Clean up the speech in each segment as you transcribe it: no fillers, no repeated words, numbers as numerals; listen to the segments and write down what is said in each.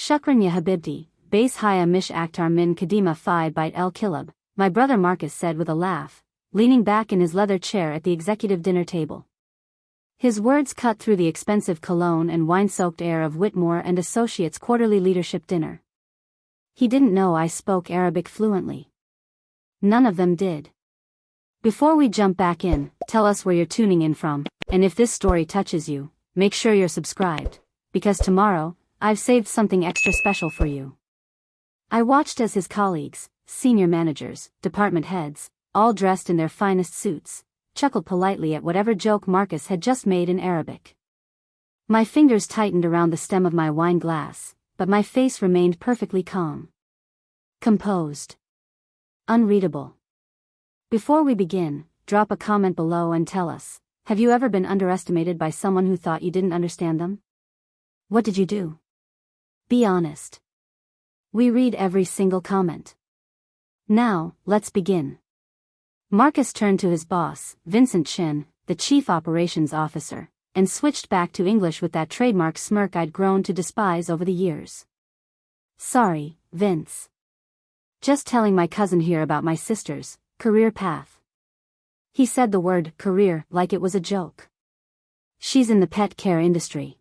Shukran ya habibti, base hiyya mish aktar min khadima fi beit kilab, my brother Marcus said with a laugh, leaning back in his leather chair at the executive dinner table. His words cut through the expensive cologne and wine-soaked air of Whitmore and Associates' quarterly leadership dinner. He didn't know I spoke Arabic fluently. None of them did. Before we jump back in, tell us where you're tuning in from, and if this story touches you, make sure you're subscribed, because tomorrow, I've saved something extra special for you. I watched as his colleagues, senior managers, department heads, all dressed in their finest suits, chuckled politely at whatever joke Marcus had just made in Arabic. My fingers tightened around the stem of my wine glass, but my face remained perfectly calm. Composed. Unreadable. Before we begin, drop a comment below and tell us, have you ever been underestimated by someone who thought you didn't understand them? What did you do? Be honest. We read every single comment. Now, let's begin. Marcus turned to his boss, Vincent Chen, the chief operations officer, and switched back to English with that trademark smirk I'd grown to despise over the years. Sorry, Vince. Just telling my cousin here about my sister's career path. He said the word career like it was a joke. She's in the pet care industry.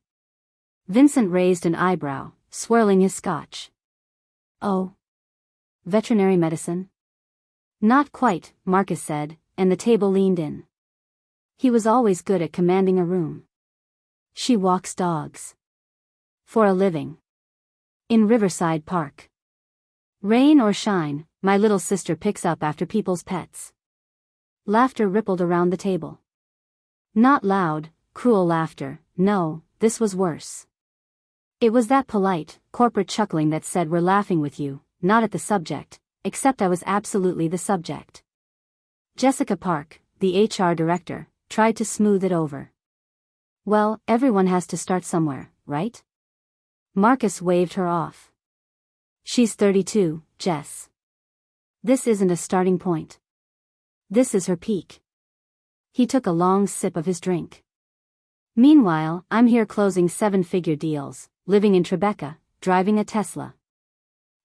Vincent raised an eyebrow, swirling his scotch. Oh. Veterinary medicine? Not quite, Marcus said, and the table leaned in. He was always good at commanding a room. She walks dogs. For a living. In Riverside Park. Rain or shine, my little sister picks up after people's pets. Laughter rippled around the table. Not loud, cruel laughter, no, this was worse. It was that polite, corporate chuckling that said we're laughing with you, not at the subject, except I was absolutely the subject. Jessica Park, the HR director, tried to smooth it over. Well, everyone has to start somewhere, right? Marcus waved her off. She's 32, Jess. This isn't a starting point. This is her peak. He took a long sip of his drink. Meanwhile, I'm here closing 7-figure deals, living in Tribeca, driving a Tesla.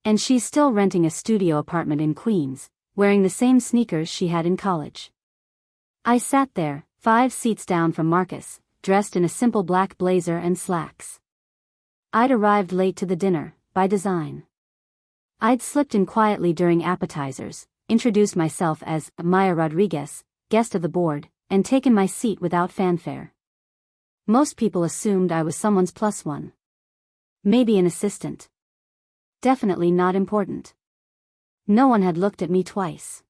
And she's still renting a studio apartment in Queens, wearing the same sneakers she had in college. I sat there, 5 seats down from Marcus, dressed in a simple black blazer and slacks. I'd arrived late to the dinner, by design. I'd slipped in quietly during appetizers, introduced myself as Maya Rodriguez, guest of the board, and taken my seat without fanfare. Most people assumed I was someone's plus one. Maybe an assistant. Definitely not important. No one had looked at me twice.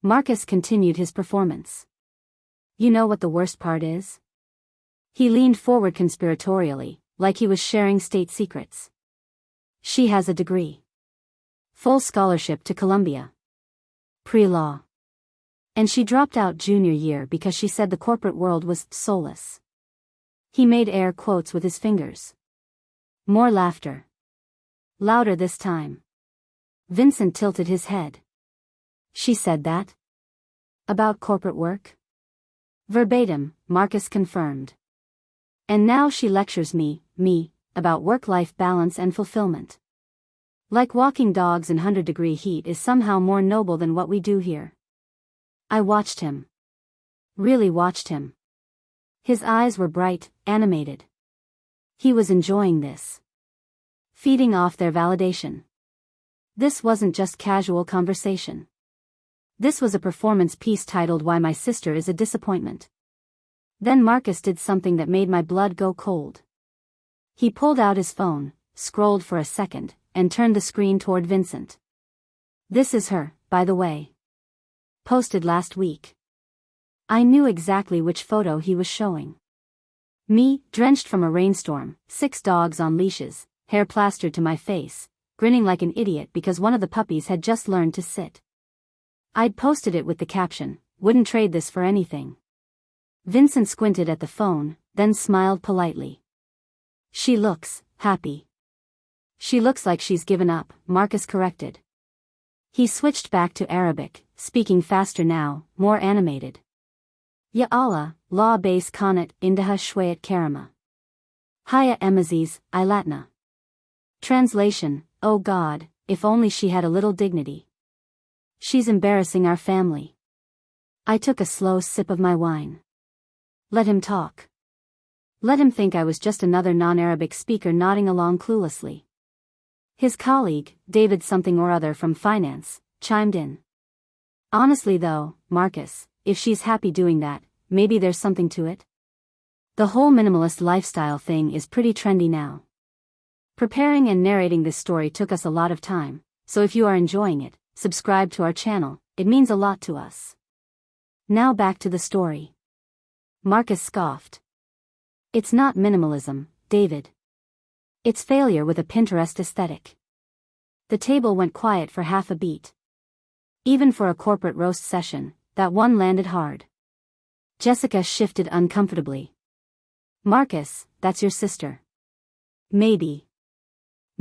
Marcus continued his performance. You know what the worst part is? He leaned forward conspiratorially, like he was sharing state secrets. She has a degree. Full scholarship to Columbia. Pre-law. And she dropped out junior year because she said the corporate world was soulless. He made air quotes with his fingers. More laughter. Louder this time. Vincent tilted his head. She said that? About corporate work? Verbatim, Marcus confirmed. And now she lectures me, about work-life balance and fulfillment. Like walking dogs in 100-degree heat is somehow more noble than what we do here. I watched him. Really watched him. His eyes were bright, animated. He was enjoying this. Feeding off their validation. This wasn't just casual conversation. This was a performance piece titled Why My Sister is a Disappointment. Then Marcus did something that made my blood go cold. He pulled out his phone, scrolled for a second, and turned the screen toward Vincent. This is her, by the way. Posted last week. I knew exactly which photo he was showing. Me, drenched from a rainstorm, 6 dogs on leashes, hair plastered to my face, grinning like an idiot because one of the puppies had just learned to sit. I'd posted it with the caption, "Wouldn't trade this for anything." Vincent squinted at the phone, then smiled politely. She looks happy. She looks like she's given up, Marcus corrected. He switched back to Arabic, speaking faster now, more animated. Ya Allah, la base kanat indaha shwayat karama. Haya emaziz, ilatna. Translation, oh God, if only she had a little dignity. She's embarrassing our family. I took a slow sip of my wine. Let him talk. Let him think I was just another non-Arabic speaker nodding along cluelessly. His colleague, David something or other from finance, chimed in. Honestly though, Marcus, if she's happy doing that, maybe there's something to it. The whole minimalist lifestyle thing is pretty trendy now. Preparing and narrating this story took us a lot of time, so if you are enjoying it, subscribe to our channel, it means a lot to us. Now back to the story. Marcus scoffed. It's not minimalism, David. It's failure with a Pinterest aesthetic. The table went quiet for half a beat. Even for a corporate roast session, that one landed hard. Jessica shifted uncomfortably. Marcus, that's your sister. Maybe.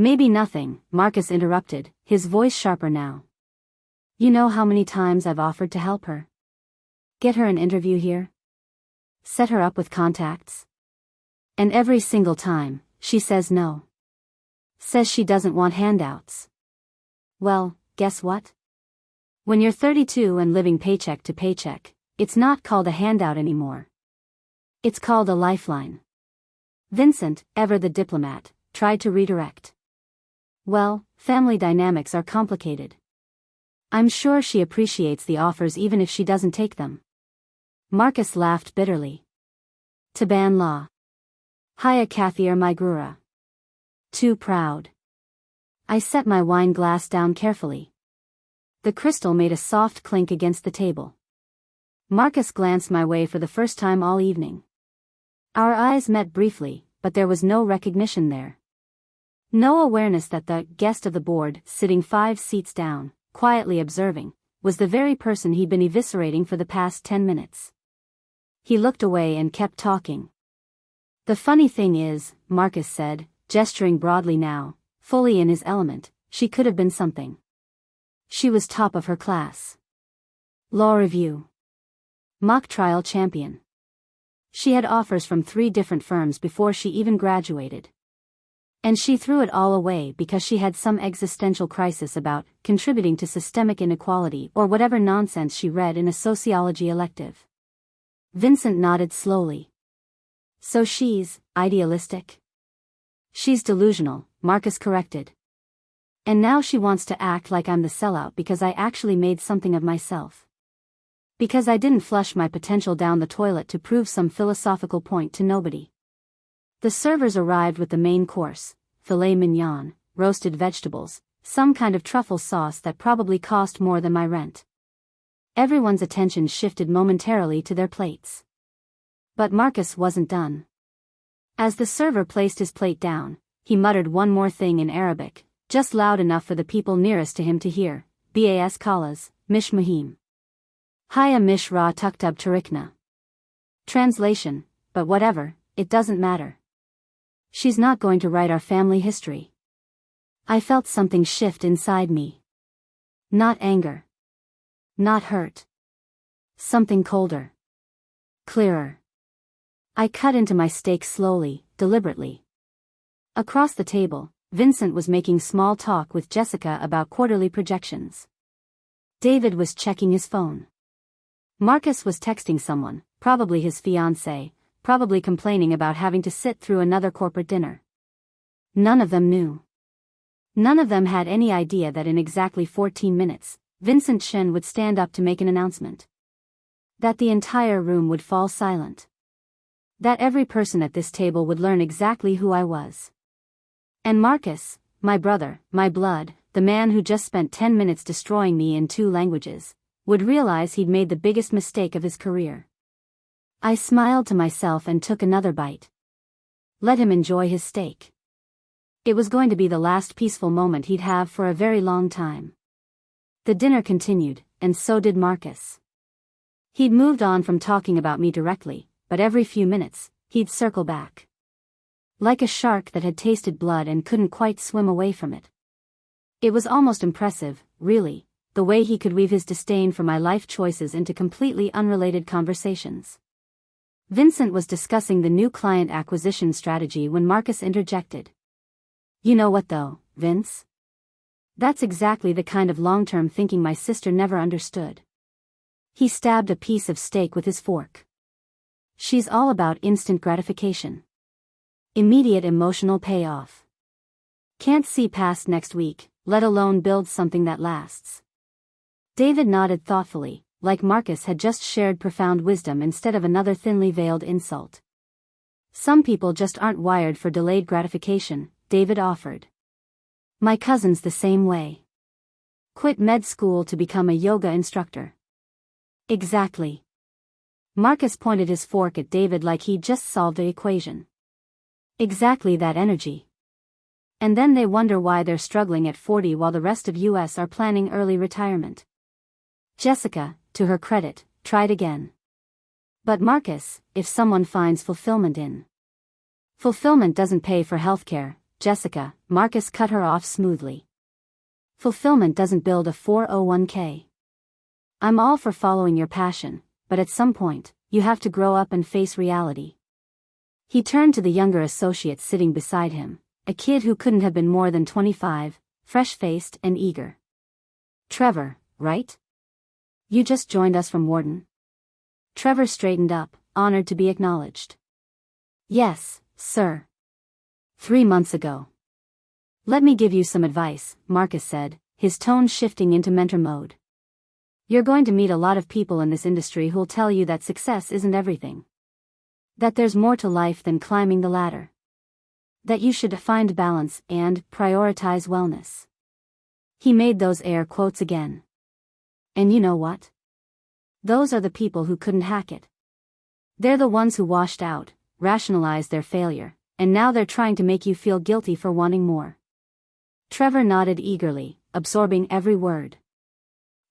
Maybe nothing, Marcus interrupted, his voice sharper now. You know how many times I've offered to help her? Get her an interview here? Set her up with contacts? And every single time, she says no. Says she doesn't want handouts. Well, guess what? When you're 32 and living paycheck to paycheck, it's not called a handout anymore. It's called a lifeline. Vincent, ever the diplomat, tried to redirect. Well, family dynamics are complicated. I'm sure she appreciates the offers even if she doesn't take them. Marcus laughed bitterly. Taban law. Hiyya kathir migrura. Too proud. I set my wine glass down carefully. The crystal made a soft clink against the table. Marcus glanced my way for the first time all evening. Our eyes met briefly, but there was no recognition there. No awareness that the guest of the board, sitting 5 seats down, quietly observing, was the very person he'd been eviscerating for the past 10 minutes. He looked away and kept talking. The funny thing is, Marcus said, gesturing broadly now, fully in his element, she could have been something. She was top of her class. Law review. Mock trial champion. She had offers from 3 different firms before she even graduated. And she threw it all away because she had some existential crisis about contributing to systemic inequality or whatever nonsense she read in a sociology elective. Vincent nodded slowly. So she's idealistic? She's delusional, Marcus corrected. And now she wants to act like I'm the sellout because I actually made something of myself. Because I didn't flush my potential down the toilet to prove some philosophical point to nobody. The servers arrived with the main course, filet mignon, roasted vegetables, some kind of truffle sauce that probably cost more than my rent. Everyone's attention shifted momentarily to their plates. But Marcus wasn't done. As the server placed his plate down, he muttered one more thing in Arabic, just loud enough for the people nearest to him to hear, bas kalas, mish mahim. Hiyya mish ra tuktub tarikna. Translation, but whatever, it doesn't matter. She's not going to write our family history. I felt something shift inside me. Not anger. Not hurt. Something colder. Clearer. I cut into my steak slowly, deliberately. Across the table, Vincent was making small talk with Jessica about quarterly projections. David was checking his phone. Marcus was texting someone, probably his fiancée, probably complaining about having to sit through another corporate dinner. None of them knew. None of them had any idea that in exactly 14 minutes, Vincent Chen would stand up to make an announcement. That the entire room would fall silent. That every person at this table would learn exactly who I was. And Marcus, my brother, my blood, the man who just spent 10 minutes destroying me in 2 languages, would realize he'd made the biggest mistake of his career. I smiled to myself and took another bite. Let him enjoy his steak. It was going to be the last peaceful moment he'd have for a very long time. The dinner continued, and so did Marcus. He'd moved on from talking about me directly, but every few minutes, he'd circle back. Like a shark that had tasted blood and couldn't quite swim away from it. It was almost impressive, really, the way he could weave his disdain for my life choices into completely unrelated conversations. Vincent was discussing the new client acquisition strategy when Marcus interjected. You know what though, Vince? That's exactly the kind of long-term thinking my sister never understood. He stabbed a piece of steak with his fork. She's all about instant gratification. Immediate emotional payoff. Can't see past next week, let alone build something that lasts. David nodded thoughtfully, like Marcus had just shared profound wisdom instead of another thinly veiled insult. Some people just aren't wired for delayed gratification, David offered. My cousin's the same way. Quit med school to become a yoga instructor. Exactly. Marcus pointed his fork at David like he'd just solved the equation. Exactly that energy. And then they wonder why they're struggling at 40 while the rest of US are planning early retirement. Jessica, to her credit, tried again. But Marcus, if someone finds fulfillment in. Fulfillment doesn't pay for healthcare, Jessica, Marcus cut her off smoothly. Fulfillment doesn't build a 401k. I'm all for following your passion, but at some point, you have to grow up and face reality. He turned to the younger associate sitting beside him, a kid who couldn't have been more than 25, fresh-faced and eager. Trevor, right? You just joined us from Wharton? Trevor straightened up, honored to be acknowledged. Yes, sir. 3 months ago. Let me give you some advice, Marcus said, his tone shifting into mentor mode. You're going to meet a lot of people in this industry who'll tell you that success isn't everything. That there's more to life than climbing the ladder. That you should find balance and prioritize wellness. He made those air quotes again. And you know what? Those are the people who couldn't hack it. They're the ones who washed out, rationalized their failure, and now they're trying to make you feel guilty for wanting more. Trevor nodded eagerly, absorbing every word.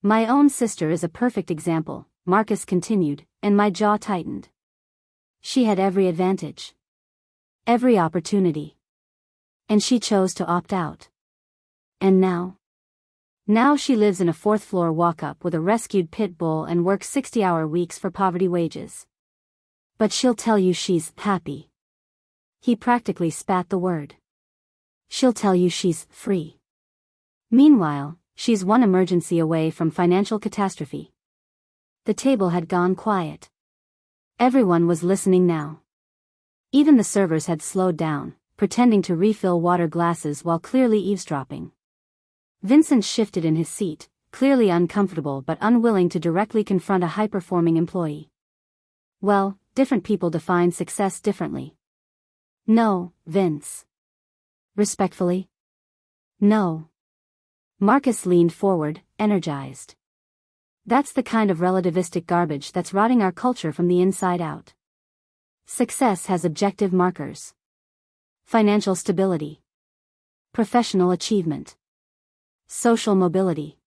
My own sister is a perfect example, Marcus continued, and my jaw tightened. She had every advantage. Every opportunity. And she chose to opt out. And now? Now she lives in a 4th-floor walk-up with a rescued pit bull and works 60-hour weeks for poverty wages. But she'll tell you she's happy. He practically spat the word. She'll tell you she's free. Meanwhile, she's one emergency away from financial catastrophe. The table had gone quiet. Everyone was listening now. Even the servers had slowed down, pretending to refill water glasses while clearly eavesdropping. Vincent shifted in his seat, clearly uncomfortable but unwilling to directly confront a high-performing employee. Well, different people define success differently. No, Vince. Respectfully. No. Marcus leaned forward, energized. That's the kind of relativistic garbage that's rotting our culture from the inside out. Success has objective markers. Financial stability. Professional achievement. Social mobility.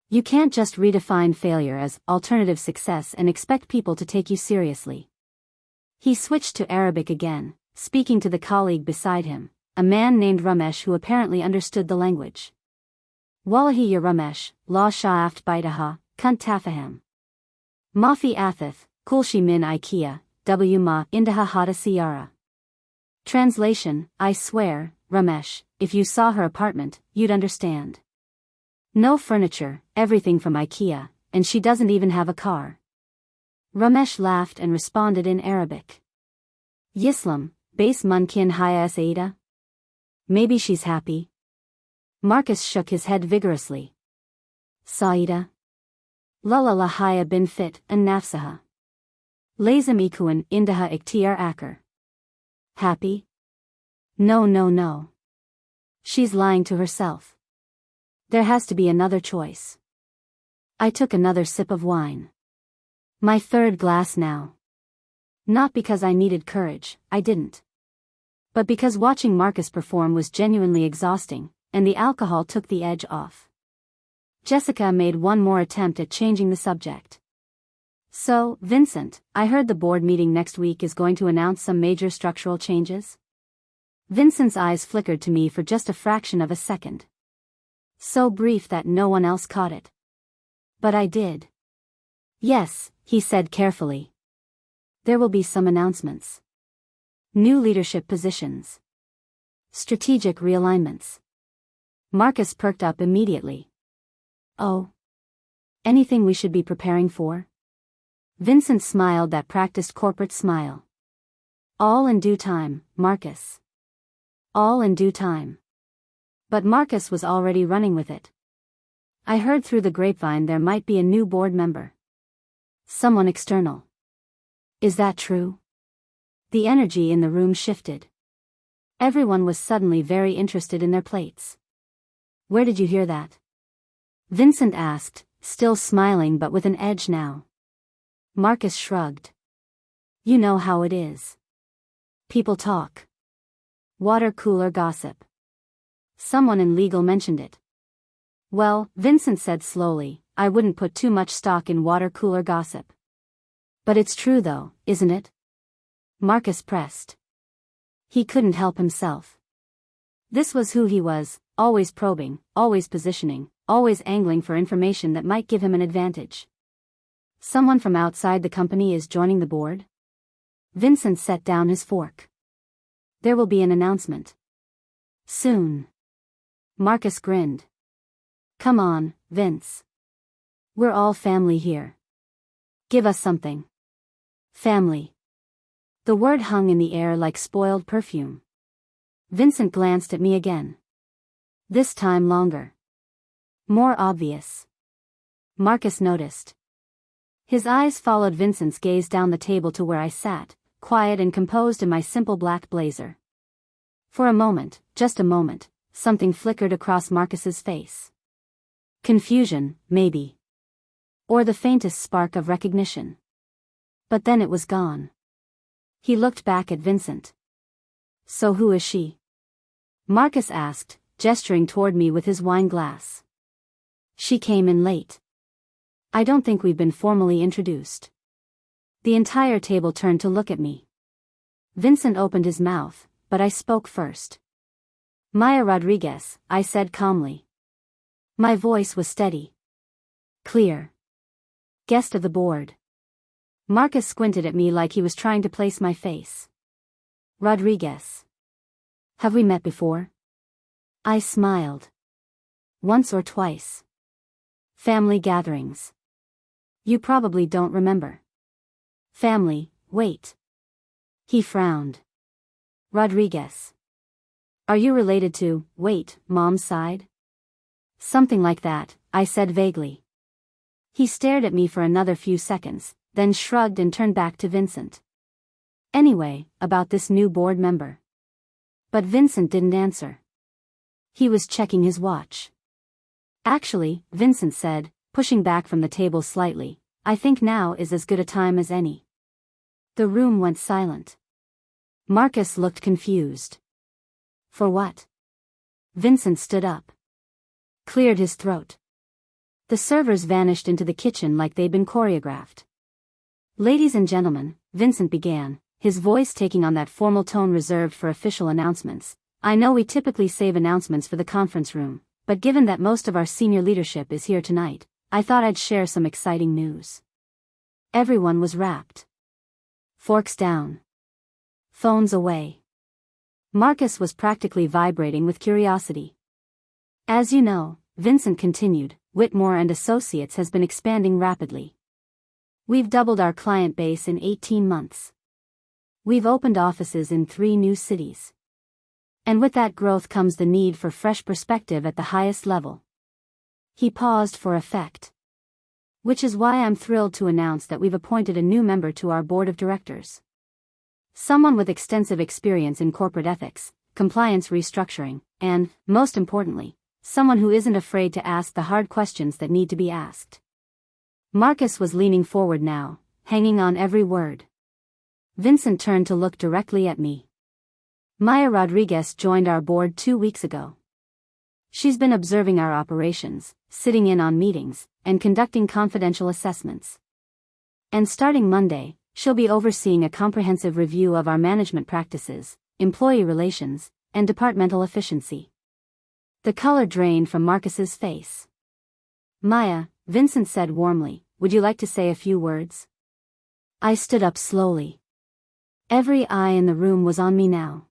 You can't just redefine failure as alternative success and expect people to take you seriously. He switched to Arabic again, speaking to the colleague beside him, a man named Ramesh who apparently understood the language. Wallahi ya Ramesh, la sha'aft baitaha, kunt tafaham. Mafi athith, kulshi min IKEA, w ma indaha hada siyara. Translation, I swear, Ramesh, if you saw her apartment, you'd understand. No furniture, everything from IKEA, and she doesn't even have a car. Ramesh laughed and responded in Arabic. Yislam, base munkin haya saida? Maybe she's happy. Marcus shook his head vigorously. Saida? Lala la haya bin fit an nafsaha. Lazim ikuan indaha iktiar akar. Happy? No. She's lying to herself. There has to be another choice. I took another sip of wine. My 3rd glass now. Not because I needed courage, I didn't. But because watching Marcus perform was genuinely exhausting, and the alcohol took the edge off. Jessica made one more attempt at changing the subject. So, Vincent, I heard the board meeting next week is going to announce some major structural changes? Vincent's eyes flickered to me for just a fraction of a second. So brief that no one else caught it. But I did. Yes, he said carefully. There will be some announcements. New leadership positions. Strategic realignments. Marcus perked up immediately. Oh. Anything we should be preparing for? Vincent smiled that practiced corporate smile. All in due time, Marcus. All in due time. But Marcus was already running with it. I heard through the grapevine there might be a new board member. Someone external. Is that true? The energy in the room shifted. Everyone was suddenly very interested in their plates. Where did you hear that? Vincent asked, still smiling but with an edge now. Marcus shrugged. You know how it is. People talk. Water cooler gossip. Someone in legal mentioned it. Well, Vincent said slowly, I wouldn't put too much stock in water cooler gossip. But it's true though, isn't it? Marcus pressed. He couldn't help himself. This was who he was, always probing, always positioning, always angling for information that might give him an advantage. Someone from outside the company is joining the board? Vincent set down his fork. There will be an announcement. Soon. Marcus grinned. Come on, Vince. We're all family here. Give us something. Family. The word hung in the air like spoiled perfume. Vincent glanced at me again. This time longer. More obvious. Marcus noticed. His eyes followed Vincent's gaze down the table to where I sat, quiet and composed in my simple black blazer. For a moment, just a moment, something flickered across Marcus's face. Confusion, maybe. Or the faintest spark of recognition. But then it was gone. He looked back at Vincent. So who is she? Marcus asked, gesturing toward me with his wine glass. She came in late. I don't think we've been formally introduced. The entire table turned to look at me. Vincent opened his mouth, but I spoke first. Maya Rodriguez, I said calmly. My voice was steady. Clear. Guest of the board. Marcus squinted at me like he was trying to place my face. Rodriguez. Have we met before? I smiled. Once or twice. Family gatherings. You probably don't remember. Family, wait. He frowned. Rodriguez. Are you related to, wait, Mom's side? Something like that, I said vaguely. He stared at me for another few seconds, then shrugged and turned back to Vincent. Anyway, about this new board member. But Vincent didn't answer. He was checking his watch. Actually, Vincent said, pushing back from the table slightly, I think now is as good a time as any. The room went silent. Marcus looked confused. For what? Vincent stood up. Cleared his throat. The servers vanished into the kitchen like they'd been choreographed. Ladies and gentlemen, Vincent began, his voice taking on that formal tone reserved for official announcements. I know we typically save announcements for the conference room, but given that most of our senior leadership is here tonight, I thought I'd share some exciting news. Everyone was rapt. Forks down. Phones away. Marcus was practically vibrating with curiosity. As you know, Vincent continued, Whitmore Associates has been expanding rapidly. We've doubled our client base in 18 months. We've opened offices in 3 new cities. And with that growth comes the need for fresh perspective at the highest level. He paused for effect. Which is why I'm thrilled to announce that we've appointed a new member to our board of directors. Someone with extensive experience in corporate ethics, compliance restructuring, and, most importantly, someone who isn't afraid to ask the hard questions that need to be asked. Marcus was leaning forward now, hanging on every word. Vincent turned to look directly at me. Maya Rodriguez joined our board 2 weeks ago. She's been observing our operations, sitting in on meetings, and conducting confidential assessments. And starting Monday, she'll be overseeing a comprehensive review of our management practices, employee relations, and departmental efficiency. The color drained from Marcus's face. Maya, Vincent said warmly, would you like to say a few words? I stood up slowly. Every eye in the room was on me now.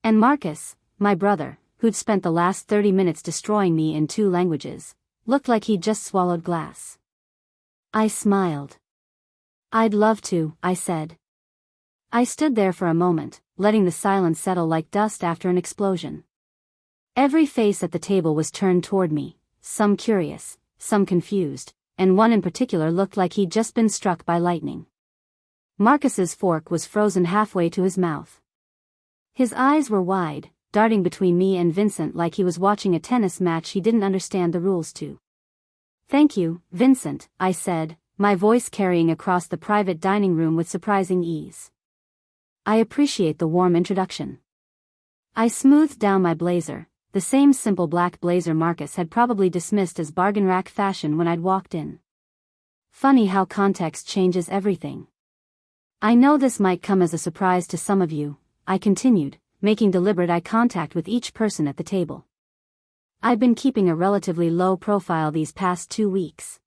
And Marcus, my brother, who'd spent the last 30 minutes destroying me in 2 languages, looked like he'd just swallowed glass. I smiled. I'd love to, I said. I stood there for a moment, letting the silence settle like dust after an explosion. Every face at the table was turned toward me, some curious, some confused, and one in particular looked like he'd just been struck by lightning. Marcus's fork was frozen halfway to his mouth. His eyes were wide, darting between me and Vincent like he was watching a tennis match he didn't understand the rules to. "Thank you, Vincent," I said, my voice carrying across the private dining room with surprising ease. "I appreciate the warm introduction." I smoothed down my blazer, the same simple black blazer Marcus had probably dismissed as bargain rack fashion when I'd walked in. Funny how context changes everything. "I know this might come as a surprise to some of you," I continued, making deliberate eye contact with each person at the table. "I've been keeping a relatively low profile these past 2 weeks.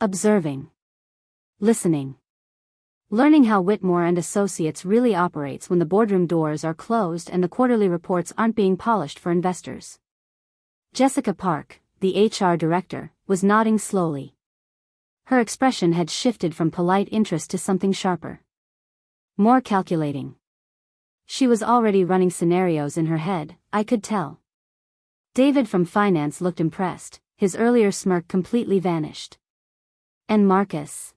Observing. Listening. Learning how Whitmore Associates really operates when the boardroom doors are closed and the quarterly reports aren't being polished for investors." Jessica Park, the HR director, was nodding slowly. Her expression had shifted from polite interest to something sharper. More calculating. She was already running scenarios in her head, I could tell. David from finance looked impressed, his earlier smirk completely vanished. And Marcus?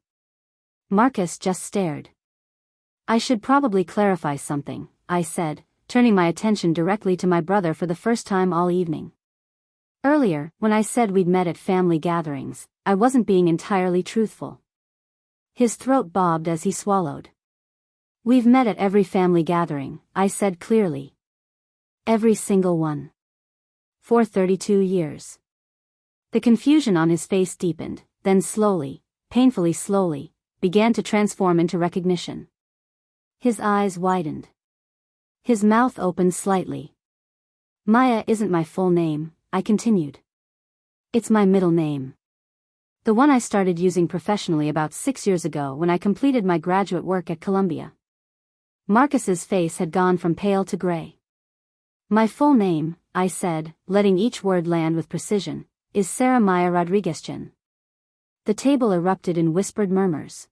Marcus just stared. "I should probably clarify something," I said, turning my attention directly to my brother for the first time all evening. "Earlier, when I said we'd met at family gatherings, I wasn't being entirely truthful." His throat bobbed as he swallowed. "We've met at every family gathering," I said clearly. "Every single one. For 32 years. The confusion on his face deepened, then slowly, painfully slowly, began to transform into recognition. His eyes widened. His mouth opened slightly. "Maya isn't my full name," I continued. "It's my middle name. The one I started using professionally about 6 years ago when I completed my graduate work at Columbia." Marcus's face had gone from pale to gray. "My full name," I said, letting each word land with precision, "is Sarah Maya Rodriguez-Chen." The table erupted in whispered murmurs.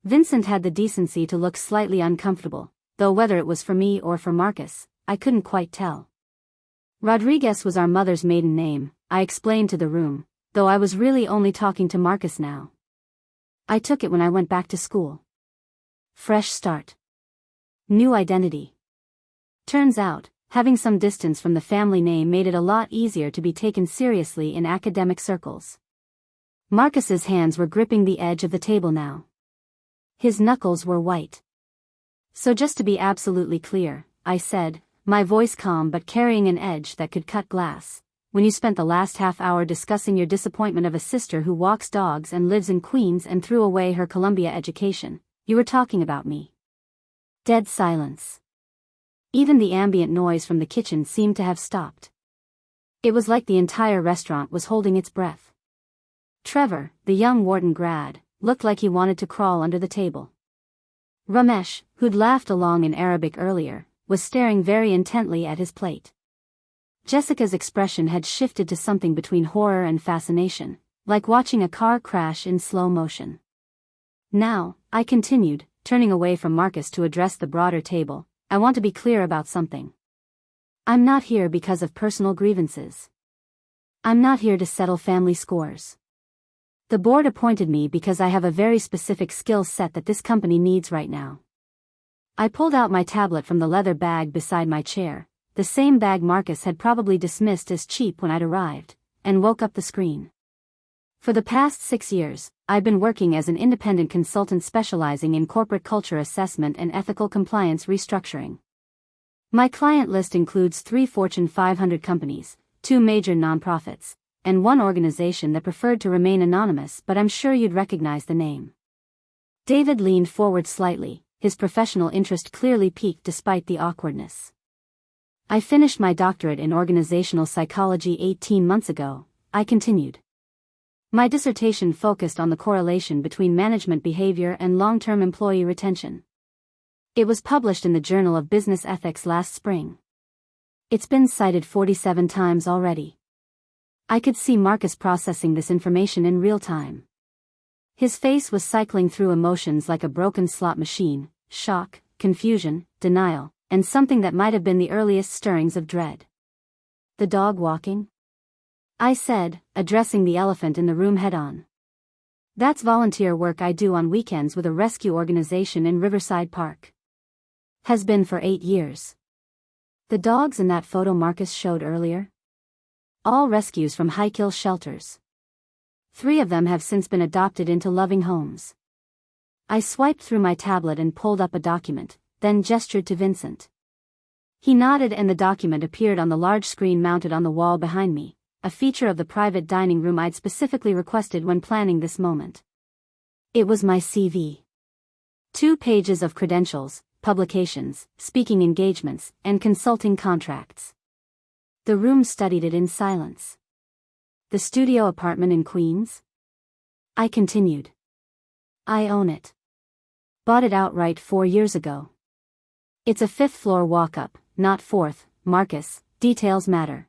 Vincent had the decency to look slightly uncomfortable, though whether it was for me or for Marcus, I couldn't quite tell. "Rodriguez was our mother's maiden name," I explained to the room, though I was really only talking to Marcus now. "I took it when I went back to school. Fresh start. New identity." Turns out, having some distance from the family name made it a lot easier to be taken seriously in academic circles. Marcus's hands were gripping the edge of the table now. His knuckles were white. "So just to be absolutely clear," I said, my voice calm but carrying an edge that could cut glass, "when you spent the last half hour discussing your disappointment of a sister who walks dogs and lives in Queens and threw away her Columbia education, you were talking about me." Dead silence. Even the ambient noise from the kitchen seemed to have stopped. It was like the entire restaurant was holding its breath. Trevor, the young Wharton grad, looked like he wanted to crawl under the table. Ramesh, who'd laughed along in Arabic earlier, was staring very intently at his plate. Jessica's expression had shifted to something between horror and fascination, like watching a car crash in slow motion. "Now," I continued, turning away from Marcus to address the broader table, "I want to be clear about something. I'm not here because of personal grievances. I'm not here to settle family scores. The board appointed me because I have a very specific skill set that this company needs right now." I pulled out my tablet from the leather bag beside my chair, the same bag Marcus had probably dismissed as cheap when I'd arrived, and woke up the screen. For the past 6 years, I've been working as an independent consultant specializing in corporate culture assessment and ethical compliance restructuring. My client list includes 3 Fortune 500 companies, 2 major nonprofits, and 1 organization that preferred to remain anonymous, but I'm sure you'd recognize the name. David leaned forward slightly, his professional interest clearly piqued despite the awkwardness. "I finished my doctorate in organizational psychology 18 months ago," I continued. "My dissertation focused on the correlation between management behavior and long-term employee retention. It was published in the Journal of Business Ethics last spring." It's been cited 47 times already. I could see Marcus processing this information in real time. His face was cycling through emotions like a broken slot machine: shock, confusion, denial, and something that might have been the earliest stirrings of dread. The dog walking? I said, addressing the elephant in the room head-on. That's volunteer work I do on weekends with a rescue organization in Riverside Park. Has been for 8 years. The dogs in that photo Marcus showed earlier? All rescues from high-kill shelters. 3 of them have since been adopted into loving homes. I swiped through my tablet and pulled up a document, then gestured to Vincent. He nodded and the document appeared on the large screen mounted on the wall behind me, a feature of the private dining room I'd specifically requested when planning this moment. It was my CV. 2 pages of credentials, publications, speaking engagements, and consulting contracts. The room studied it in silence. The studio apartment in Queens? I continued. I own it. Bought it outright 4 years ago. It's a 5th-floor walk-up, not 4th, Marcus, details matter.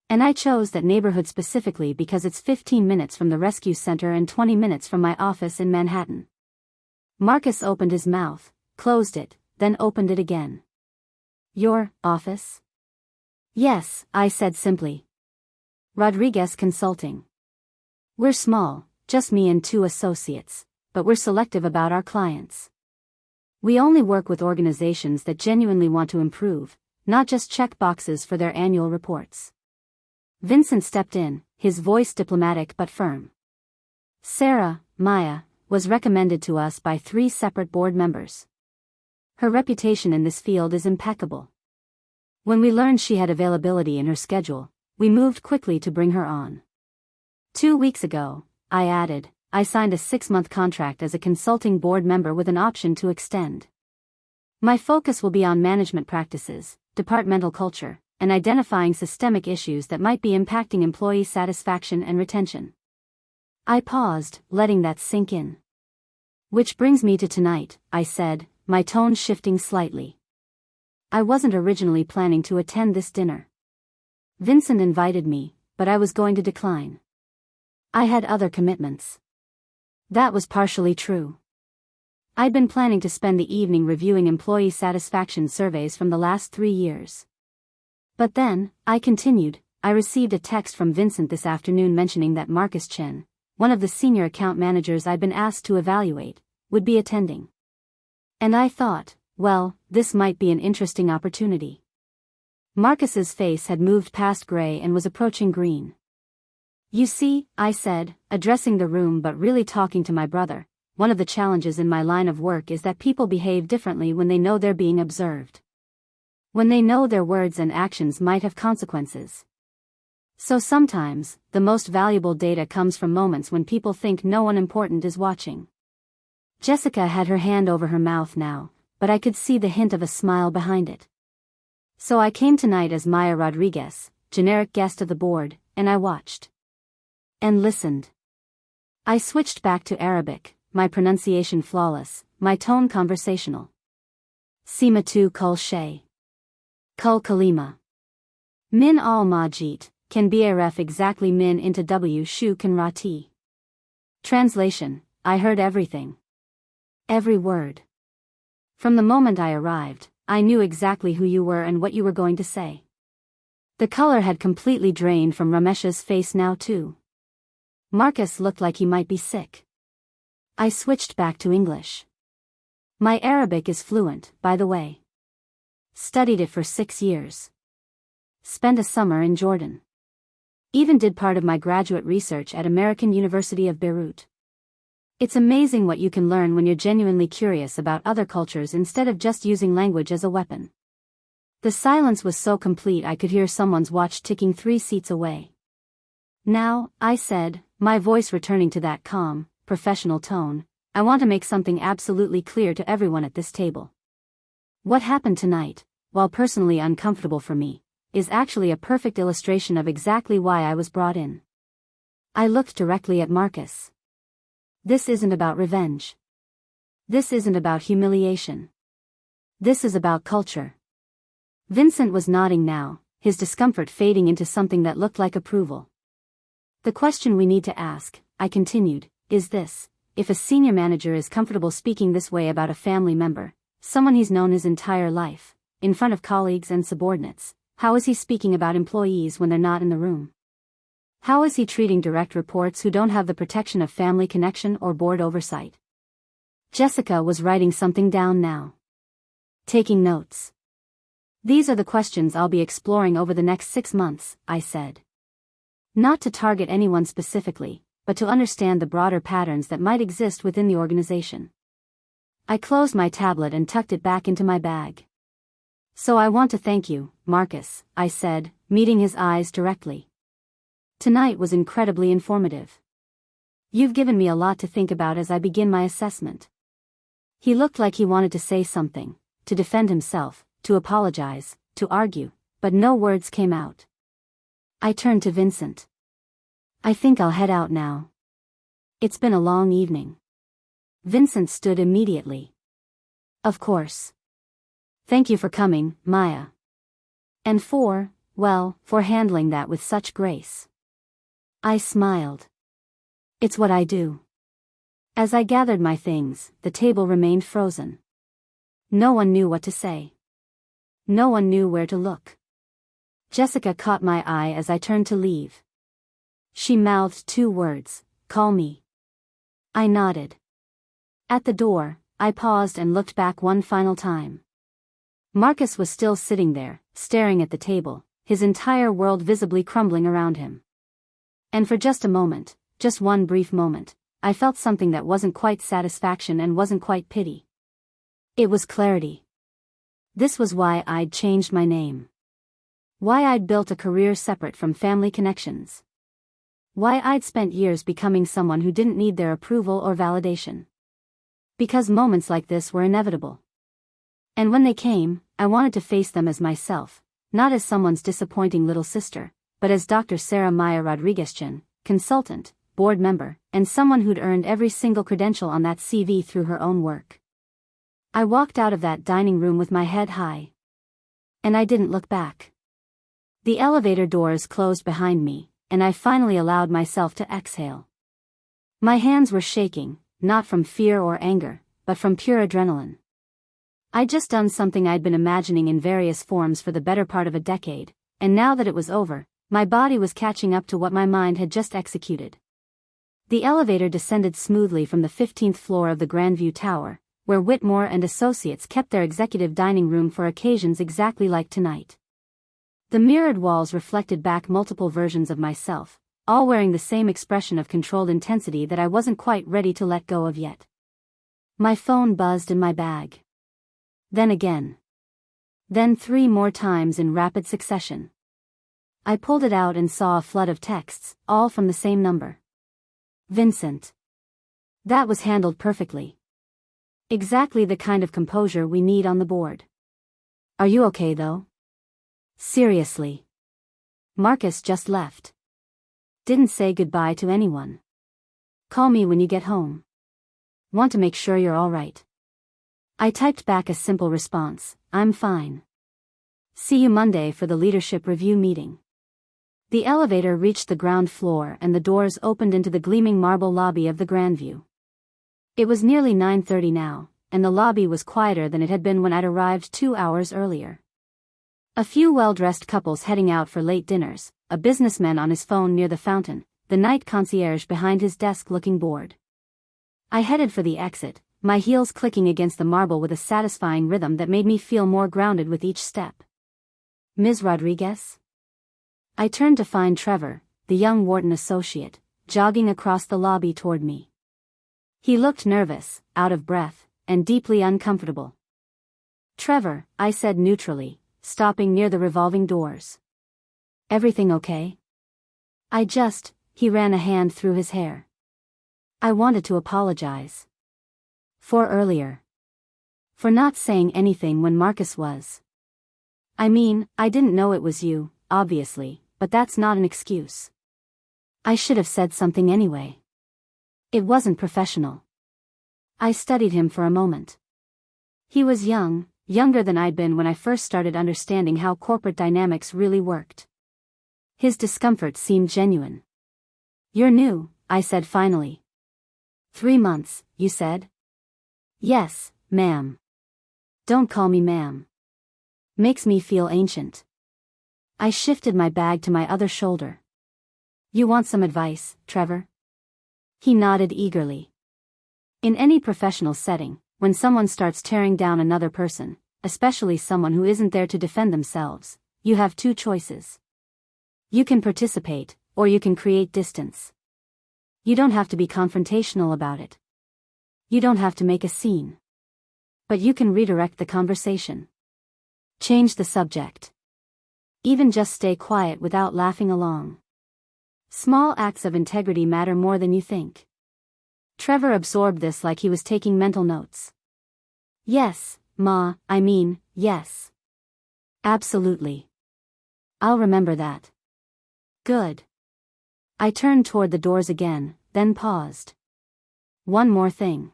And I chose that neighborhood specifically because it's 15 minutes from the rescue center and 20 minutes from my office in Manhattan. Marcus opened his mouth, closed it, then opened it again. Your office? Yes, I said simply. Rodriguez Consulting. We're small, just me and 2 associates, but we're selective about our clients. We only work with organizations that genuinely want to improve, not just check boxes for their annual reports. Vincent stepped in, his voice diplomatic but firm. Sarah, Maya, was recommended to us by 3 separate board members. Her reputation in this field is impeccable. When we learned she had availability in her schedule, we moved quickly to bring her on. 2 weeks ago, I added, I signed a 6-month contract as a consulting board member with an option to extend. My focus will be on management practices, departmental culture, and identifying systemic issues that might be impacting employee satisfaction and retention. I paused, letting that sink in. Which brings me to tonight, I said, my tone shifting slightly. I wasn't originally planning to attend this dinner. Vincent invited me, but I was going to decline. I had other commitments. That was partially true. I'd been planning to spend the evening reviewing employee satisfaction surveys from the last 3 years. But then, I continued, I received a text from Vincent this afternoon mentioning that Vincent Chen, one of the senior account managers I'd been asked to evaluate, would be attending. And I thought, well, this might be an interesting opportunity. Marcus's face had moved past gray and was approaching green. You see, I said, addressing the room but really talking to my brother, one of the challenges in my line of work is that people behave differently when they know they're being observed. When they know their words and actions might have consequences. So sometimes, the most valuable data comes from moments when people think no one important is watching. Jessica had her hand over her mouth now, but I could see the hint of a smile behind it. So I came tonight as Maya Rodriguez, generic guest of the board, and I watched. And listened. I switched back to Arabic, my pronunciation flawless, my tone conversational. Sima tu kul shay. Kul kalima. Min al majit, can brf exactly min into w shu kan rati. Translation, I heard everything. Every word. From the moment I arrived, I knew exactly who you were and what you were going to say. The color had completely drained from Ramesh's face now too. Marcus looked like he might be sick. I switched back to English. My Arabic is fluent, by the way. Studied it for 6 years. Spent a summer in Jordan. Even did part of my graduate research at American University of Beirut. It's amazing what you can learn when you're genuinely curious about other cultures instead of just using language as a weapon. The silence was so complete I could hear someone's watch ticking 3 seats away. Now, I said, my voice returning to that calm, professional tone, I want to make something absolutely clear to everyone at this table. What happened tonight, while personally uncomfortable for me, is actually a perfect illustration of exactly why I was brought in. I looked directly at Marcus. This isn't about revenge. This isn't about humiliation. This is about culture. Vincent was nodding now, his discomfort fading into something that looked like approval. The question we need to ask, I continued, is this: if a senior manager is comfortable speaking this way about a family member, someone he's known his entire life, in front of colleagues and subordinates, how is he speaking about employees when they're not in the room? How is he treating direct reports who don't have the protection of family connection or board oversight? Jessica was writing something down now. Taking notes. These are the questions I'll be exploring over the next 6 months, I said. Not to target anyone specifically, but to understand the broader patterns that might exist within the organization. I closed my tablet and tucked it back into my bag. So I want to thank you, Marcus, I said, meeting his eyes directly. Tonight was incredibly informative. You've given me a lot to think about as I begin my assessment. He looked like he wanted to say something, to defend himself, to apologize, to argue, but no words came out. I turned to Vincent. I think I'll head out now. It's been a long evening. Vincent stood immediately. Of course. Thank you for coming, Maya. And for handling that with such grace. I smiled. It's what I do. As I gathered my things, the table remained frozen. No one knew what to say. No one knew where to look. Jessica caught my eye as I turned to leave. She mouthed 2 words, "Call me." I nodded. At the door, I paused and looked back one final time. Marcus was still sitting there, staring at the table, his entire world visibly crumbling around him. And for just a moment, just one brief moment, I felt something that wasn't quite satisfaction and wasn't quite pity. It was clarity. This was why I'd changed my name. Why I'd built a career separate from family connections. Why I'd spent years becoming someone who didn't need their approval or validation. Because moments like this were inevitable. And when they came, I wanted to face them as myself, not as someone's disappointing little sister, but as Dr. Sarah Maya Rodriguez-Chen, consultant, board member, and someone who'd earned every single credential on that CV through her own work. I walked out of that dining room with my head high. And I didn't look back. The elevator doors closed behind me, and I finally allowed myself to exhale. My hands were shaking, not from fear or anger, but from pure adrenaline. I'd just done something I'd been imagining in various forms for the better part of a decade, and now that it was over, my body was catching up to what my mind had just executed. The elevator descended smoothly from the 15th floor of the Grandview Tower, where Whitmore and Associates kept their executive dining room for occasions exactly like tonight. The mirrored walls reflected back multiple versions of myself, all wearing the same expression of controlled intensity that I wasn't quite ready to let go of yet. My phone buzzed in my bag. Then again. Then 3 more times in rapid succession. I pulled it out and saw a flood of texts, all from the same number. Vincent. That was handled perfectly. Exactly the kind of composure we need on the board. Are you okay though? Seriously. Marcus just left. Didn't say goodbye to anyone. Call me when you get home. Want to make sure you're all right. I typed back a simple response, I'm fine. See you Monday for the leadership review meeting. The elevator reached the ground floor and the doors opened into the gleaming marble lobby of the Grandview. It was nearly 9:30 now, and the lobby was quieter than it had been when I'd arrived 2 hours earlier. A few well-dressed couples heading out for late dinners, a businessman on his phone near the fountain, the night concierge behind his desk looking bored. I headed for the exit, my heels clicking against the marble with a satisfying rhythm that made me feel more grounded with each step. Ms. Rodriguez? I turned to find Trevor, the young Wharton associate, jogging across the lobby toward me. He looked nervous, out of breath, and deeply uncomfortable. Trevor, I said neutrally, stopping near the revolving doors. Everything okay? He ran a hand through his hair. I wanted to apologize. For earlier. For not saying anything when Marcus was. I mean, I didn't know it was you, obviously, but that's not an excuse. I should have said something anyway. It wasn't professional. I studied him for a moment. He was young, younger than I'd been when I first started understanding how corporate dynamics really worked. His discomfort seemed genuine. "You're new," I said finally. 3 months, you said? "Yes, ma'am." "Don't call me ma'am. Makes me feel ancient." I shifted my bag to my other shoulder. "You want some advice, Trevor?" He nodded eagerly. In any professional setting, when someone starts tearing down another person, especially someone who isn't there to defend themselves, you have 2 choices. You can participate, or you can create distance. You don't have to be confrontational about it. You don't have to make a scene. But you can redirect the conversation. Change the subject. Even just stay quiet without laughing along. Small acts of integrity matter more than you think. Trevor absorbed this like he was taking mental notes. "Yes, Ma, yes. Absolutely. I'll remember that." "Good." I turned toward the doors again, then paused. "One more thing."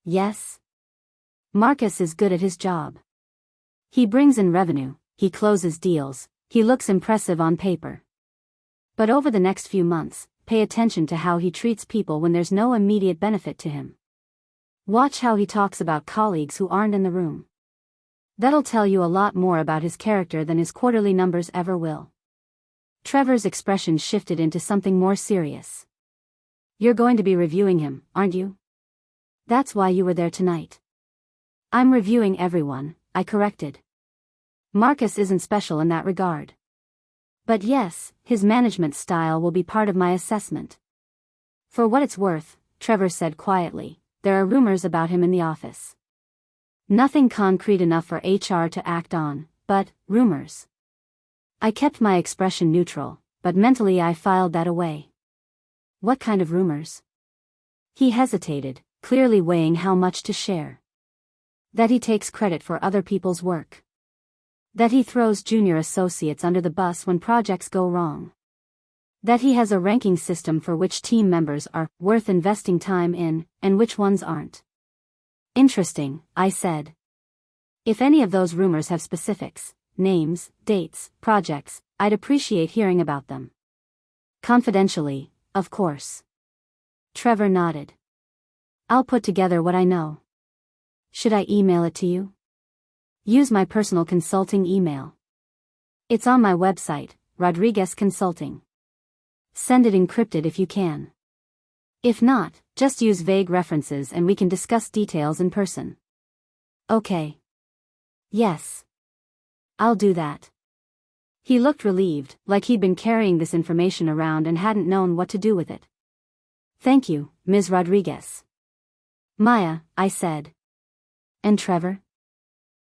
"Yes?" "Marcus is good at his job. He brings in revenue, he closes deals, he looks impressive on paper. But over the next few months, pay attention to how he treats people when there's no immediate benefit to him. Watch how he talks about colleagues who aren't in the room. That'll tell you a lot more about his character than his quarterly numbers ever will." Trevor's expression shifted into something more serious. "You're going to be reviewing him, aren't you? That's why you were there tonight." "I'm reviewing everyone," I corrected. "Marcus isn't special in that regard. But yes, his management style will be part of my assessment." "For what it's worth," Trevor said quietly, "there are rumors about him in the office. Nothing concrete enough for HR to act on, but rumors." I kept my expression neutral, but mentally I filed that away. "What kind of rumors?" He hesitated, clearly weighing how much to share. "That he takes credit for other people's work. That he throws junior associates under the bus when projects go wrong. That he has a ranking system for which team members are worth investing time in, and which ones aren't." "Interesting," I said. "If any of those rumors have specifics, names, dates, projects, I'd appreciate hearing about them. Confidentially, of course." Trevor nodded. "I'll put together what I know. Should I email it to you?" "Use my personal consulting email. It's on my website, Rodriguez Consulting. Send it encrypted if you can. If not, just use vague references and we can discuss details in person." "Okay. Yes. I'll do that." He looked relieved, like he'd been carrying this information around and hadn't known what to do with it. "Thank you, Ms. Rodriguez." "Maya," I said. "And Trevor?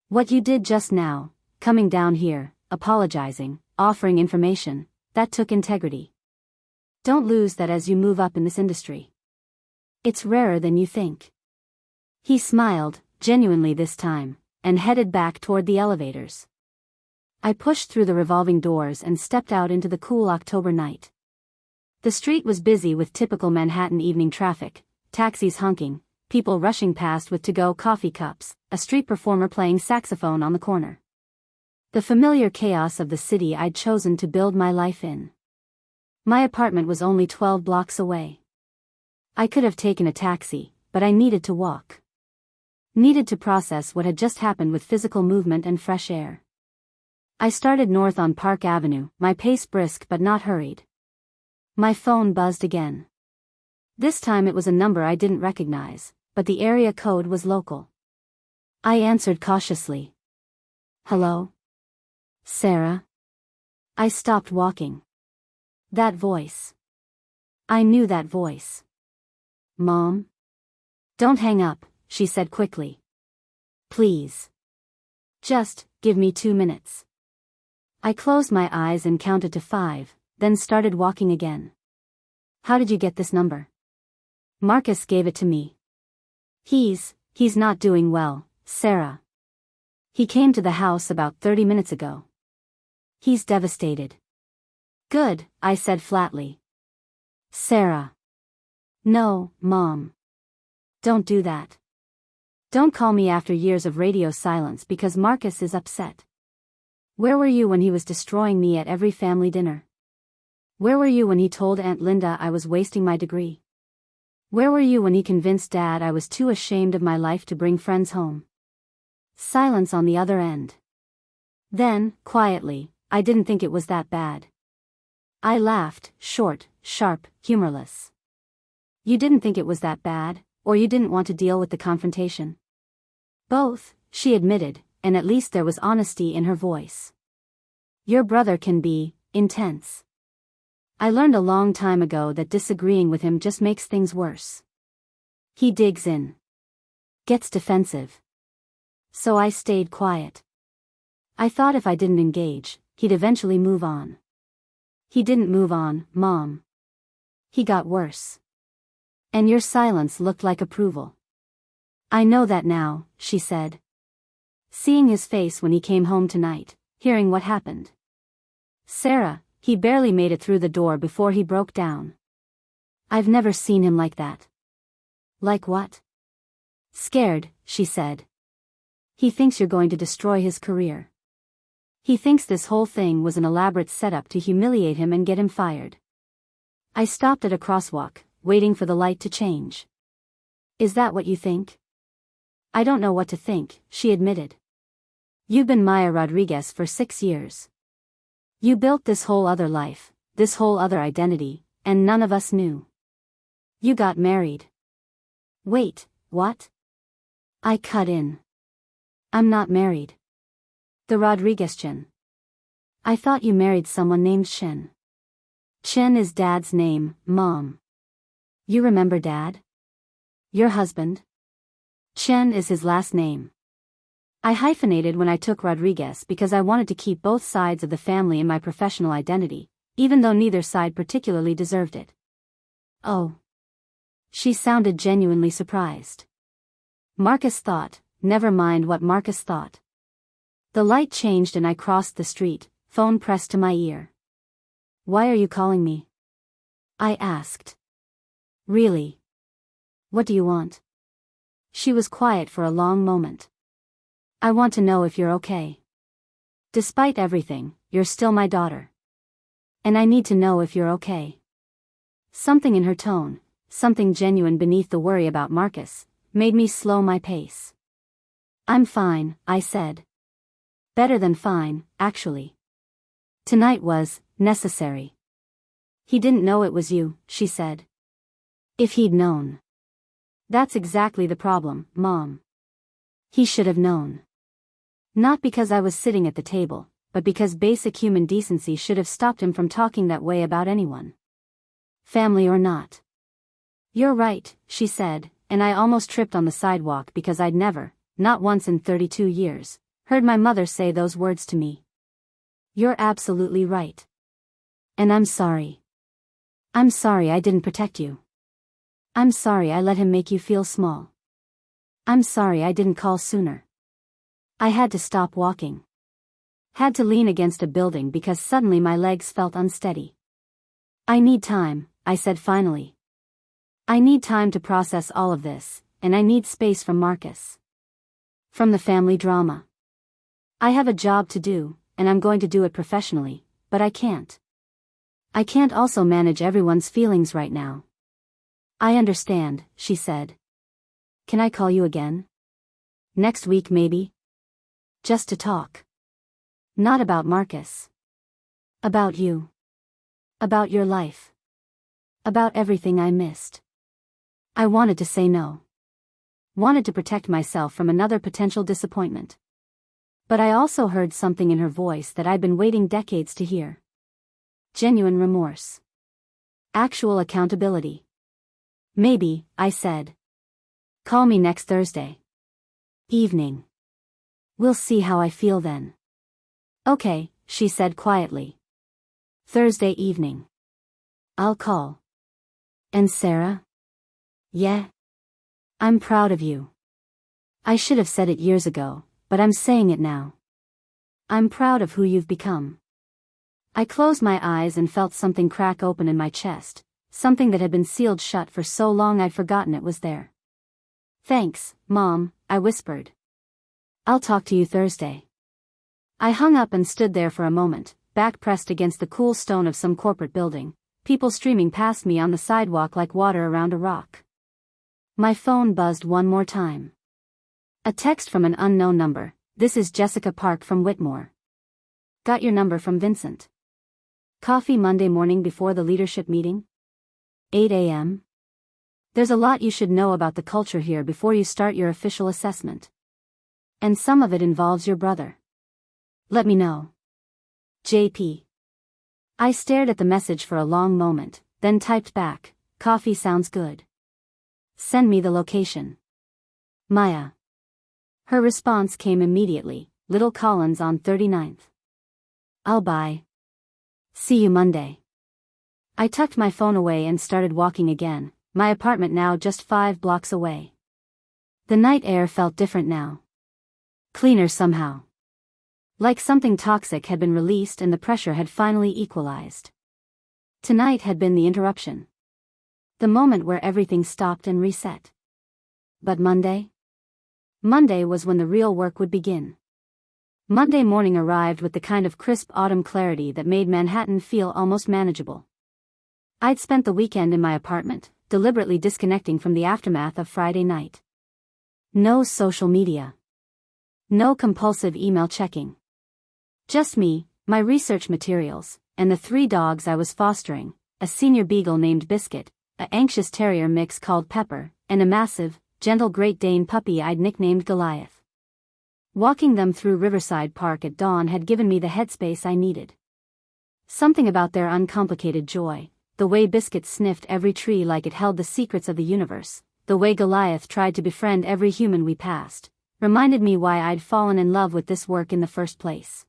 What you did just now, coming down here, apologizing, offering information, that took integrity. Don't lose that as you move up in this industry. It's rarer than you think." He smiled, genuinely this time, and headed back toward the elevators. I pushed through the revolving doors and stepped out into the cool October night. The street was busy with typical Manhattan evening traffic, taxis honking, people rushing past with to-go coffee cups, a street performer playing saxophone on the corner. The familiar chaos of the city I'd chosen to build my life in. My apartment was only 12 blocks away. I could have taken a taxi, but I needed to walk. Needed to process what had just happened with physical movement and fresh air. I started north on Park Avenue, my pace brisk but not hurried. My phone buzzed again. This time it was a number I didn't recognize, but the area code was local. I answered cautiously. "Hello? Sarah?" I stopped walking. That voice. I knew that voice. "Mom?" "Don't hang up," she said quickly. "Please. Just, give me 2 minutes." I closed my eyes and counted to 5, then started walking again. "How did you get this number?" "Marcus gave it to me." He's not doing well, Sarah. He came to the house about 30 minutes ago. He's devastated." "Good," I said flatly. "Sarah." "No, Mom. Don't do that. Don't call me after years of radio silence because Marcus is upset. Where were you when he was destroying me at every family dinner? Where were you when he told Aunt Linda I was wasting my degree? Where were you when he convinced Dad I was too ashamed of my life to bring friends home? Silence on the other end. Then, quietly, I didn't think it was that bad. I laughed, short, sharp, humorless. You didn't think it was that bad, or you didn't want to deal with the confrontation? Both, she admitted, and at least there was honesty in her voice. Your brother can be intense. I learned a long time ago that disagreeing with him just makes things worse. He digs in. Gets defensive. So I stayed quiet. I thought if I didn't engage, he'd eventually move on. He didn't move on, Mom. He got worse. And your silence looked like approval. I know that now, she said. Seeing his face when he came home tonight, hearing what happened. Sarah, he barely made it through the door before he broke down. I've never seen him like that. Like what? Scared, she said. He thinks you're going to destroy his career. He thinks this whole thing was an elaborate setup to humiliate him and get him fired. I stopped at a crosswalk, waiting for the light to change. Is that what you think? I don't know what to think, she admitted. You've been Maya Rodriguez for 6 years. You built this whole other life, this whole other identity, and none of us knew. You got married. Wait, what? I cut in. I'm not married. The Rodriguez Chen. I thought you married someone named Chen. Chen is Dad's name, Mom. You remember Dad? Your husband? Chen is his last name. I hyphenated when I took Rodriguez because I wanted to keep both sides of the family in my professional identity, even though neither side particularly deserved it. Oh. She sounded genuinely surprised. Marcus thought, never mind what Marcus thought. The light changed and I crossed the street, phone pressed to my ear. Why are you calling me? I asked. Really? What do you want? She was quiet for a long moment. I want to know if you're okay. Despite everything, you're still my daughter. And I need to know if you're okay. Something in her tone, something genuine beneath the worry about Marcus, made me slow my pace. I'm fine, I said. Better than fine, actually. Tonight was necessary. He didn't know it was you, she said. If he'd known. That's exactly the problem, Mom. He should have known. Not because I was sitting at the table, but because basic human decency should have stopped him from talking that way about anyone. Family or not. You're right, she said, and I almost tripped on the sidewalk because I'd never, not once in 32 years, heard my mother say those words to me. You're absolutely right. And I'm sorry. I'm sorry I didn't protect you. I'm sorry I let him make you feel small. I'm sorry I didn't call sooner. I had to stop walking. Had to lean against a building because suddenly my legs felt unsteady. I need time, I said finally. I need time to process all of this, and I need space from Marcus. From the family drama. I have a job to do, and I'm going to do it professionally, but I can't. I can't also manage everyone's feelings right now. I understand, she said. Can I call you again? Next week maybe? Just to talk. Not about Marcus. About you. About your life. About everything I missed. I wanted to say no. Wanted to protect myself from another potential disappointment. But I also heard something in her voice that I'd been waiting decades to hear. Genuine remorse. Actual accountability. Maybe, I said. Call me next Thursday. Evening. We'll see how I feel then. Okay, she said quietly. Thursday evening. I'll call. And Sarah? Yeah? I'm proud of you. I should have said it years ago, but I'm saying it now. I'm proud of who you've become. I closed my eyes and felt something crack open in my chest, something that had been sealed shut for so long I'd forgotten it was there. Thanks, Mom, I whispered. I'll talk to you Thursday. I hung up and stood there for a moment, back pressed against the cool stone of some corporate building, people streaming past me on the sidewalk like water around a rock. My phone buzzed one more time. A text from an unknown number. This is Jessica Park from Whitmore. Got your number from Vincent. Coffee Monday morning before the leadership meeting? 8 a.m. There's a lot you should know about the culture here before you start your official assessment. And some of it involves your brother. Let me know. JP. I stared at the message for a long moment, then typed back, coffee sounds good. Send me the location. Maya. Her response came immediately, Little Collins on 39th. I'll buy. See you Monday. I tucked my phone away and started walking again, my apartment now just 5 blocks away. The night air felt different now. Cleaner somehow. Like something toxic had been released and the pressure had finally equalized. Tonight had been the interruption. The moment where everything stopped and reset. But Monday? Monday was when the real work would begin. Monday morning arrived with the kind of crisp autumn clarity that made Manhattan feel almost manageable. I'd spent the weekend in my apartment, deliberately disconnecting from the aftermath of Friday night. No social media. No compulsive email checking. Just me, my research materials, and the 3 dogs I was fostering, a senior beagle named Biscuit, an anxious terrier mix called Pepper, and a massive, gentle Great Dane puppy I'd nicknamed Goliath. Walking them through Riverside Park at dawn had given me the headspace I needed. Something about their uncomplicated joy, the way Biscuit sniffed every tree like it held the secrets of the universe, the way Goliath tried to befriend every human we passed, reminded me why I'd fallen in love with this work in the first place.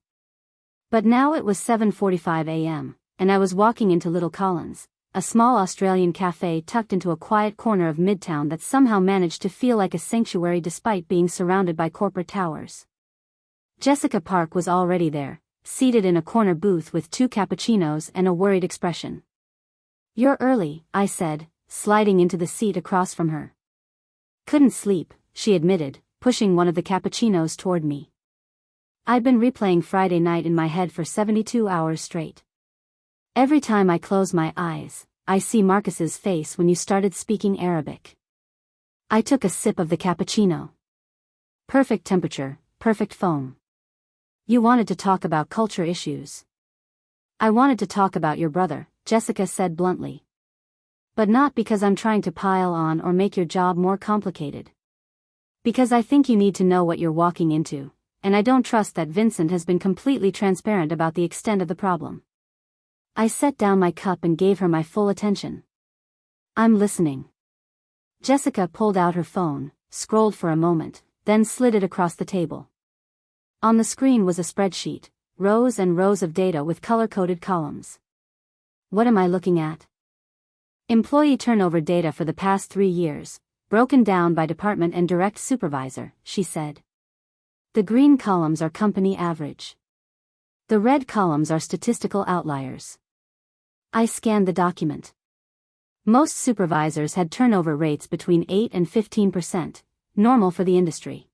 But now it was 7:45 a.m., and I was walking into Little Collins, a small Australian cafe tucked into a quiet corner of Midtown that somehow managed to feel like a sanctuary despite being surrounded by corporate towers. Jessica Park was already there, seated in a corner booth with 2 cappuccinos and a worried expression. You're early, I said, sliding into the seat across from her. Couldn't sleep, she admitted, pushing one of the cappuccinos toward me. I'd been replaying Friday night in my head for 72 hours straight. Every time I close my eyes, I see Marcus's face when you started speaking Arabic. I took a sip of the cappuccino. Perfect temperature, perfect foam. You wanted to talk about culture issues. I wanted to talk about your brother, Jessica said bluntly. But not because I'm trying to pile on or make your job more complicated. Because I think you need to know what you're walking into, and I don't trust that Vincent has been completely transparent about the extent of the problem. I set down my cup and gave her my full attention. I'm listening. Jessica pulled out her phone, scrolled for a moment, then slid it across the table. On the screen was a spreadsheet, rows and rows of data with color-coded columns. What am I looking at? Employee turnover data for the past 3 years, broken down by department and direct supervisor, she said. The green columns are company average. The red columns are statistical outliers. I scanned the document. Most supervisors had turnover rates between 8 and 15%, normal for the industry.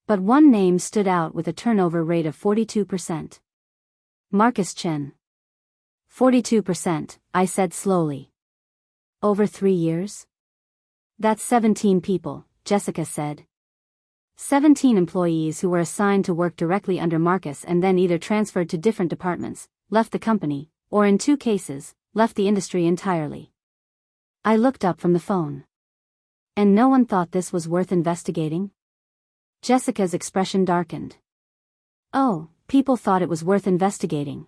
But one name stood out with a turnover rate of 42%. Marcus Chen. 42%, I said slowly. Over 3 years? That's 17 people, Jessica said. 17 employees who were assigned to work directly under Marcus and then either transferred to different departments, left the company, or in 2 cases, left the industry entirely. I looked up from the phone. And no one thought this was worth investigating? Jessica's expression darkened. Oh, people thought it was worth investigating.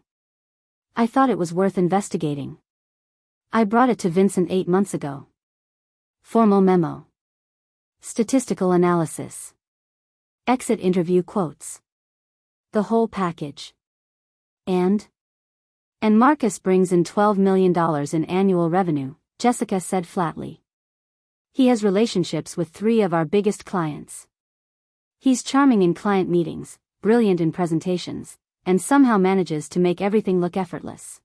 I thought it was worth investigating. I brought it to Vincent 8 months ago. Formal memo. Statistical analysis. Exit interview quotes. The whole package. And Marcus brings in $12 million in annual revenue, Jessica said flatly. He has relationships with 3 of our biggest clients. He's charming in client meetings, brilliant in presentations, and somehow manages to make everything look effortless.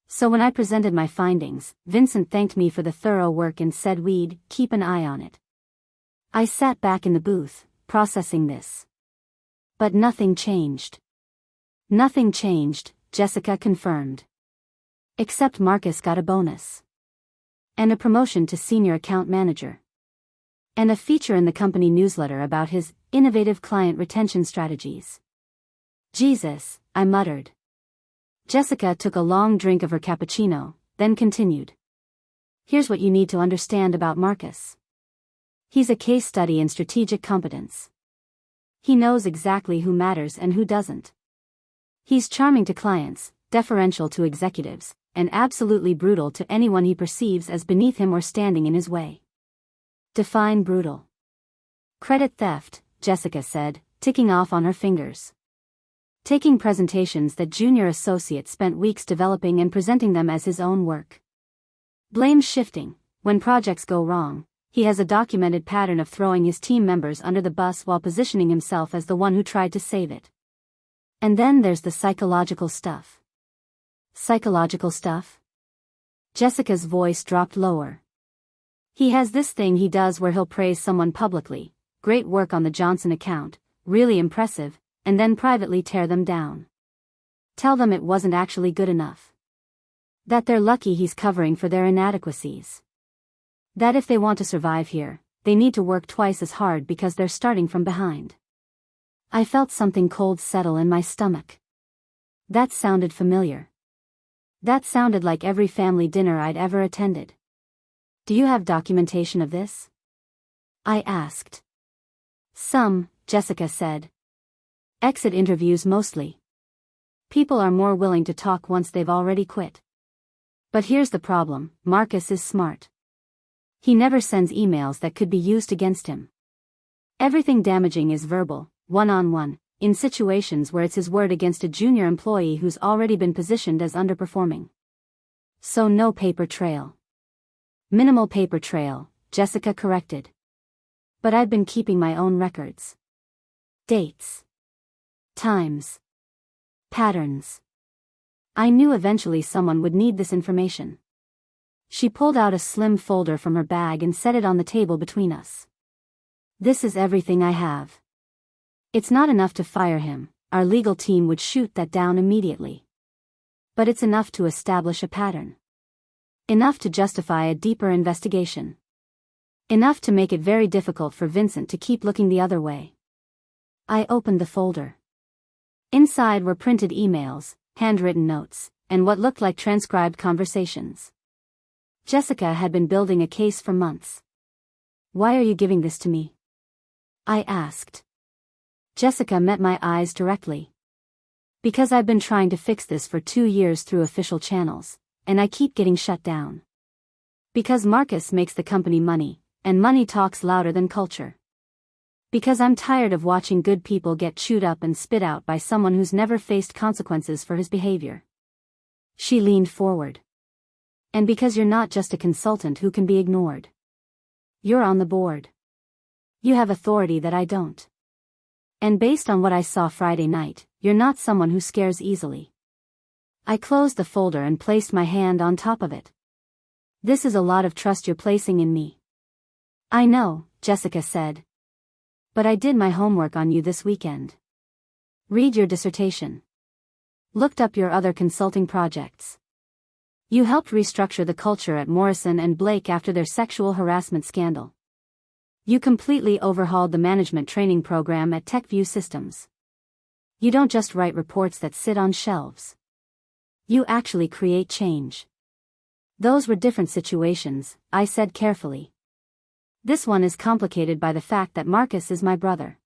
So when I presented my findings, Vincent thanked me for the thorough work and said we'd keep an eye on it. I sat back in the booth, processing this. But nothing changed. Nothing changed, Jessica confirmed. Except Marcus got a bonus. And a promotion to senior account manager. And a feature in the company newsletter about his innovative client retention strategies. Jesus, I muttered. Jessica took a long drink of her cappuccino, then continued. Here's what you need to understand about Marcus. He's a case study in strategic competence. He knows exactly who matters and who doesn't. He's charming to clients, deferential to executives, and absolutely brutal to anyone he perceives as beneath him or standing in his way. Define brutal. Credit theft, Jessica said, ticking off on her fingers. Taking presentations that junior associates spent weeks developing and presenting them as his own work. Blame shifting. When projects go wrong, he has a documented pattern of throwing his team members under the bus while positioning himself as the one who tried to save it. And then there's the psychological stuff. Psychological stuff? Jessica's voice dropped lower. He has this thing he does where he'll praise someone publicly, great work on the Johnson account, really impressive, and then privately tear them down. Tell them it wasn't actually good enough. That they're lucky he's covering for their inadequacies. That if they want to survive here, they need to work twice as hard because they're starting from behind. I felt something cold settle in my stomach. That sounded familiar. That sounded like every family dinner I'd ever attended. Do you have documentation of this? I asked. Some, Jessica said. Exit interviews mostly. People are more willing to talk once they've already quit. But here's the problem, Marcus is smart. He never sends emails that could be used against him. Everything damaging is verbal, one-on-one, in situations where it's his word against a junior employee who's already been positioned as underperforming. So no paper trail. Minimal paper trail, Jessica corrected. But I've been keeping my own records. Dates. Times. Patterns. I knew eventually someone would need this information. She pulled out a slim folder from her bag and set it on the table between us. This is everything I have. It's not enough to fire him, our legal team would shoot that down immediately. But it's enough to establish a pattern. Enough to justify a deeper investigation. Enough to make it very difficult for Vincent to keep looking the other way. I opened the folder. Inside were printed emails, handwritten notes, and what looked like transcribed conversations. Jessica had been building a case for months. Why are you giving this to me? I asked. Jessica met my eyes directly. Because I've been trying to fix this for 2 years through official channels, and I keep getting shut down. Because Marcus makes the company money, and money talks louder than culture. Because I'm tired of watching good people get chewed up and spit out by someone who's never faced consequences for his behavior. She leaned forward. And because you're not just a consultant who can be ignored. You're on the board. You have authority that I don't. And based on what I saw Friday night, you're not someone who scares easily. I closed the folder and placed my hand on top of it. This is a lot of trust you're placing in me. I know, Jessica said. But I did my homework on you this weekend. Read your dissertation. Looked up your other consulting projects. You helped restructure the culture at Morrison and Blake after their sexual harassment scandal. You completely overhauled the management training program at TechView Systems. You don't just write reports that sit on shelves. You actually create change. Those were different situations, I said carefully. This one is complicated by the fact that Marcus is my brother.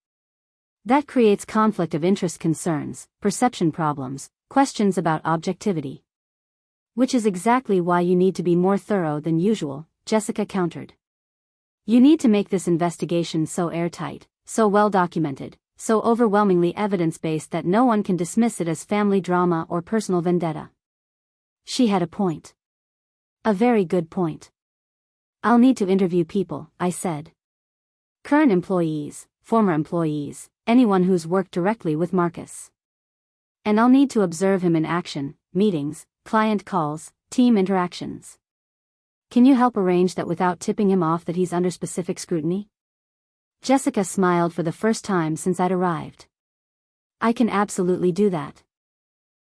That creates conflict of interest concerns, perception problems, questions about objectivity. Which is exactly why you need to be more thorough than usual, Jessica countered. You need to make this investigation so airtight, so well documented, so overwhelmingly evidence-based that no one can dismiss it as family drama or personal vendetta. She had a point. A very good point. I'll need to interview people, I said. Current employees, former employees, anyone who's worked directly with Marcus. And I'll need to observe him in action, meetings, client calls, team interactions. Can you help arrange that without tipping him off that he's under specific scrutiny? Jessica smiled for the first time since I'd arrived. I can absolutely do that.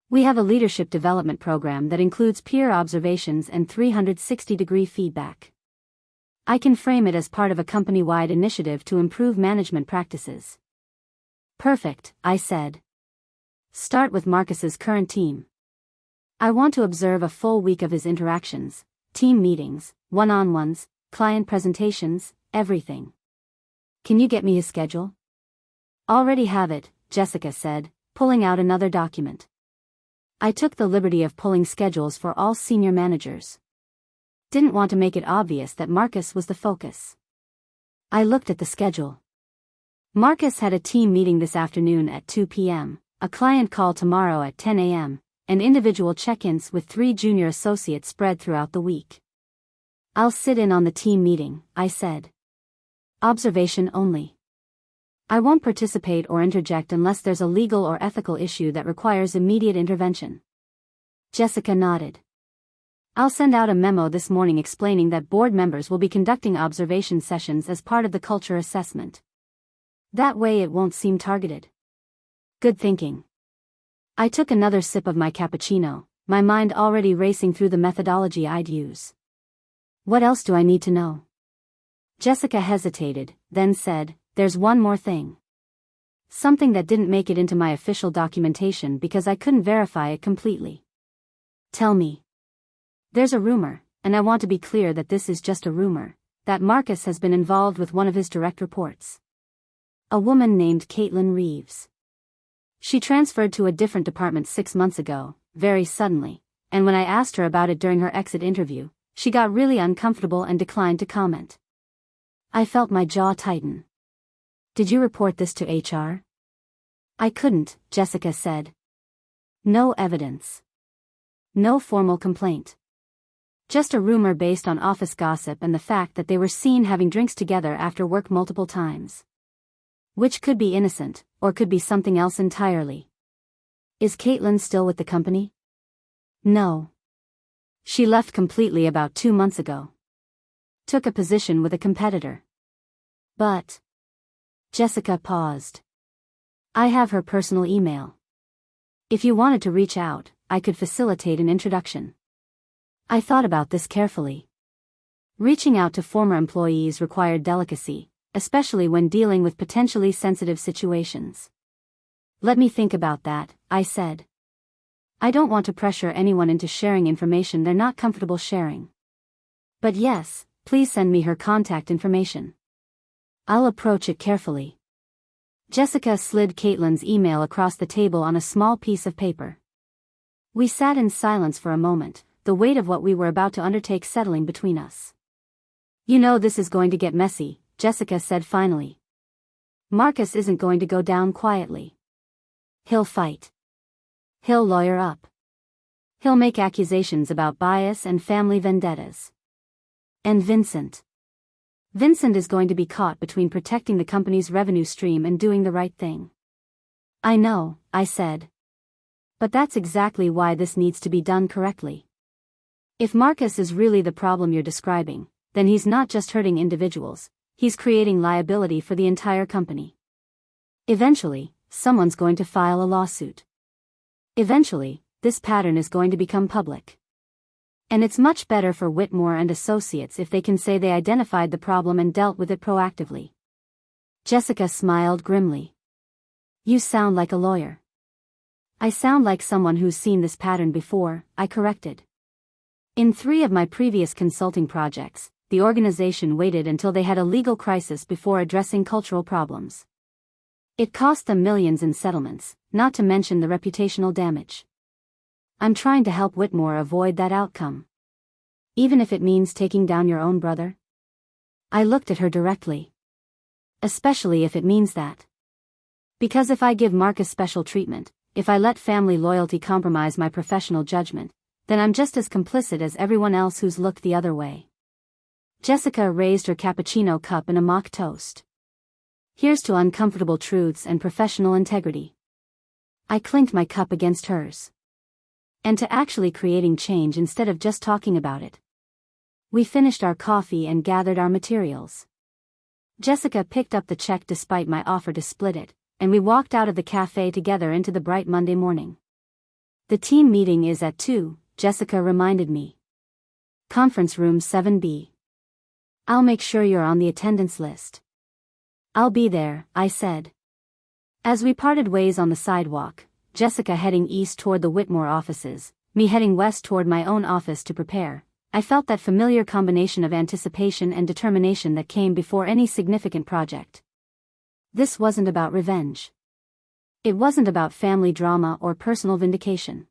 We have a leadership development program that includes peer observations and 360-degree feedback. I can frame it as part of a company-wide initiative to improve management practices. Perfect, I said. Start with Marcus's current team. I want to observe a full week of his interactions, team meetings, one-on-ones, client presentations, everything. Can you get me his schedule? Already have it, Jessica said, pulling out another document. I took the liberty of pulling schedules for all senior managers. Didn't want to make it obvious that Marcus was the focus. I looked at the schedule. Marcus had a team meeting this afternoon at 2 p.m., a client call tomorrow at 10 a.m., and individual check-ins with 3 junior associates spread throughout the week. I'll sit in on the team meeting, I said. Observation only. I won't participate or interject unless there's a legal or ethical issue that requires immediate intervention. Jessica nodded. I'll send out a memo this morning explaining that board members will be conducting observation sessions as part of the culture assessment. That way it won't seem targeted. Good thinking. I took another sip of my cappuccino, my mind already racing through the methodology I'd use. What else do I need to know? Jessica hesitated, then said, there's one more thing. Something that didn't make it into my official documentation because I couldn't verify it completely. Tell me. There's a rumor, and I want to be clear that this is just a rumor, that Marcus has been involved with one of his direct reports. A woman named Caitlin Reeves. She transferred to a different department 6 months ago, very suddenly, and when I asked her about it during her exit interview, she got really uncomfortable and declined to comment. I felt my jaw tighten. Did you report this to HR? I couldn't, Jessica said. No evidence. No formal complaint. Just a rumor based on office gossip and the fact that they were seen having drinks together after work multiple times. Which could be innocent, or could be something else entirely. Is Caitlin still with the company? No. She left completely about 2 months ago. Took a position with a competitor. But... Jessica paused. I have her personal email. If you wanted to reach out, I could facilitate an introduction. I thought about this carefully. Reaching out to former employees required delicacy, especially when dealing with potentially sensitive situations. Let me think about that, I said. I don't want to pressure anyone into sharing information they're not comfortable sharing. But yes, please send me her contact information. I'll approach it carefully. Jessica slid Caitlin's email across the table on a small piece of paper. We sat in silence for a moment, the weight of what we were about to undertake settling between us. You know this is going to get messy, Jessica said finally. Marcus isn't going to go down quietly. He'll fight. He'll lawyer up. He'll make accusations about bias and family vendettas. And Vincent is going to be caught between protecting the company's revenue stream and doing the right thing. I know, I said. But that's exactly why this needs to be done correctly. If Marcus is really the problem you're describing, then he's not just hurting individuals, he's creating liability for the entire company. Eventually, someone's going to file a lawsuit. Eventually, this pattern is going to become public. And it's much better for Whitmore Associates if they can say they identified the problem and dealt with it proactively. Jessica smiled grimly. You sound like a lawyer. I sound like someone who's seen this pattern before, I corrected. In 3 of my previous consulting projects, the organization waited until they had a legal crisis before addressing cultural problems. It cost them millions in settlements, not to mention the reputational damage. I'm trying to help Whitmore avoid that outcome. Even if it means taking down your own brother? I looked at her directly. Especially if it means that. Because if I give Marcus special treatment, if I let family loyalty compromise my professional judgment, then I'm just as complicit as everyone else who's looked the other way. Jessica raised her cappuccino cup in a mock toast. Here's to uncomfortable truths and professional integrity. I clinked my cup against hers. And to actually creating change instead of just talking about it. We finished our coffee and gathered our materials. Jessica picked up the check despite my offer to split it, and we walked out of the cafe together into the bright Monday morning. The team meeting is at 2, Jessica reminded me. Conference room 7B. I'll make sure you're on the attendance list. I'll be there, I said. As we parted ways on the sidewalk, Jessica heading east toward the Whitmore offices, me heading west toward my own office to prepare, I felt that familiar combination of anticipation and determination that came before any significant project. This wasn't about revenge. It wasn't about family drama or personal vindication.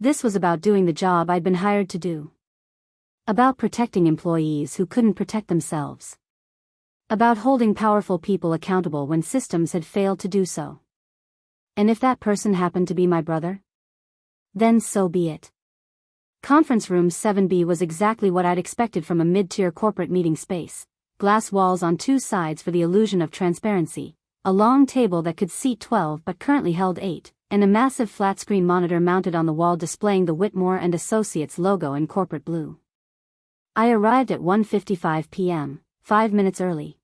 This was about doing the job I'd been hired to do. About protecting employees who couldn't protect themselves. About holding powerful people accountable when systems had failed to do so. And if that person happened to be my brother? Then so be it. Conference room 7B was exactly what I'd expected from a mid-tier corporate meeting space. Glass walls on 2 sides for the illusion of transparency, a long table that could seat 12 but currently held 8, and a massive flat-screen monitor mounted on the wall displaying the Whitmore Associates logo in corporate blue. I arrived at 1:55 p.m., 5 minutes early.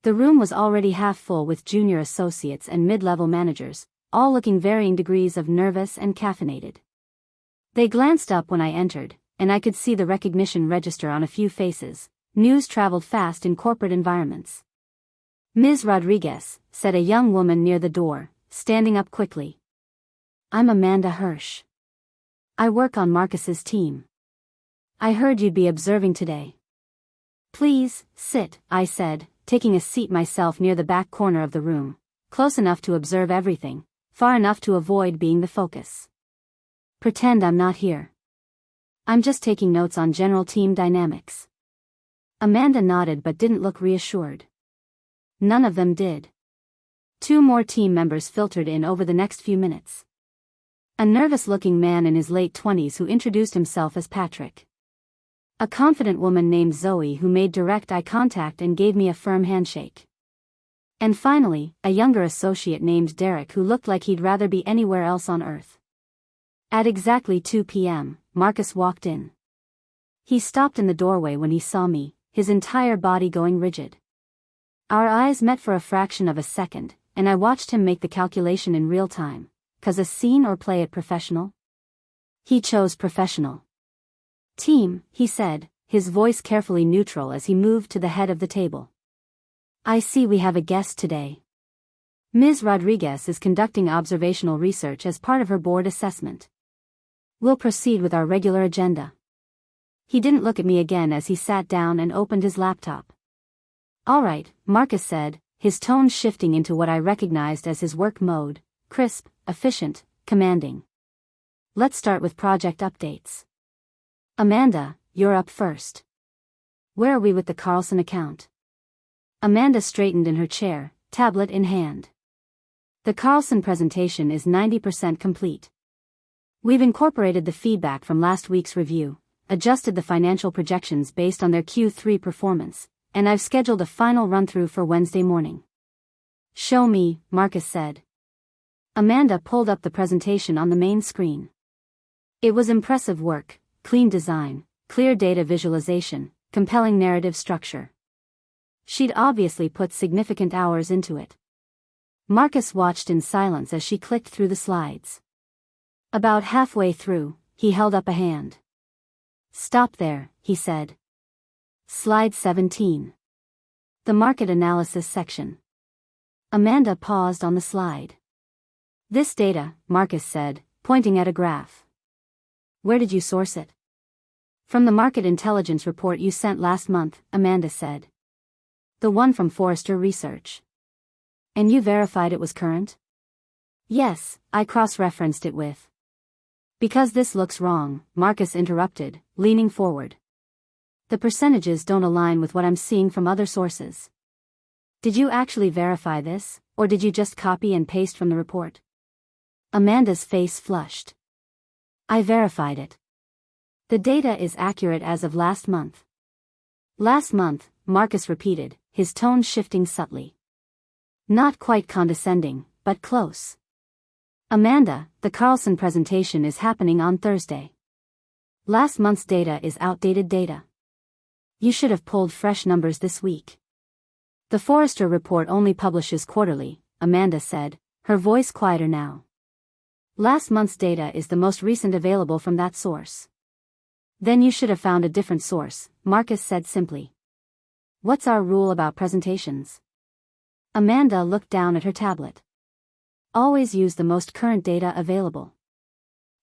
The room was already half full with junior associates and mid-level managers, all looking varying degrees of nervous and caffeinated. They glanced up when I entered, and I could see the recognition register on a few faces. News traveled fast in corporate environments. Ms. Rodriguez, said a young woman near the door, standing up quickly. I'm Amanda Hirsch. I work on Marcus's team. I heard you'd be observing today. Please, sit, I said, taking a seat myself near the back corner of the room, close enough to observe everything, far enough to avoid being the focus. Pretend I'm not here. I'm just taking notes on general team dynamics. Amanda nodded but didn't look reassured. None of them did. 2 more team members filtered in over the next few minutes. A nervous-looking man in his late 20s who introduced himself as Patrick. A confident woman named Zoe who made direct eye contact and gave me a firm handshake. And finally, a younger associate named Derek who looked like he'd rather be anywhere else on Earth. At exactly 2 p.m., Marcus walked in. He stopped in the doorway when he saw me, his entire body going rigid. Our eyes met for a fraction of a second, and I watched him make the calculation in real time. 'Cause a scene or play it professional? He chose professional. Team, he said, his voice carefully neutral as he moved to the head of the table. I see we have a guest today. Ms. Rodriguez is conducting observational research as part of her board assessment. We'll proceed with our regular agenda. He didn't look at me again as he sat down and opened his laptop. All right, Marcus said, his tone shifting into what I recognized as his work mode, crisp, efficient, commanding. Let's start with project updates. Amanda, you're up first. Where are we with the Carlson account? Amanda straightened in her chair, tablet in hand. The Carlson presentation is 90% complete. We've incorporated the feedback from last week's review, adjusted the financial projections based on their Q3 performance, and I've scheduled a final run-through for Wednesday morning. Show me, Marcus said. Amanda pulled up the presentation on the main screen. It was impressive work, clean design, clear data visualization, compelling narrative structure. She'd obviously put significant hours into it. Marcus watched in silence as she clicked through the slides. About halfway through, he held up a hand. Stop there, he said. Slide 17. The market analysis section. Amanda paused on the slide. This data, Marcus said, pointing at a graph. Where did you source it? From the market intelligence report you sent last month, Amanda said. The one from Forrester Research. And you verified it was current? Yes, I cross-referenced it with. Because this looks wrong, Marcus interrupted, leaning forward. The percentages don't align with what I'm seeing from other sources. Did you actually verify this, or did you just copy and paste from the report? Amanda's face flushed. I verified it. The data is accurate as of last month. Last month, Marcus repeated, his tone shifting subtly. Not quite condescending, but close. Amanda, the Carlson presentation is happening on Thursday. Last month's data is outdated data. You should have pulled fresh numbers this week. The Forrester report only publishes quarterly, Amanda said, her voice quieter now. Last month's data is the most recent available from that source. Then you should have found a different source, Marcus said simply. What's our rule about presentations? Amanda looked down at her tablet. Always use the most current data available.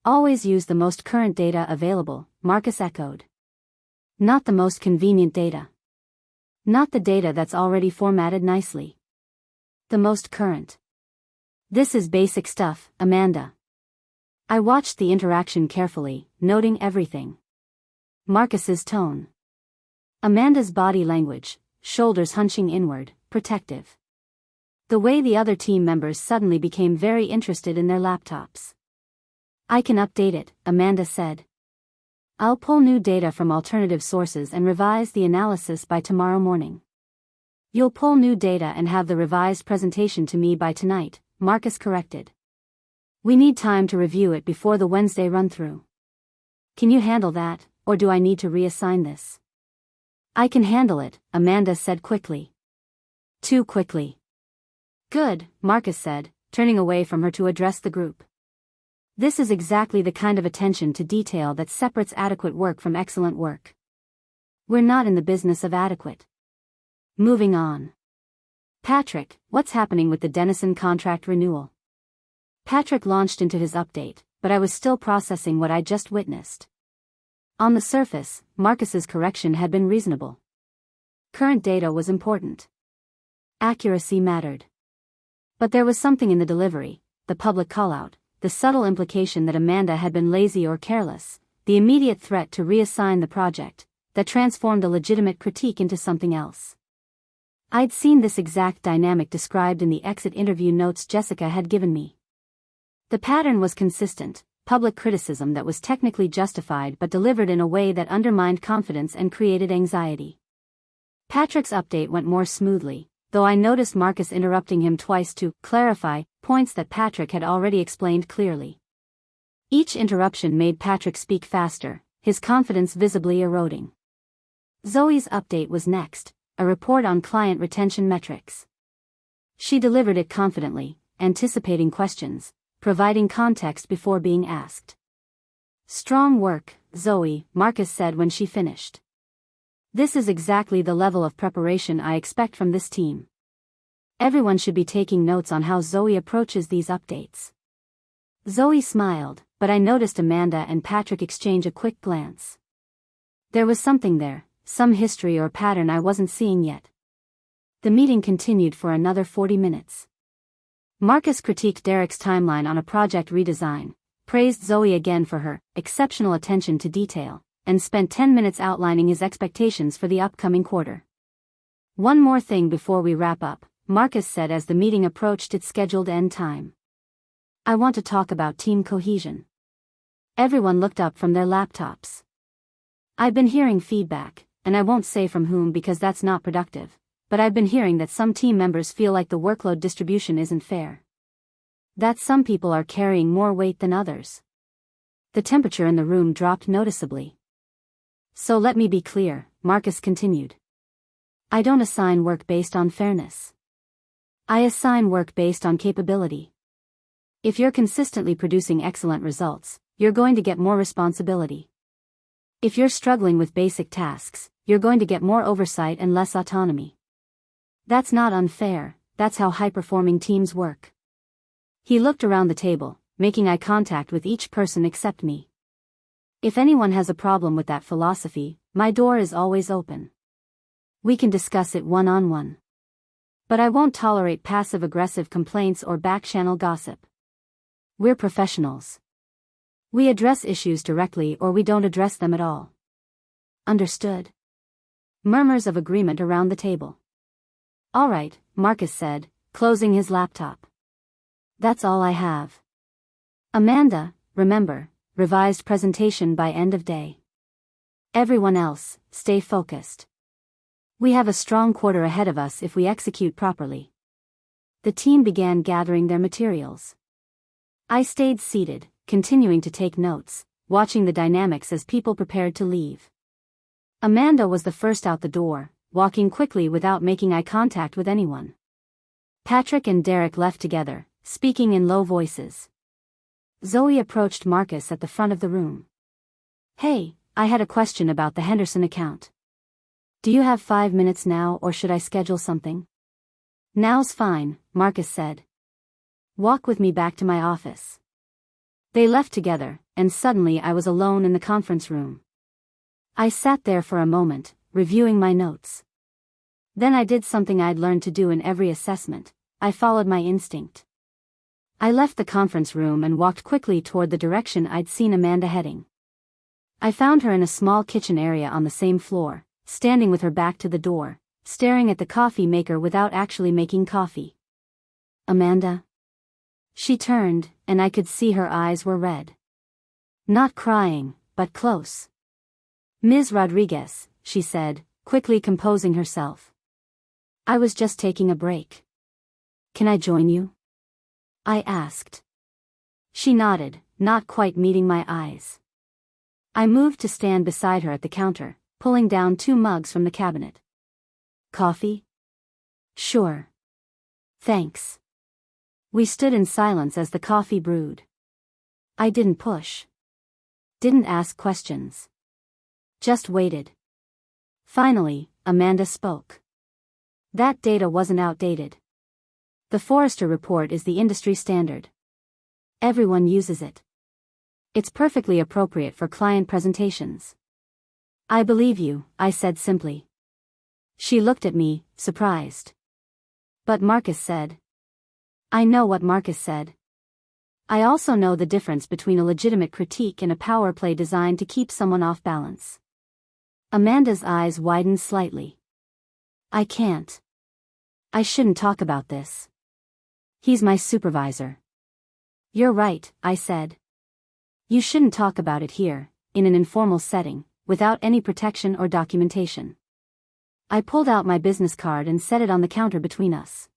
Always use the most current data available, Marcus echoed. Not the most convenient data. Not the data that's already formatted nicely. The most current. This is basic stuff, Amanda. I watched the interaction carefully, noting everything. Marcus's tone. Amanda's body language, shoulders hunching inward, protective. The way the other team members suddenly became very interested in their laptops. I can update it, Amanda said. I'll pull new data from alternative sources and revise the analysis by tomorrow morning. You'll pull new data and have the revised presentation to me by tonight, Marcus corrected. We need time to review it before the Wednesday run-through. Can you handle that, or do I need to reassign this? I can handle it, Amanda said quickly. Too quickly. Good, Marcus said, turning away from her to address the group. This is exactly the kind of attention to detail that separates adequate work from excellent work. We're not in the business of adequate. Moving on. Patrick, what's happening with the Denison contract renewal? Patrick launched into his update, but I was still processing what I'd just witnessed. On the surface, Marcus's correction had been reasonable. Current data was important. Accuracy mattered. But there was something in the delivery, the public call-out, the subtle implication that Amanda had been lazy or careless, the immediate threat to reassign the project, that transformed a legitimate critique into something else. I'd seen this exact dynamic described in the exit interview notes Jessica had given me. The pattern was consistent, public criticism that was technically justified but delivered in a way that undermined confidence and created anxiety. Patrick's update went more smoothly, though I noticed Marcus interrupting him twice to clarify points that Patrick had already explained clearly. Each interruption made Patrick speak faster, his confidence visibly eroding. Zoe's update was next, a report on client retention metrics. She delivered it confidently, anticipating questions, providing context before being asked. Strong work, Zoe, Marcus said when she finished. This is exactly the level of preparation I expect from this team. Everyone should be taking notes on how Zoe approaches these updates. Zoe smiled, but I noticed Amanda and Patrick exchange a quick glance. There was something there, some history or pattern I wasn't seeing yet. The meeting continued for another 40 minutes. Marcus critiqued Derek's timeline on a project redesign, praised Zoe again for her exceptional attention to detail, and spent 10 minutes outlining his expectations for the upcoming quarter. One more thing before we wrap up, Marcus said as the meeting approached its scheduled end time. I want to talk about team cohesion. Everyone looked up from their laptops. I've been hearing feedback, and I won't say from whom because that's not productive, but I've been hearing that some team members feel like the workload distribution isn't fair. That some people are carrying more weight than others. The temperature in the room dropped noticeably. So let me be clear, Marcus continued. I don't assign work based on fairness. I assign work based on capability. If you're consistently producing excellent results, you're going to get more responsibility. If you're struggling with basic tasks, you're going to get more oversight and less autonomy. That's not unfair, that's how high-performing teams work. He looked around the table, making eye contact with each person except me. If anyone has a problem with that philosophy, my door is always open. We can discuss it one-on-one. But I won't tolerate passive-aggressive complaints or back-channel gossip. We're professionals. We address issues directly or we don't address them at all. Understood? Murmurs of agreement around the table. All right, Marcus said, closing his laptop. That's all I have. Amanda, remember, revised presentation by end of day. Everyone else, stay focused. We have a strong quarter ahead of us if we execute properly. The team began gathering their materials. I stayed seated, continuing to take notes, watching the dynamics as people prepared to leave. Amanda was the first out the door, walking quickly without making eye contact with anyone. Patrick and Derek left together, speaking in low voices. Zoe approached Marcus at the front of the room. "Hey, I had a question about the Henderson account. Do you have 5 minutes now, or should I schedule something?" "Now's fine," Marcus said. "Walk with me back to my office." They left together, and suddenly I was alone in the conference room. I sat there for a moment, reviewing my notes. Then I did something I'd learned to do in every assessment. I followed my instinct. I left the conference room and walked quickly toward the direction I'd seen Amanda heading. I found her in a small kitchen area on the same floor, standing with her back to the door, staring at the coffee maker without actually making coffee. "Amanda?" She turned, and I could see her eyes were red. Not crying, but close. "Ms. Rodriguez," she said, quickly composing herself. "I was just taking a break. Can I join you?" I asked. She nodded, not quite meeting my eyes. I moved to stand beside her at the counter, pulling down 2 mugs from the cabinet. "Coffee?" "Sure. Thanks." We stood in silence as the coffee brewed. I didn't push. Didn't ask questions. Just waited. Finally, Amanda spoke. "That data wasn't outdated. The Forrester report is the industry standard. Everyone uses it. It's perfectly appropriate for client presentations." "I believe you," I said simply. She looked at me, surprised. "But Marcus said." I know what Marcus said. I also know the difference between a legitimate critique and a power play designed to keep someone off balance. Amanda's eyes widened slightly. "I can't. I shouldn't talk about this. He's my supervisor." "You're right," I said. "You shouldn't talk about it here, in an informal setting, without any protection or documentation." I pulled out my business card and set it on the counter between us.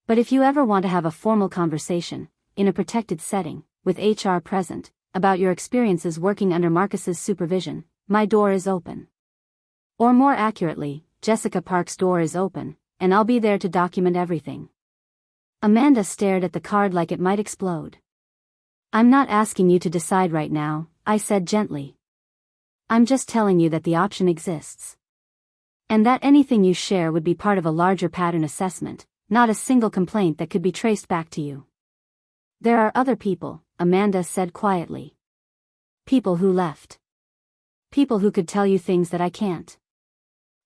"But if you ever want to have a formal conversation, in a protected setting, with HR present, about your experiences working under Marcus's supervision, my door is open. Or more accurately, Jessica Park's door is open, and I'll be there to document everything." Amanda stared at the card like it might explode. "I'm not asking you to decide right now," I said gently. "I'm just telling you that the option exists. And that anything you share would be part of a larger pattern assessment, not a single complaint that could be traced back to you. There are other people," Amanda said quietly. "People who left. People who could tell you things that I can't.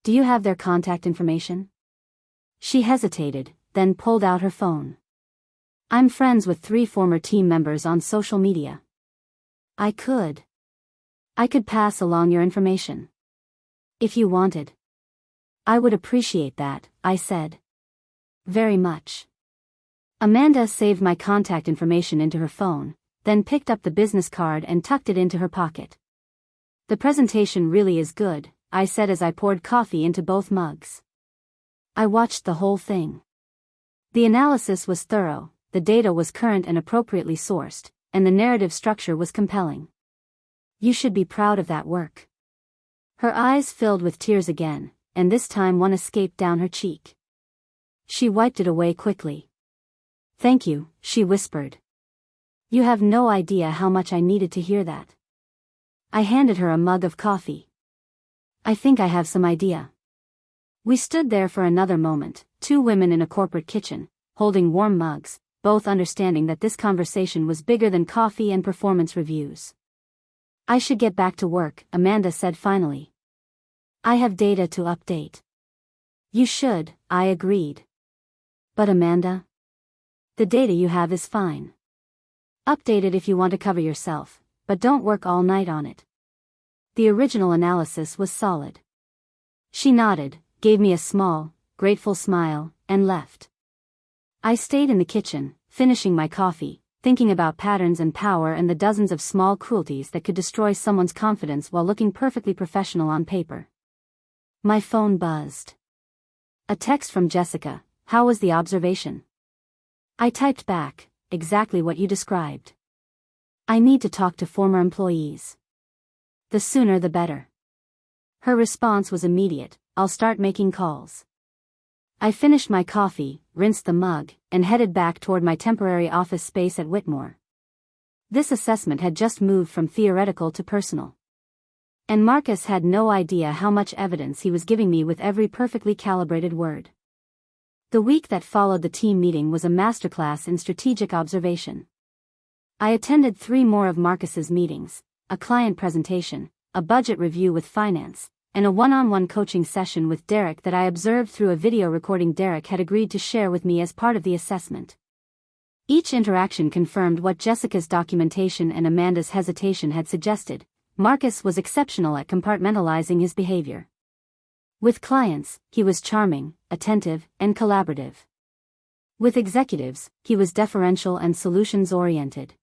Do you have their contact information?" She hesitated, then pulled out her phone. "I'm friends with 3 former team members on social media. I could pass along your information. If you wanted. I would appreciate that," I said. "Very much." Amanda saved my contact information into her phone, then picked up the business card and tucked it into her pocket. "The presentation really is good," I said as I poured coffee into both mugs. I watched the whole thing. The analysis was thorough, the data was current and appropriately sourced, and the narrative structure was compelling. "You should be proud of that work." Her eyes filled with tears again, and this time one escaped down her cheek. She wiped it away quickly. "Thank you," she whispered. "You have no idea how much I needed to hear that." I handed her a mug of coffee. "I think I have some idea." We stood there for another moment, 2 women in a corporate kitchen, holding warm mugs, both understanding that this conversation was bigger than coffee and performance reviews. "I should get back to work," Amanda said finally. "I have data to update." "You should," I agreed. "But Amanda? The data you have is fine. Update it if you want to cover yourself, but don't work all night on it. The original analysis was solid." She nodded, gave me a small, grateful smile, and left. I stayed in the kitchen, finishing my coffee, thinking about patterns and power and the dozens of small cruelties that could destroy someone's confidence while looking perfectly professional on paper. My phone buzzed. A text from Jessica. "How was the observation?" I typed back, "Exactly what you described. I need to talk to former employees. The sooner the better." Her response was immediate, I'll start making calls. I finished my coffee, rinsed the mug, and headed back toward my temporary office space at Whitmore. This assessment had just moved from theoretical to personal. And Marcus had no idea how much evidence he was giving me with every perfectly calibrated word. The week that followed the team meeting was a masterclass in strategic observation. I attended 3 more of Marcus's meetings, a client presentation, a budget review with finance, and a one-on-one coaching session with Derek that I observed through a video recording Derek had agreed to share with me as part of the assessment. Each interaction confirmed what Jessica's documentation and Amanda's hesitation had suggested. Marcus was exceptional at compartmentalizing his behavior. With clients, he was charming, attentive, and collaborative. With executives, he was deferential and solutions-oriented.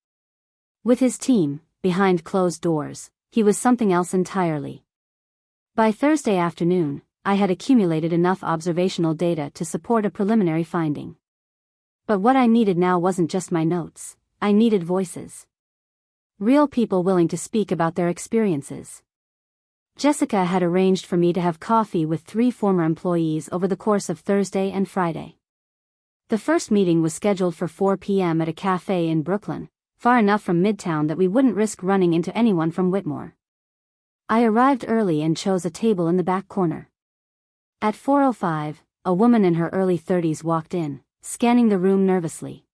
With his team, behind closed doors, he was something else entirely. By Thursday afternoon, I had accumulated enough observational data to support a preliminary finding. But what I needed now wasn't just my notes, I needed voices. Real people willing to speak about their experiences. Jessica had arranged for me to have coffee with 3 former employees over the course of Thursday and Friday. The first meeting was scheduled for 4 p.m. at a cafe in Brooklyn, far enough from Midtown that we wouldn't risk running into anyone from Whitmore. I arrived early and chose a table in the back corner. At 4:05, a woman in her early 30s walked in, scanning the room nervously.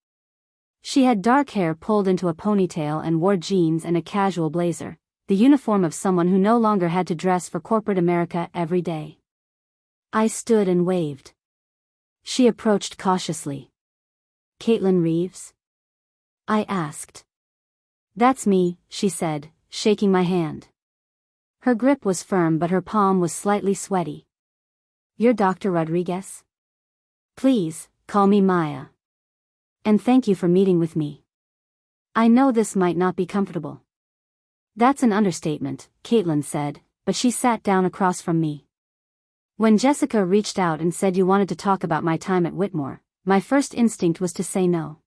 She had dark hair pulled into a ponytail and wore jeans and a casual blazer, the uniform of someone who no longer had to dress for corporate America every day. I stood and waved. She approached cautiously. "Caitlin Reeves?" I asked. "That's me," she said, shaking my hand. Her grip was firm but her palm was slightly sweaty. "You're Dr. Rodriguez? Please, call me Maya. And thank you for meeting with me. I know this might not be comfortable." "That's an understatement," Caitlin said, but she sat down across from me. "When Jessica reached out and said you wanted to talk about my time at Whitmore, my first instinct was to say no.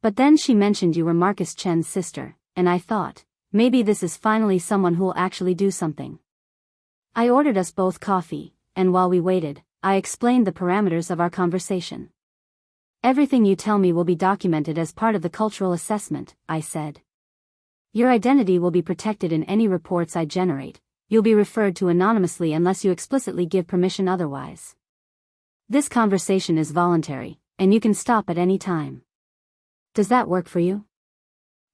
But then she mentioned you were Marcus Chen's sister, and I thought, maybe this is finally someone who'll actually do something." I ordered us both coffee, and while we waited, I explained the parameters of our conversation. "Everything you tell me will be documented as part of the cultural assessment," I said. "Your identity will be protected in any reports I generate. You'll be referred to anonymously unless you explicitly give permission otherwise. This conversation is voluntary, and you can stop at any time. Does that work for you?"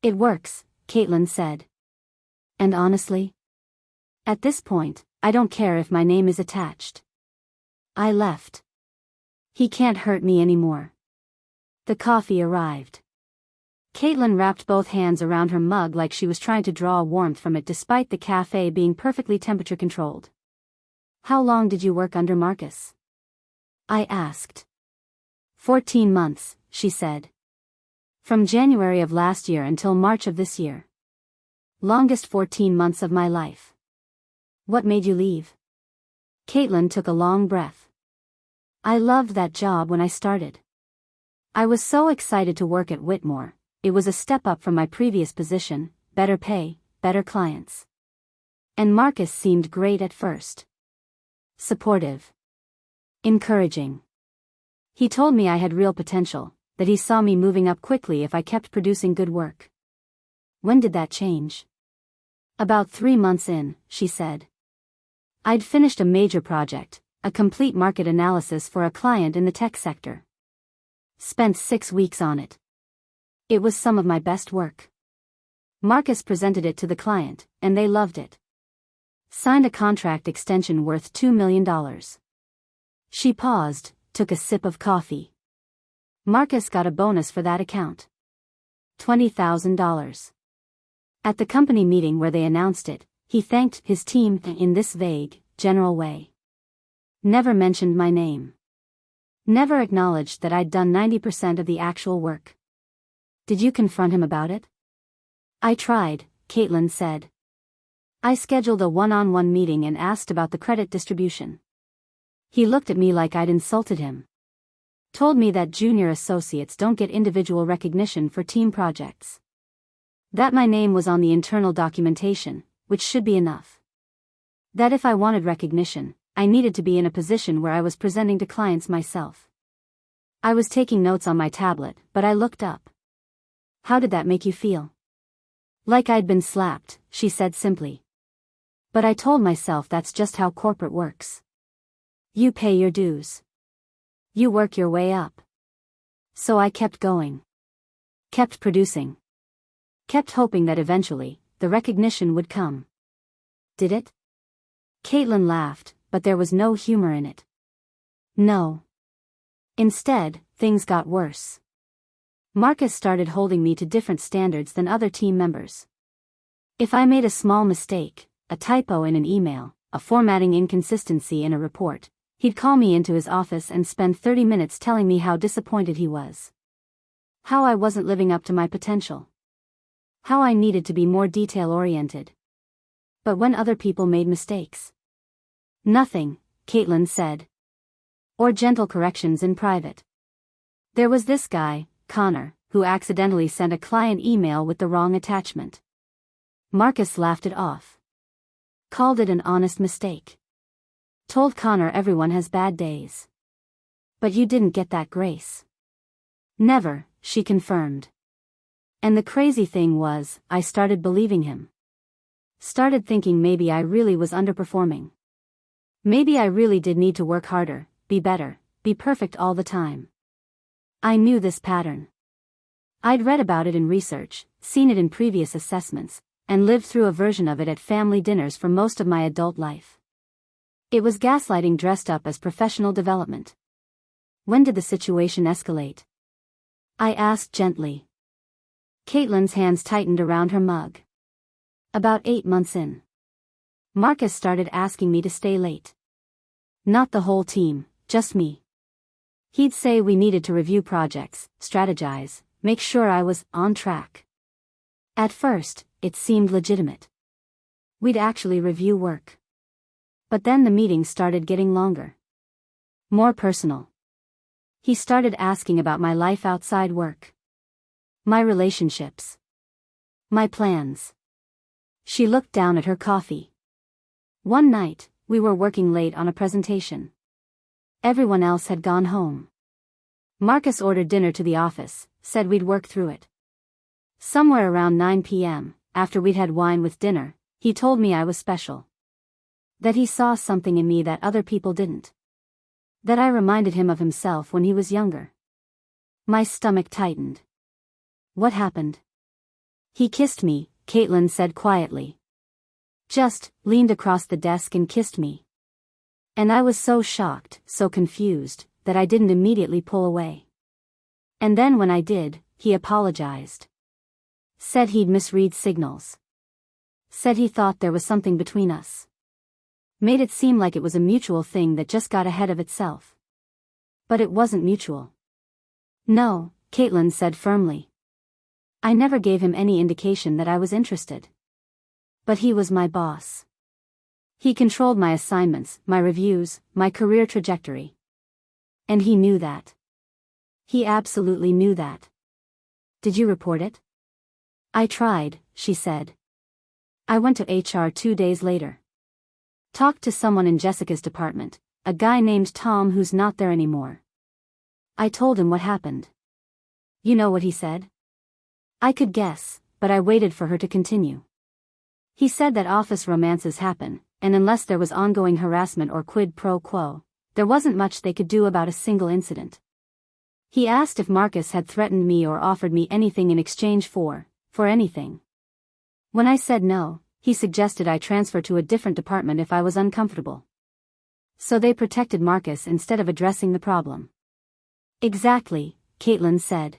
"It works," Caitlin said. "And honestly, at this point, I don't care if my name is attached." I left. He can't hurt me anymore. The coffee arrived. Caitlin wrapped both hands around her mug like she was trying to draw warmth from it despite the cafe being perfectly temperature controlled. "How long did you work under Marcus?" I asked. 14 months, she said. From January of last year until March of this year. Longest 14 months of my life. What made you leave? Caitlin took a long breath. I loved that job when I started. I was so excited to work at Whitmore. It was a step up from my previous position, better pay, better clients. And Marcus seemed great at first. Supportive. Encouraging. He told me I had real potential, that he saw me moving up quickly if I kept producing good work. When did that change? About 3 months in, she said. I'd finished a major project, a complete market analysis for a client in the tech sector. Spent 6 weeks on it. It was some of my best work. Marcus presented it to the client, and they loved it. Signed a contract extension worth $2 million. She paused, took a sip of coffee. Marcus got a bonus for that account. $20,000. At the company meeting where they announced it, he thanked his team in this vague, general way. Never mentioned my name. Never acknowledged that I'd done 90% of the actual work. Did you confront him about it? I tried, Caitlin said. I scheduled a one-on-one meeting and asked about the credit distribution. He looked at me like I'd insulted him. Told me that junior associates don't get individual recognition for team projects. That my name was on the internal documentation, which should be enough. That if I wanted recognition, I needed to be in a position where I was presenting to clients myself. I was taking notes on my tablet, but I looked up. How did that make you feel? Like I'd been slapped, she said simply. But I told myself that's just how corporate works. You pay your dues. You work your way up. So I kept going. Kept producing. Kept hoping that eventually, the recognition would come. Did it? Caitlin laughed, but there was no humor in it. No. Instead, things got worse. Marcus started holding me to different standards than other team members. If I made a small mistake, a typo in an email, a formatting inconsistency in a report, he'd call me into his office and spend 30 minutes telling me how disappointed he was. How I wasn't living up to my potential. How I needed to be more detail-oriented. But when other people made mistakes? Nothing, Caitlin said. Or gentle corrections in private. There was this guy, Connor, who accidentally sent a client email with the wrong attachment. Marcus laughed it off. Called it an honest mistake. Told Connor everyone has bad days. But you didn't get that grace. Never, she confirmed. And the crazy thing was, I started believing him. Started thinking maybe I really was underperforming. Maybe I really did need to work harder, be better, be perfect all the time. I knew this pattern. I'd read about it in research, seen it in previous assessments, and lived through a version of it at family dinners for most of my adult life. It was gaslighting dressed up as professional development. When did the situation escalate? I asked gently. Caitlin's hands tightened around her mug. About 8 months in. Marcus started asking me to stay late. Not the whole team, just me. He'd say we needed to review projects, strategize, make sure I was on track. At first, it seemed legitimate. We'd actually review work. But then the meetings started getting longer. More personal. He started asking about my life outside work. My relationships. My plans. She looked down at her coffee. One night, we were working late on a presentation. Everyone else had gone home. Marcus ordered dinner to the office, said we'd work through it. Somewhere around 9 p.m., after we'd had wine with dinner, he told me I was special. That he saw something in me that other people didn't. That I reminded him of himself when he was younger. My stomach tightened. What happened? He kissed me, Caitlin said quietly. Just leaned across the desk and kissed me. And I was so shocked, so confused, that I didn't immediately pull away. And then when I did, he apologized. Said he'd misread signals. Said he thought there was something between us. Made it seem like it was a mutual thing that just got ahead of itself. But it wasn't mutual. No, Caitlin said firmly. I never gave him any indication that I was interested. But he was my boss. He controlled my assignments, my reviews, my career trajectory. And he knew that. He absolutely knew that. Did you report it? I tried, she said. I went to HR 2 days later. Talked to someone in Jessica's department, a guy named Tom who's not there anymore. I told him what happened. You know what he said? I could guess, but I waited for her to continue. He said that office romances happen, and unless there was ongoing harassment or quid pro quo, there wasn't much they could do about a single incident. He asked if Marcus had threatened me or offered me anything in exchange for anything. When I said no, he suggested I transfer to a different department if I was uncomfortable. So they protected Marcus instead of addressing the problem. Exactly, Caitlin said.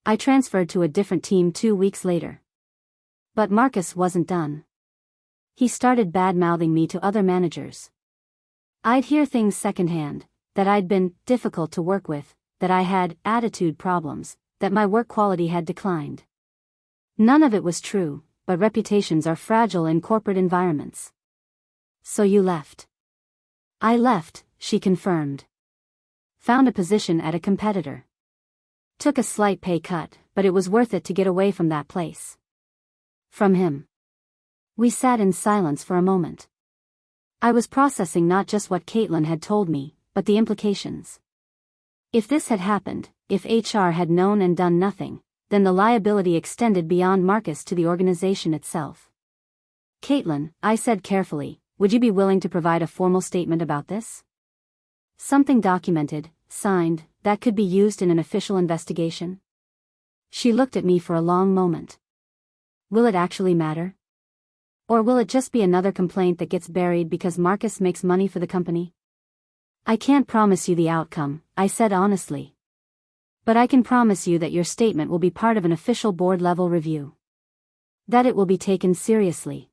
I transferred to a different team 2 weeks later. But Marcus wasn't done. He started bad-mouthing me to other managers. I'd hear things secondhand, that I'd been difficult to work with, that I had attitude problems, that my work quality had declined. None of it was true, but reputations are fragile in corporate environments. So you left. I left, she confirmed. Found a position at a competitor. Took a slight pay cut, but it was worth it to get away from that place. From him. We sat in silence for a moment. I was processing not just what Caitlin had told me, but the implications. If this had happened, if HR had known and done nothing, then the liability extended beyond Marcus to the organization itself. Caitlin, I said carefully, would you be willing to provide a formal statement about this? Something documented, signed, that could be used in an official investigation? She looked at me for a long moment. Will it actually matter? Or will it just be another complaint that gets buried because Marcus makes money for the company? I can't promise you the outcome, I said honestly. But I can promise you that your statement will be part of an official board-level review. That it will be taken seriously.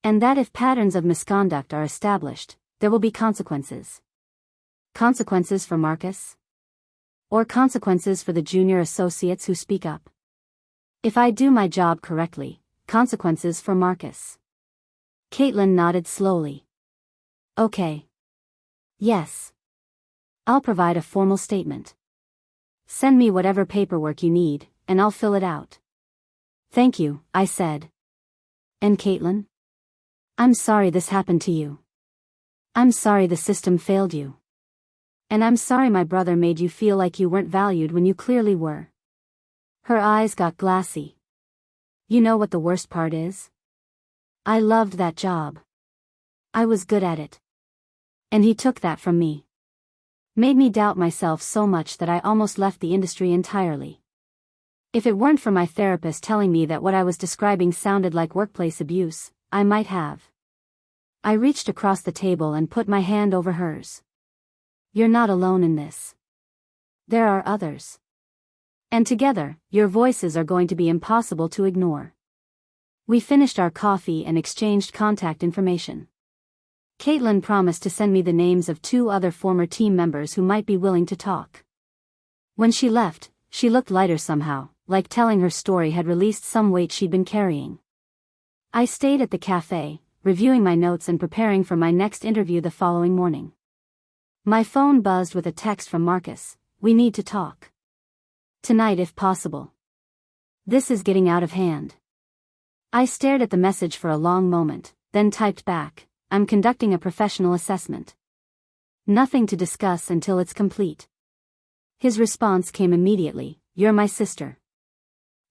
And that if patterns of misconduct are established, there will be consequences. Consequences for Marcus? Or consequences for the junior associates who speak up? If I do my job correctly, consequences for Marcus. Caitlin nodded slowly. Okay. Yes. I'll provide a formal statement. Send me whatever paperwork you need, and I'll fill it out. Thank you, I said. And Caitlin? I'm sorry this happened to you. I'm sorry the system failed you. And I'm sorry my brother made you feel like you weren't valued when you clearly were. Her eyes got glassy. You know what the worst part is? I loved that job. I was good at it. And he took that from me. Made me doubt myself so much that I almost left the industry entirely. If it weren't for my therapist telling me that what I was describing sounded like workplace abuse, I might have. I reached across the table and put my hand over hers. You're not alone in this. There are others. And together, your voices are going to be impossible to ignore. We finished our coffee and exchanged contact information. Caitlin promised to send me the names of 2 other former team members who might be willing to talk. When she left, she looked lighter somehow, like telling her story had released some weight she'd been carrying. I stayed at the cafe, reviewing my notes and preparing for my next interview the following morning. My phone buzzed with a text from Marcus. We need to talk. Tonight if possible. This is getting out of hand. I stared at the message for a long moment, then typed back. I'm conducting a professional assessment. Nothing to discuss until it's complete. His response came immediately. You're my sister.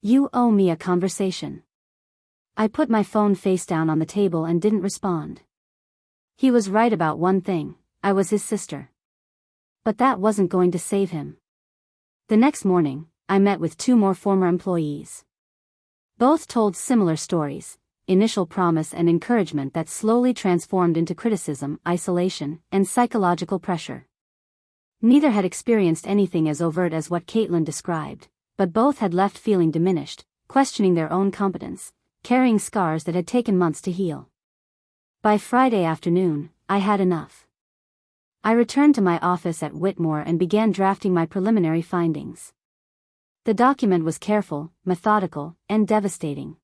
You owe me a conversation. I put my phone face down on the table and didn't respond. He was right about one thing, I was his sister. But that wasn't going to save him. The next morning, I met with 2 more former employees. Both told similar stories. Initial promise and encouragement that slowly transformed into criticism, isolation, and psychological pressure. Neither had experienced anything as overt as what Caitlin described, but both had left feeling diminished, questioning their own competence, carrying scars that had taken months to heal. By Friday afternoon, I had enough. I returned to my office at Whitmore and began drafting my preliminary findings. The document was careful, methodical, and devastating.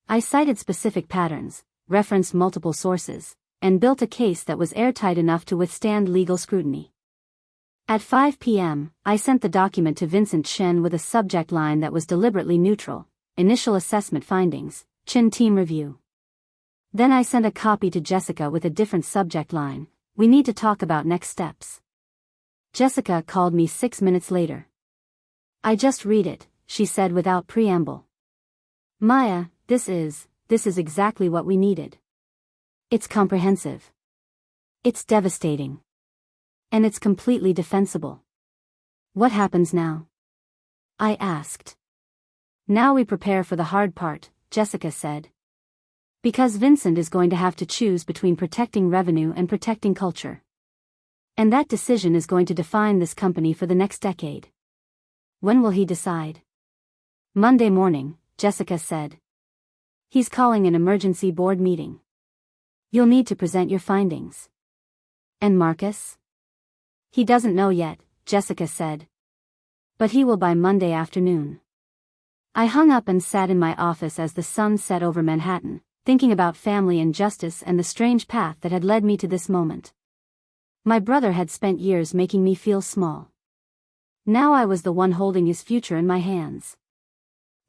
I cited specific patterns, referenced multiple sources, and built a case that was airtight enough to withstand legal scrutiny. At 5 p.m., I sent the document to Vincent Chen with a subject line that was deliberately neutral: Initial Assessment Findings, Chen Team Review. Then I sent a copy to Jessica with a different subject line: We need to talk about next steps. Jessica called me 6 minutes later. I just read it, she said without preamble. Maya, this is exactly what we needed. It's comprehensive. It's devastating. And it's completely defensible. What happens now? I asked. Now we prepare for the hard part, Jessica said. Because Vincent is going to have to choose between protecting revenue and protecting culture. And that decision is going to define this company for the next decade. When will he decide? Monday morning, Jessica said. He's calling an emergency board meeting. You'll need to present your findings. And Marcus? He doesn't know yet, Jessica said. But he will by Monday afternoon. I hung up and sat in my office as the sun set over Manhattan, thinking about family and justice and the strange path that had led me to this moment. My brother had spent years making me feel small. Now I was the one holding his future in my hands.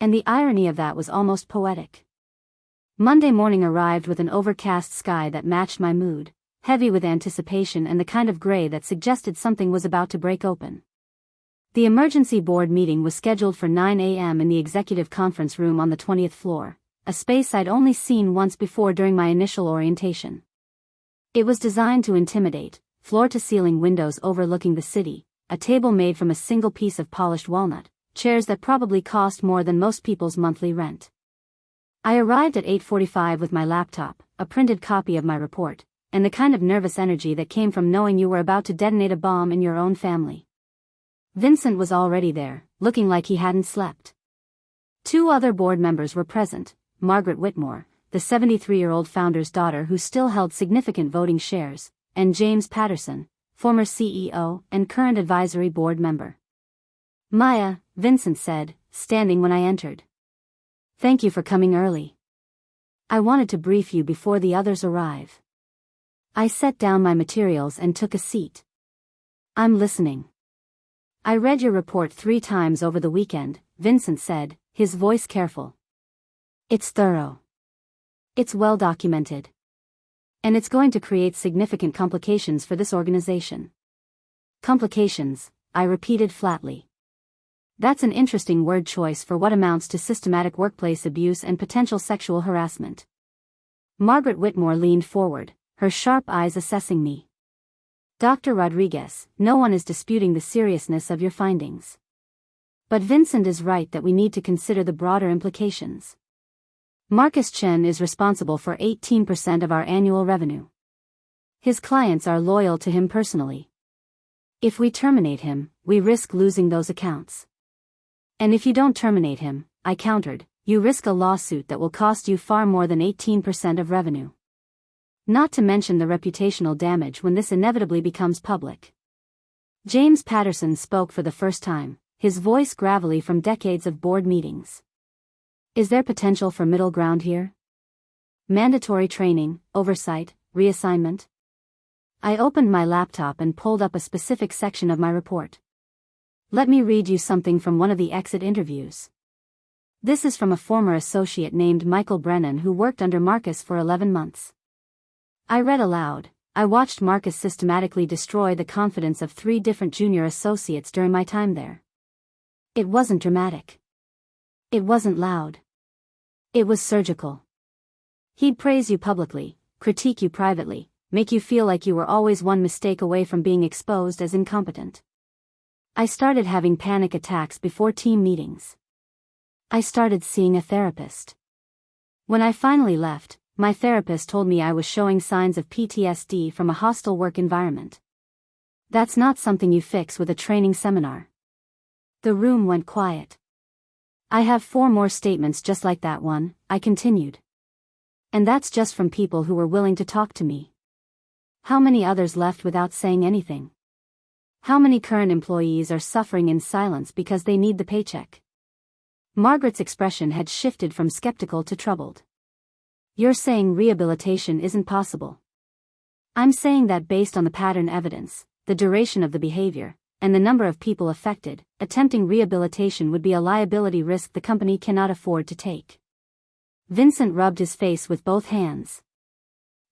And the irony of that was almost poetic. Monday morning arrived with an overcast sky that matched my mood, heavy with anticipation and the kind of gray that suggested something was about to break open. The emergency board meeting was scheduled for 9 a.m. in the executive conference room on the 20th floor, a space I'd only seen once before during my initial orientation. It was designed to intimidate, floor-to-ceiling windows overlooking the city, a table made from a single piece of polished walnut, chairs that probably cost more than most people's monthly rent. I arrived at 8:45 with my laptop, a printed copy of my report, and the kind of nervous energy that came from knowing you were about to detonate a bomb in your own family. Vincent was already there, looking like he hadn't slept. 2 other board members were present, Margaret Whitmore, the 73-year-old founder's daughter who still held significant voting shares, and James Patterson, former CEO and current advisory board member. "Maya," Vincent said, standing when I entered. "Thank you for coming early. I wanted to brief you before the others arrive." I set down my materials and took a seat. "I'm listening." "I read your report 3 times over the weekend," Vincent said, his voice careful. "It's thorough. It's well documented. And it's going to create significant complications for this organization." "Complications," I repeated flatly. That's an interesting word choice for what amounts to systematic workplace abuse and potential sexual harassment. Margaret Whitmore leaned forward, her sharp eyes assessing me. "Dr. Rodriguez, no one is disputing the seriousness of your findings. But Vincent is right that we need to consider the broader implications. Marcus Chen is responsible for 18% of our annual revenue. His clients are loyal to him personally. If we terminate him, we risk losing those accounts. And if you don't terminate him," I countered, "you risk a lawsuit that will cost you far more than 18% of revenue. Not to mention the reputational damage when this inevitably becomes public." James Patterson spoke for the first time, his voice gravelly from decades of board meetings. "Is there potential for middle ground here? Mandatory training, oversight, reassignment?" I opened my laptop and pulled up a specific section of my report. "Let me read you something from one of the exit interviews. This is from a former associate named Michael Brennan who worked under Marcus for 11 months. I read aloud. "I watched Marcus systematically destroy the confidence of 3 different junior associates during my time there. It wasn't dramatic. It wasn't loud. It was surgical. He'd praise you publicly, critique you privately, make you feel like you were always one mistake away from being exposed as incompetent. I started having panic attacks before team meetings. I started seeing a therapist. When I finally left, my therapist told me I was showing signs of PTSD from a hostile work environment. That's not something you fix with a training seminar." The room went quiet. "I have 4 more statements just like that one," I continued. "And that's just from people who were willing to talk to me. How many others left without saying anything? How many current employees are suffering in silence because they need the paycheck?" Margaret's expression had shifted from skeptical to troubled. "You're saying rehabilitation isn't possible?" "I'm saying that based on the pattern evidence, the duration of the behavior, and the number of people affected, attempting rehabilitation would be a liability risk the company cannot afford to take." Vincent rubbed his face with both hands.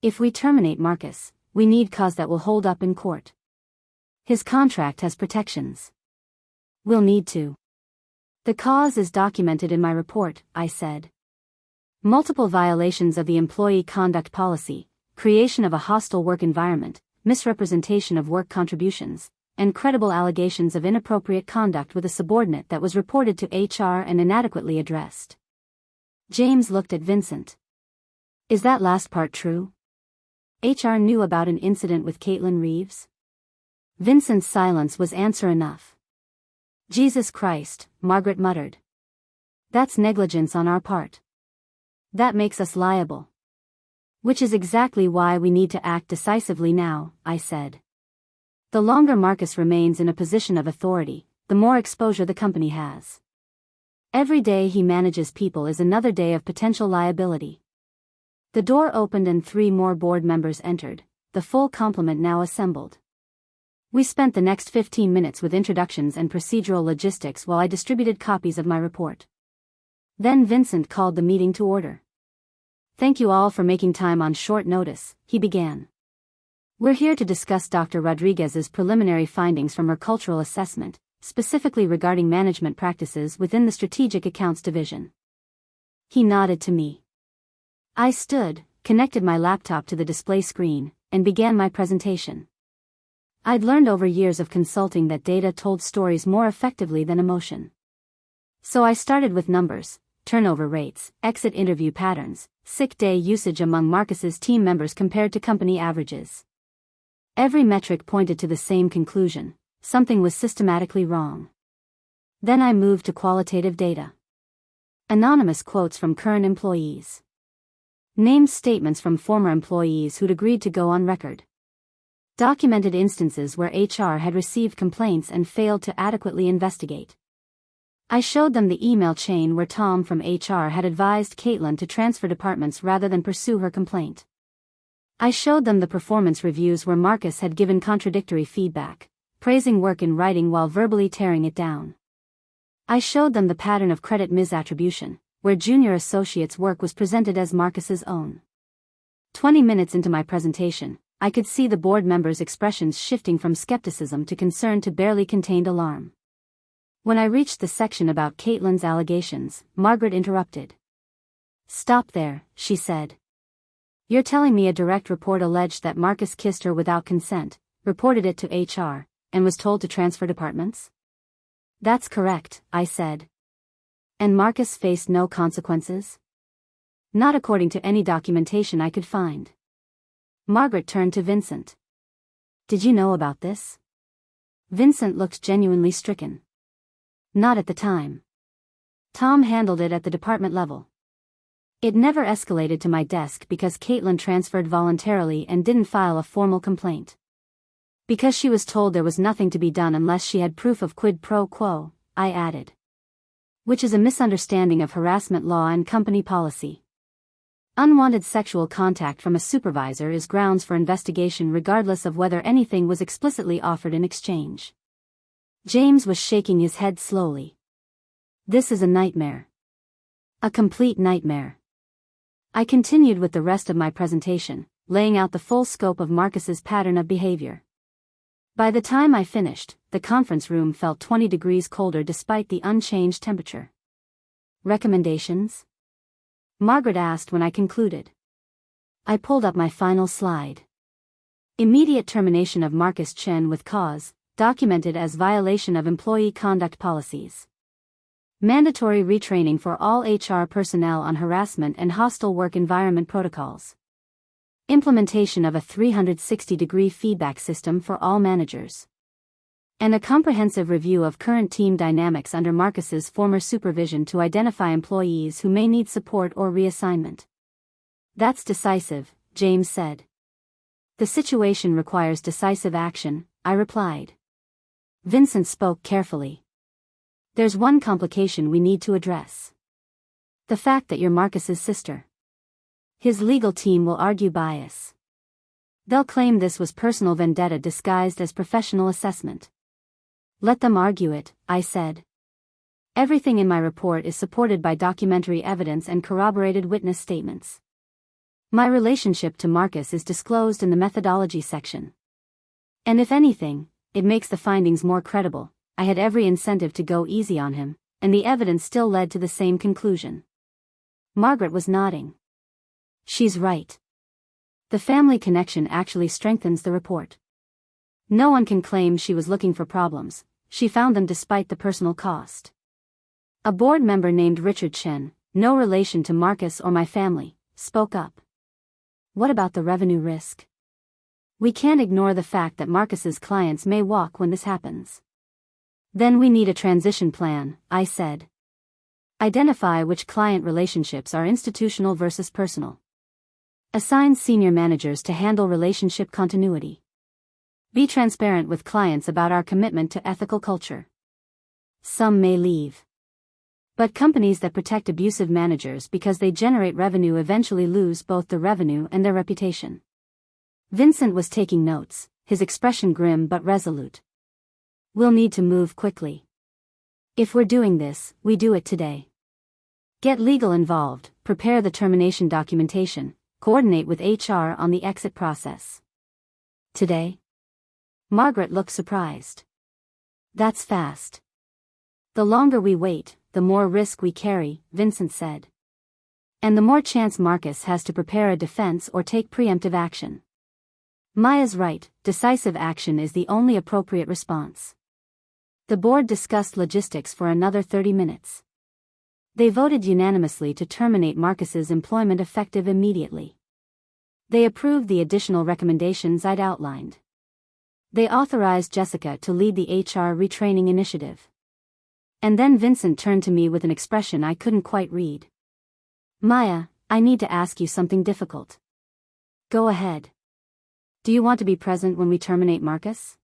"If we terminate Marcus, we need cause that will hold up in court. His contract has protections. We'll need to. The cause is documented in my report," I said. "Multiple violations of the employee conduct policy, creation of a hostile work environment, misrepresentation of work contributions, and credible allegations of inappropriate conduct with a subordinate that was reported to HR and inadequately addressed." James looked at Vincent. "Is that last part true? HR knew about an incident with Caitlin Reeves?" Vincent's silence was answer enough. "Jesus Christ," Margaret muttered. "That's negligence on our part. That makes us liable. Which is exactly why we need to act decisively now," I said. "The longer Marcus remains in a position of authority, the more exposure the company has. Every day he manages people is another day of potential liability." The door opened and 3 more board members entered, the full complement now assembled. We spent the next 15 minutes with introductions and procedural logistics while I distributed copies of my report. Then Vincent called the meeting to order. Thank you all for making time on short notice, he began. We're here to discuss Dr. Rodriguez's preliminary findings from her cultural assessment, specifically regarding management practices within the Strategic Accounts Division. He nodded to me. I stood, connected my laptop to the display screen, and began my presentation. I'd learned over years of consulting that data told stories more effectively than emotion. So I started with numbers, turnover rates, exit interview patterns, sick day usage among Marcus's team members compared to company averages. Every metric pointed to the same conclusion: something was systematically wrong. Then I moved to qualitative data. Anonymous quotes from current employees. Named statements from former employees who'd agreed to go on record. Documented instances where HR had received complaints and failed to adequately investigate. I showed them the email chain where Tom from HR had advised Caitlin to transfer departments rather than pursue her complaint. I showed them the performance reviews where Marcus had given contradictory feedback, praising work in writing while verbally tearing it down. I showed them the pattern of credit misattribution, where junior associates' work was presented as Marcus's own. 20 minutes into my presentation, I could see the board members' expressions shifting from skepticism to concern to barely contained alarm. When I reached the section about Caitlin's allegations, Margaret interrupted. Stop there, she said. You're telling me a direct report alleged that Marcus kissed her without consent, reported it to HR, and was told to transfer departments? That's correct, I said. And Marcus faced no consequences? Not according to any documentation I could find. Margaret turned to Vincent. Did you know about this? Vincent looked genuinely stricken. Not at the time. Tom handled it at the department level. It never escalated to my desk because Caitlin transferred voluntarily and didn't file a formal complaint. Because she was told there was nothing to be done unless she had proof of quid pro quo, I added. Which is a misunderstanding of harassment law and company policy. Unwanted sexual contact from a supervisor is grounds for investigation regardless of whether anything was explicitly offered in exchange. James was shaking his head slowly. This is a nightmare. A complete nightmare. I continued with the rest of my presentation, laying out the full scope of Marcus's pattern of behavior. By the time I finished, the conference room felt 20 degrees colder despite the unchanged temperature. Recommendations? Margaret asked when I concluded. I pulled up my final slide. Immediate termination of Marcus Chen with cause, documented as violation of employee conduct policies. Mandatory retraining for all HR personnel on harassment and hostile work environment protocols. Implementation of a 360-degree feedback system for all managers. And a comprehensive review of current team dynamics under Marcus's former supervision to identify employees who may need support or reassignment. That's decisive, James said. The situation requires decisive action, I replied. Vincent spoke carefully. There's one complication we need to address. The fact that you're Marcus's sister. His legal team will argue bias. They'll claim this was personal vendetta disguised as professional assessment. Let them argue it, I said. Everything in my report is supported by documentary evidence and corroborated witness statements. My relationship to Marcus is disclosed in the methodology section. And if anything, it makes the findings more credible. I had every incentive to go easy on him, and the evidence still led to the same conclusion. Margaret was nodding. She's right. The family connection actually strengthens the report. No one can claim she was looking for problems. She found them despite the personal cost. A board member named Richard Chen, no relation to Marcus or my family, spoke up. What about the revenue risk? We can't ignore the fact that Marcus's clients may walk when this happens. Then we need a transition plan, I said. Identify which client relationships are institutional versus personal. Assign senior managers to handle relationship continuity. Be transparent with clients about our commitment to ethical culture. Some may leave. But companies that protect abusive managers because they generate revenue eventually lose both the revenue and their reputation. Vincent was taking notes, his expression grim but resolute. We'll need to move quickly. If we're doing this, we do it today. Get legal involved, prepare the termination documentation, coordinate with HR on the exit process. Today? Margaret looked surprised. That's fast. The longer we wait, the more risk we carry, Vincent said. And the more chance Marcus has to prepare a defense or take preemptive action. Maya's right, decisive action is the only appropriate response. The board discussed logistics for another 30 minutes. They voted unanimously to terminate Marcus's employment effective immediately. They approved the additional recommendations I'd outlined. They authorized Jessica to lead the HR retraining initiative. And then Vincent turned to me with an expression I couldn't quite read. Maya, I need to ask you something difficult. Go ahead. Do you want to be present when we terminate Marcus?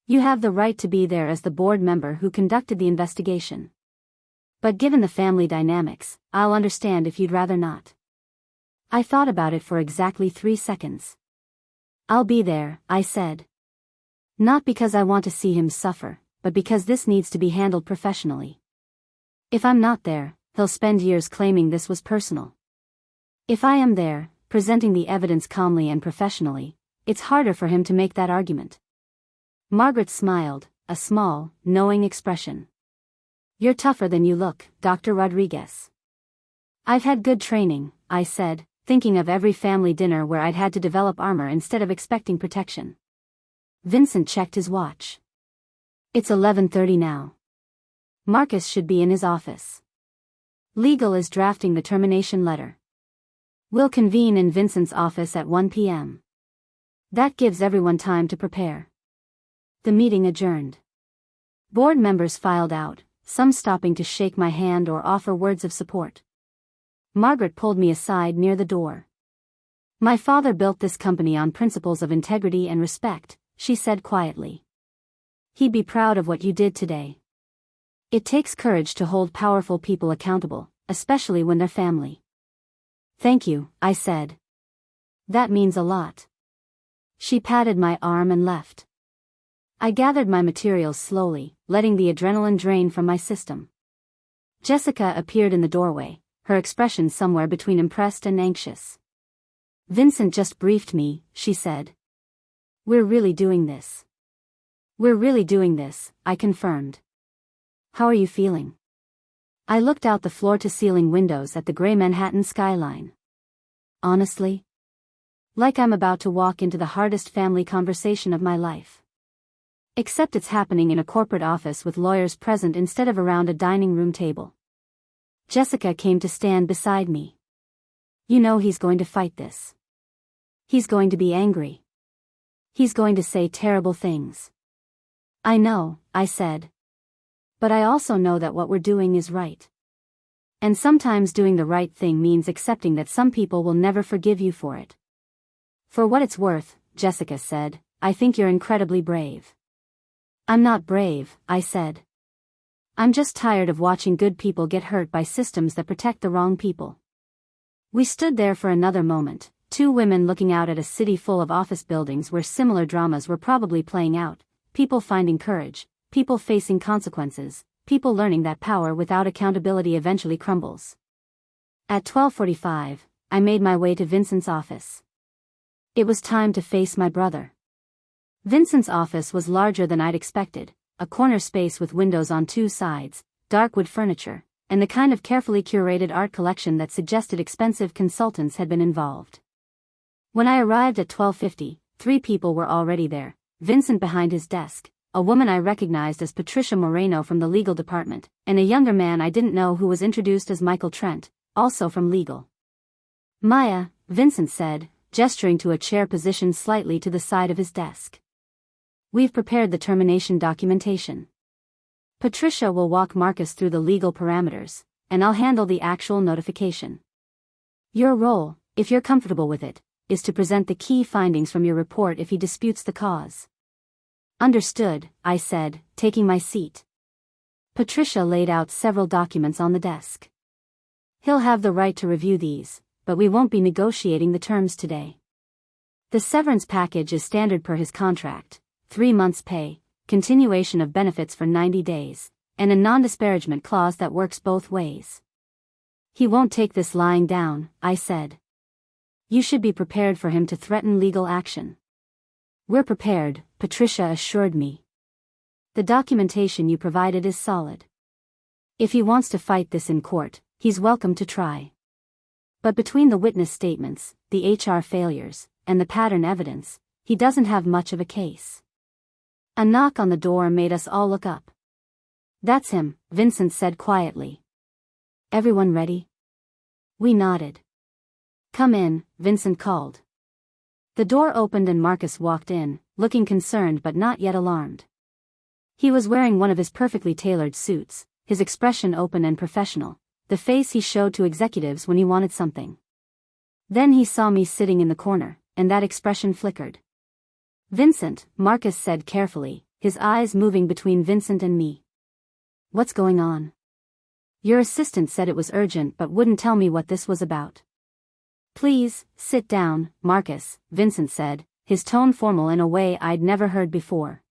You have the right to be there as the board member who conducted the investigation. But given the family dynamics, I'll understand if you'd rather not. I thought about it for exactly 3 seconds. I'll be there, I said. Not because I want to see him suffer, but because this needs to be handled professionally. If I'm not there, he'll spend years claiming this was personal. If I am there, presenting the evidence calmly and professionally, it's harder for him to make that argument. Margaret smiled, a small, knowing expression. You're tougher than you look, Dr. Rodriguez. I've had good training, I said, thinking of every family dinner where I'd had to develop armor instead of expecting protection. Vincent checked his watch. It's 11:30 now. Marcus should be in his office. Legal is drafting the termination letter. We'll convene in Vincent's office at 1 p.m. That gives everyone time to prepare. The meeting adjourned. Board members filed out, some stopping to shake my hand or offer words of support. Margaret pulled me aside near the door. My father built this company on principles of integrity and respect, she said quietly. He'd be proud of what you did today. It takes courage to hold powerful people accountable, especially when they're family. Thank you, I said. That means a lot. She patted my arm and left. I gathered my materials slowly, letting the adrenaline drain from my system. Jessica appeared in the doorway, her expression somewhere between impressed and anxious. Vincent just briefed me, she said. We're really doing this. We're really doing this, I confirmed. How are you feeling? I looked out the floor-to-ceiling windows at the gray Manhattan skyline. Honestly? Like I'm about to walk into the hardest family conversation of my life. Except it's happening in a corporate office with lawyers present instead of around a dining room table. Jessica came to stand beside me. You know he's going to fight this. He's going to be angry. He's going to say terrible things. I know, I said. But I also know that what we're doing is right. And sometimes doing the right thing means accepting that some people will never forgive you for it. For what it's worth, Jessica said, I think you're incredibly brave. I'm not brave, I said. I'm just tired of watching good people get hurt by systems that protect the wrong people. We stood there for another moment, two women looking out at a city full of office buildings where similar dramas were probably playing out, people finding courage, people facing consequences, people learning that power without accountability eventually crumbles. At 12:45, I made my way to Vincent's office. It was time to face my brother. Vincent's office was larger than I'd expected, a corner space with windows on two sides, dark wood furniture, and the kind of carefully curated art collection that suggested expensive consultants had been involved. When I arrived at 12:50, 3 people were already there, Vincent behind his desk, a woman I recognized as Patricia Moreno from the legal department, and a younger man I didn't know who was introduced as Michael Trent, also from legal. Maya, Vincent said, gesturing to a chair positioned slightly to the side of his desk. We've prepared the termination documentation. Patricia will walk Marcus through the legal parameters, and I'll handle the actual notification. Your role, if you're comfortable with it, is to present the key findings from your report if he disputes the cause. Understood, I said, taking my seat. Patricia laid out several documents on the desk. He'll have the right to review these, but we won't be negotiating the terms today. The severance package is standard per his contract. 3 months' pay, continuation of benefits for 90 days, and a non-disparagement clause that works both ways. He won't take this lying down, I said. You should be prepared for him to threaten legal action. We're prepared, Patricia assured me. The documentation you provided is solid. If he wants to fight this in court, he's welcome to try. But between the witness statements, the HR failures, and the pattern evidence, he doesn't have much of a case. A knock on the door made us all look up. That's him, Vincent said quietly. Everyone ready? We nodded. Come in, Vincent called. The door opened and Marcus walked in, looking concerned but not yet alarmed. He was wearing one of his perfectly tailored suits, his expression open and professional, the face he showed to executives when he wanted something. Then he saw me sitting in the corner, and that expression flickered. Vincent, Marcus said carefully, his eyes moving between Vincent and me. What's going on? Your assistant said it was urgent but wouldn't tell me what this was about. Please, sit down, Marcus, Vincent said, his tone formal in a way I'd never heard before.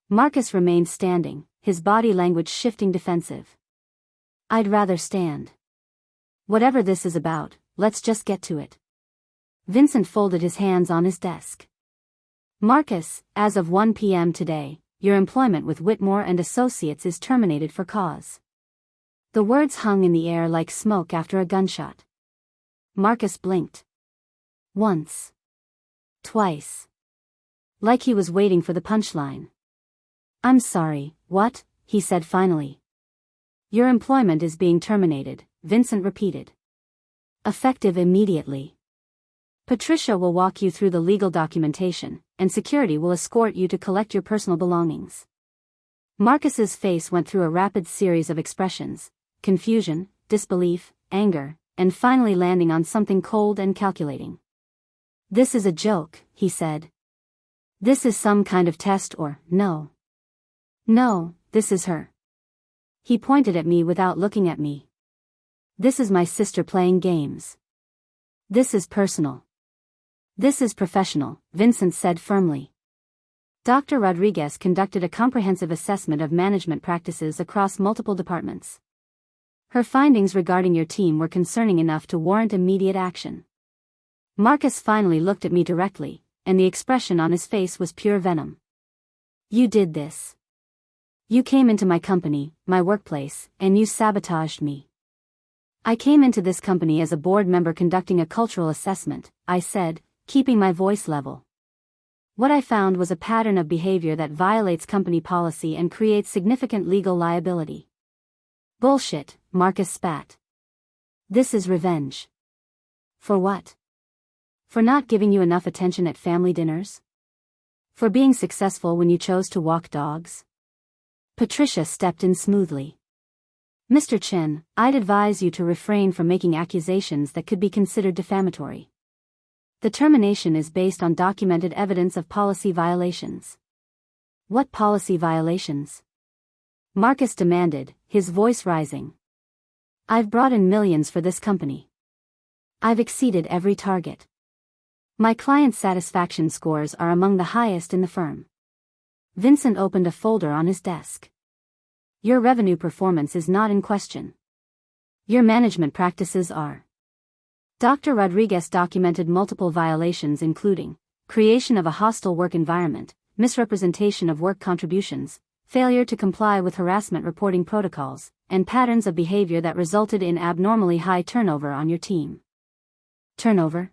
Marcus remained standing, his body language shifting defensive. I'd rather stand. Whatever this is about, let's just get to it. Vincent folded his hands on his desk. Marcus, as of 1 p.m. today, your employment with Whitmore Associates is terminated for cause. The words hung in the air like smoke after a gunshot. Marcus blinked. Once. Twice. Like he was waiting for the punchline. I'm sorry, what? He said finally. Your employment is being terminated, Vincent repeated. Effective immediately. Patricia will walk you through the legal documentation, and security will escort you to collect your personal belongings. Marcus's face went through a rapid series of expressions, confusion, disbelief, anger, and finally landing on something cold and calculating. This is a joke, he said. This is some kind of test or, no. No, this is her. He pointed at me without looking at me. This is my sister playing games. This is personal. This is professional, Vincent said firmly. Dr. Rodriguez conducted a comprehensive assessment of management practices across multiple departments. Her findings regarding your team were concerning enough to warrant immediate action. Marcus finally looked at me directly, and the expression on his face was pure venom. You did this. You came into my company, my workplace, and you sabotaged me. I came into this company as a board member conducting a cultural assessment, I said, keeping my voice level. What I found was a pattern of behavior that violates company policy and creates significant legal liability. Bullshit, Marcus spat. This is revenge. For what? For not giving you enough attention at family dinners? For being successful when you chose to walk dogs? Patricia stepped in smoothly. Mr. Chen, I'd advise you to refrain from making accusations that could be considered defamatory. The termination is based on documented evidence of policy violations. What policy violations? Marcus demanded, his voice rising. I've brought in millions for this company. I've exceeded every target. My client satisfaction scores are among the highest in the firm. Vincent opened a folder on his desk. Your revenue performance is not in question. Your management practices are. Dr. Rodriguez documented multiple violations including creation of a hostile work environment, misrepresentation of work contributions, failure to comply with harassment reporting protocols, and patterns of behavior that resulted in abnormally high turnover on your team. Turnover?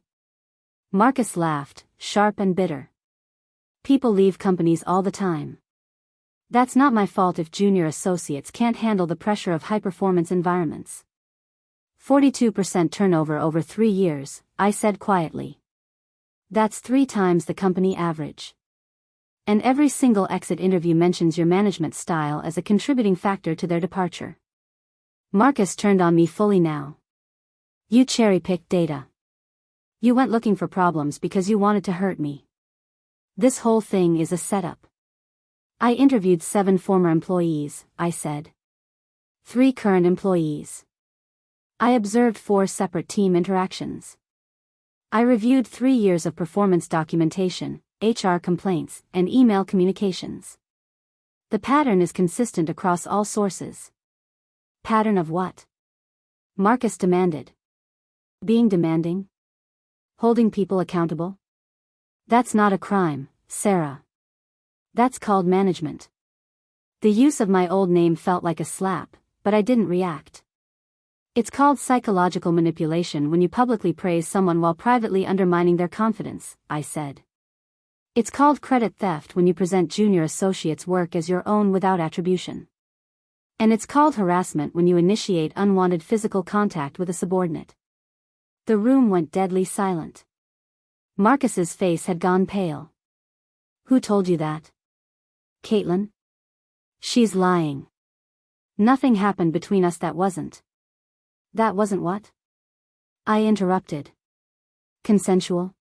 Marcus laughed, sharp and bitter. People leave companies all the time. That's not my fault if junior associates can't handle the pressure of high-performance environments. 42% turnover over 3 years, I said quietly. That's 3 times the company average. And every single exit interview mentions your management style as a contributing factor to their departure. Marcus turned on me fully now. You cherry-picked data. You went looking for problems because you wanted to hurt me. This whole thing is a setup. I interviewed 7 former employees, I said. 3 current employees. I observed 4 separate team interactions. I reviewed 3 years of performance documentation, HR complaints, and email communications. The pattern is consistent across all sources. Pattern of what? Marcus demanded. Being demanding? Holding people accountable? That's not a crime, Sarah. That's called management. The use of my old name felt like a slap, but I didn't react. It's called psychological manipulation when you publicly praise someone while privately undermining their confidence, I said. It's called credit theft when you present junior associates' work as your own without attribution. And it's called harassment when you initiate unwanted physical contact with a subordinate. The room went deadly silent. Marcus's face had gone pale. Who told you that? Caitlin? She's lying. Nothing happened between us that wasn't. That wasn't what? I interrupted. Consensual?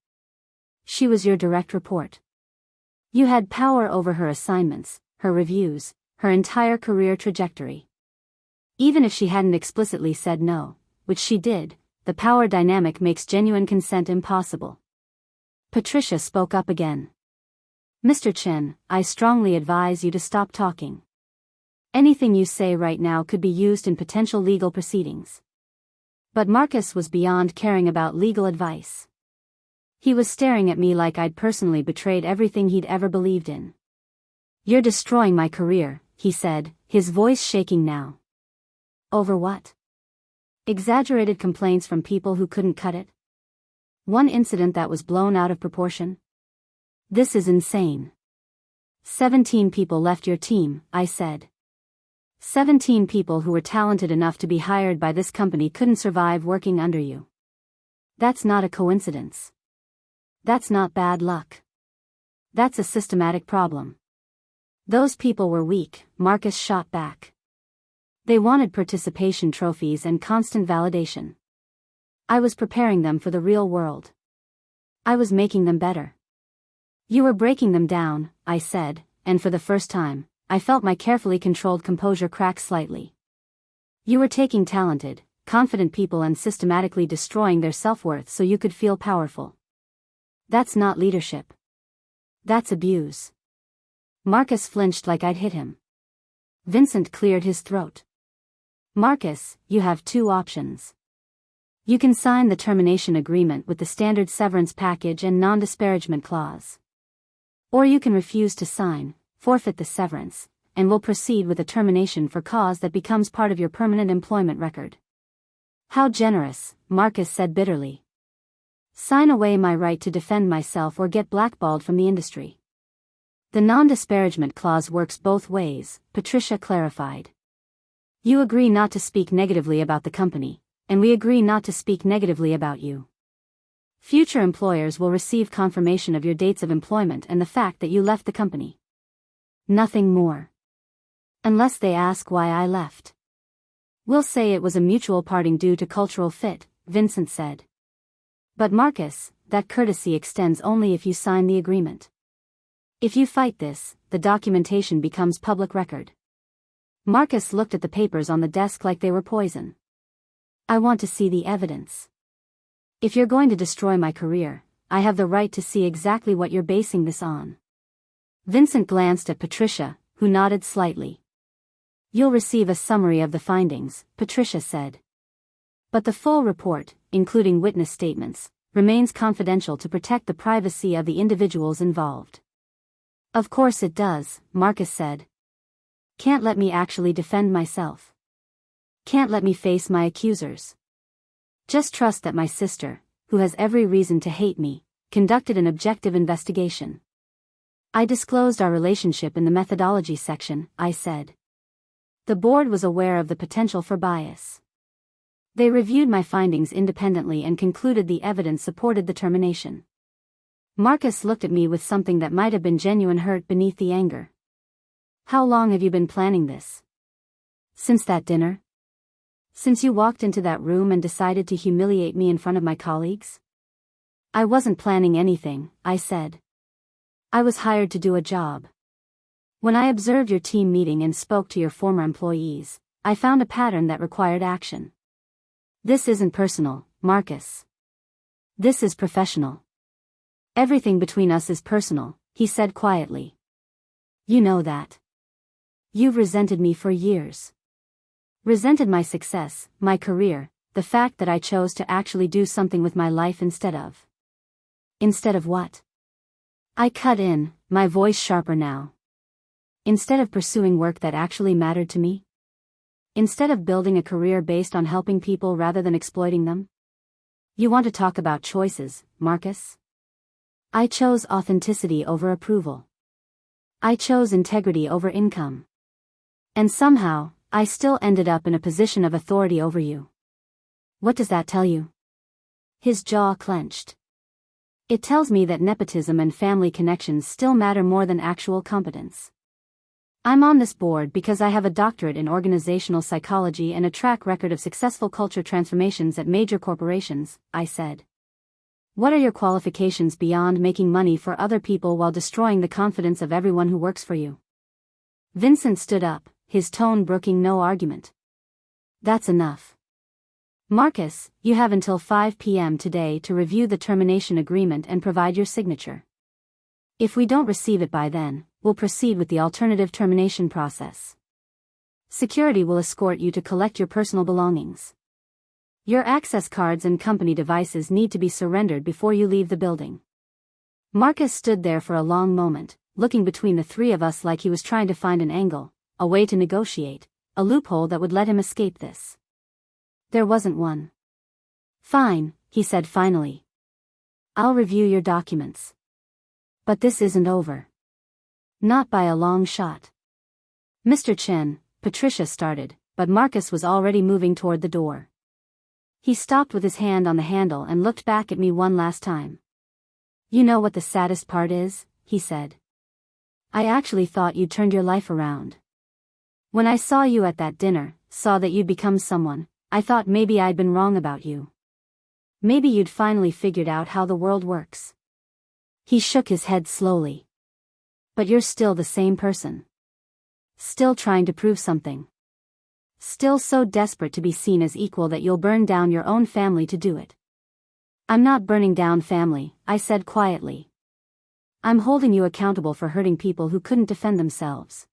She was your direct report. You had power over her assignments, her reviews, her entire career trajectory. Even if she hadn't explicitly said no, which she did, the power dynamic makes genuine consent impossible. Patricia spoke up again. Mr. Chen, I strongly advise you to stop talking. Anything you say right now could be used in potential legal proceedings. But Marcus was beyond caring about legal advice. He was staring at me like I'd personally betrayed everything he'd ever believed in. You're destroying my career, he said, his voice shaking now. Over what? Exaggerated complaints from people who couldn't cut it? One incident that was blown out of proportion? This is insane. 17 people left your team, I said. 17 people who were talented enough to be hired by this company couldn't survive working under you. That's not a coincidence. That's not bad luck. That's a systematic problem. Those people were weak, Marcus shot back. They wanted participation trophies and constant validation. I was preparing them for the real world. I was making them better. You were breaking them down, I said, and for the first time, I felt my carefully controlled composure crack slightly. You were taking talented, confident people and systematically destroying their self-worth so you could feel powerful. That's not leadership. That's abuse. Marcus flinched like I'd hit him. Vincent cleared his throat. Marcus, you have two options. You can sign the termination agreement with the standard severance package and non-disparagement clause. Or you can refuse to sign, forfeit the severance, and will proceed with a termination for cause that becomes part of your permanent employment record. How generous, Marcus said bitterly. Sign away my right to defend myself or get blackballed from the industry. The non-disparagement clause works both ways, Patricia clarified. You agree not to speak negatively about the company, and we agree not to speak negatively about you. Future employers will receive confirmation of your dates of employment and the fact that you left the company. Nothing more. Unless they ask why I left. We'll say it was a mutual parting due to cultural fit, Vincent said. But Marcus, that courtesy extends only if you sign the agreement. If you fight this, the documentation becomes public record. Marcus looked at the papers on the desk like they were poison. I want to see the evidence. If you're going to destroy my career, I have the right to see exactly what you're basing this on. Vincent glanced at Patricia, who nodded slightly. You'll receive a summary of the findings, Patricia said. But the full report, including witness statements, remains confidential to protect the privacy of the individuals involved. Of course it does, Marcus said. Can't let me actually defend myself. Can't let me face my accusers. Just trust that my sister, who has every reason to hate me, conducted an objective investigation. I disclosed our relationship in the methodology section, I said. The board was aware of the potential for bias. They reviewed my findings independently and concluded the evidence supported the termination. Marcus looked at me with something that might have been genuine hurt beneath the anger. How long have you been planning this? Since that dinner? Since you walked into that room and decided to humiliate me in front of my colleagues? I wasn't planning anything, I said. I was hired to do a job. When I observed your team meeting and spoke to your former employees, I found a pattern that required action. This isn't personal, Marcus. This is professional. Everything between us is personal, he said quietly. You know that. You've resented me for years. Resented my success, my career, the fact that I chose to actually do something with my life instead of. Instead of what? I cut in, my voice sharper now. Instead of pursuing work that actually mattered to me? Instead of building a career based on helping people rather than exploiting them? You want to talk about choices, Marcus? I chose authenticity over approval. I chose integrity over income. And somehow, I still ended up in a position of authority over you. What does that tell you? His jaw clenched. It tells me that nepotism and family connections still matter more than actual competence. I'm on this board because I have a doctorate in organizational psychology and a track record of successful culture transformations at major corporations, I said. What are your qualifications beyond making money for other people while destroying the confidence of everyone who works for you? Vincent stood up, his tone brooking no argument. That's enough. Marcus, you have until 5 p.m. today to review the termination agreement and provide your signature. If we don't receive it by then, we'll proceed with the alternative termination process. Security will escort you to collect your personal belongings. Your access cards and company devices need to be surrendered before you leave the building. Marcus stood there for a long moment, looking between the three of us like he was trying to find an angle, a way to negotiate, a loophole that would let him escape this. There wasn't one. Fine, he said finally. I'll review your documents. But this isn't over. Not by a long shot. Mr. Chen, Patricia started, but Marcus was already moving toward the door. He stopped with his hand on the handle and looked back at me one last time. You know what the saddest part is, he said. I actually thought you'd turned your life around. When I saw you at that dinner, saw that you'd become someone, I thought maybe I'd been wrong about you. Maybe you'd finally figured out how the world works. He shook his head slowly. But you're still the same person. Still trying to prove something. Still so desperate to be seen as equal that you'll burn down your own family to do it. I'm not burning down family, I said quietly. I'm holding you accountable for hurting people who couldn't defend themselves.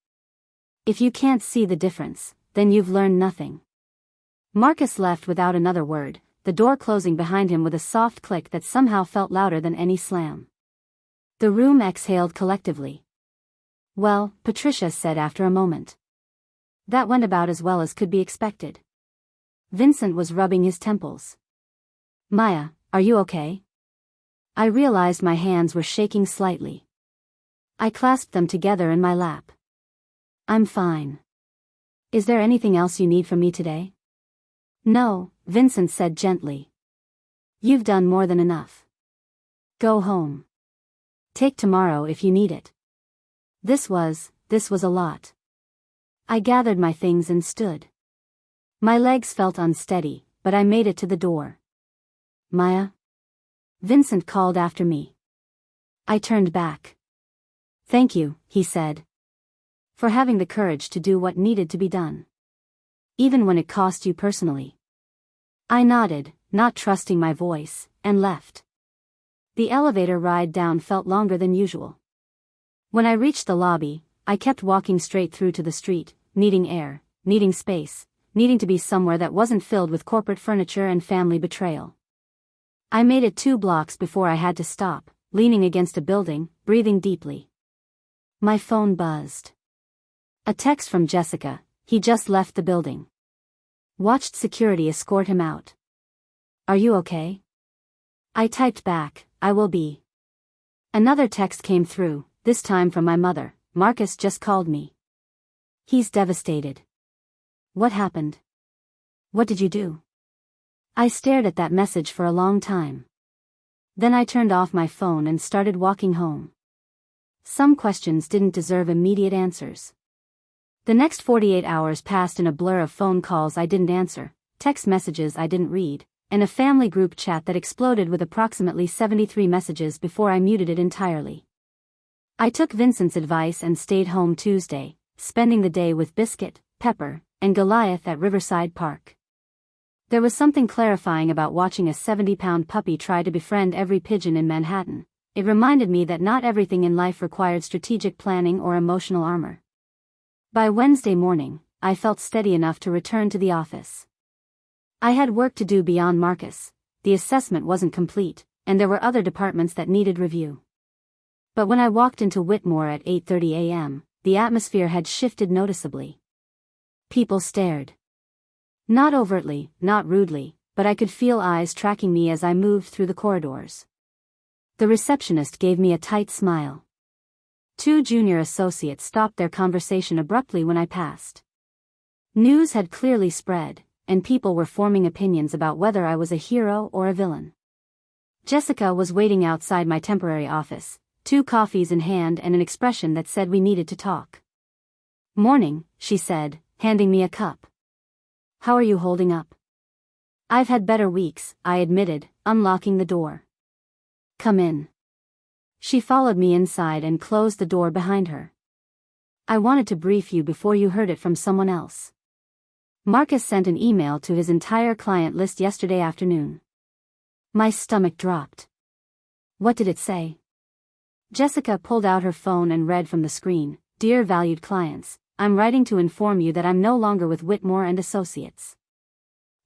If you can't see the difference, then you've learned nothing. Marcus left without another word, the door closing behind him with a soft click that somehow felt louder than any slam. The room exhaled collectively. Well, Patricia said after a moment. That went about as well as could be expected. Vincent was rubbing his temples. Maya, are you okay? I realized my hands were shaking slightly. I clasped them together in my lap. I'm fine. Is there anything else you need from me today? No, Vincent said gently. You've done more than enough. Go home. Take tomorrow if you need it. This was a lot. I gathered my things and stood. My legs felt unsteady, but I made it to the door. Maya? Vincent called after me. I turned back. Thank you, he said. For having the courage to do what needed to be done. Even when it cost you personally. I nodded, not trusting my voice, and left. The elevator ride down felt longer than usual. When I reached the lobby, I kept walking straight through to the street, needing air, needing space, needing to be somewhere that wasn't filled with corporate furniture and family betrayal. I made it 2 blocks before I had to stop, leaning against a building, breathing deeply. My phone buzzed. A text from Jessica, he just left the building. Watched security escort him out. Are you okay? I typed back, I will be. Another text came through, this time from my mother. Marcus just called me. He's devastated. What happened? What did you do? I stared at that message for a long time. Then I turned off my phone and started walking home. Some questions didn't deserve immediate answers. The next 48 hours passed in a blur of phone calls I didn't answer, text messages I didn't read, and a family group chat that exploded with approximately 73 messages before I muted it entirely. I took Vincent's advice and stayed home Tuesday, spending the day with Biscuit, Pepper, and Goliath at Riverside Park. There was something clarifying about watching a 70-pound puppy try to befriend every pigeon in Manhattan. It reminded me that not everything in life required strategic planning or emotional armor. By Wednesday morning, I felt steady enough to return to the office. I had work to do beyond Marcus. The assessment wasn't complete, and there were other departments that needed review. But when I walked into Whitmore at 8:30 a.m., the atmosphere had shifted noticeably. People stared. Not overtly, not rudely, but I could feel eyes tracking me as I moved through the corridors. The receptionist gave me a tight smile. 2 junior associates stopped their conversation abruptly when I passed. News had clearly spread, and people were forming opinions about whether I was a hero or a villain. Jessica was waiting outside my temporary office, 2 coffees in hand and an expression that said we needed to talk. "Morning," she said, handing me a cup. "How are you holding up?" "I've had better weeks," I admitted, unlocking the door. "Come in." She followed me inside and closed the door behind her. "I wanted to brief you before you heard it from someone else. Marcus sent an email to his entire client list yesterday afternoon." My stomach dropped. "What did it say?" Jessica pulled out her phone and read from the screen, "Dear valued clients, I'm writing to inform you that I'm no longer with Whitmore Associates.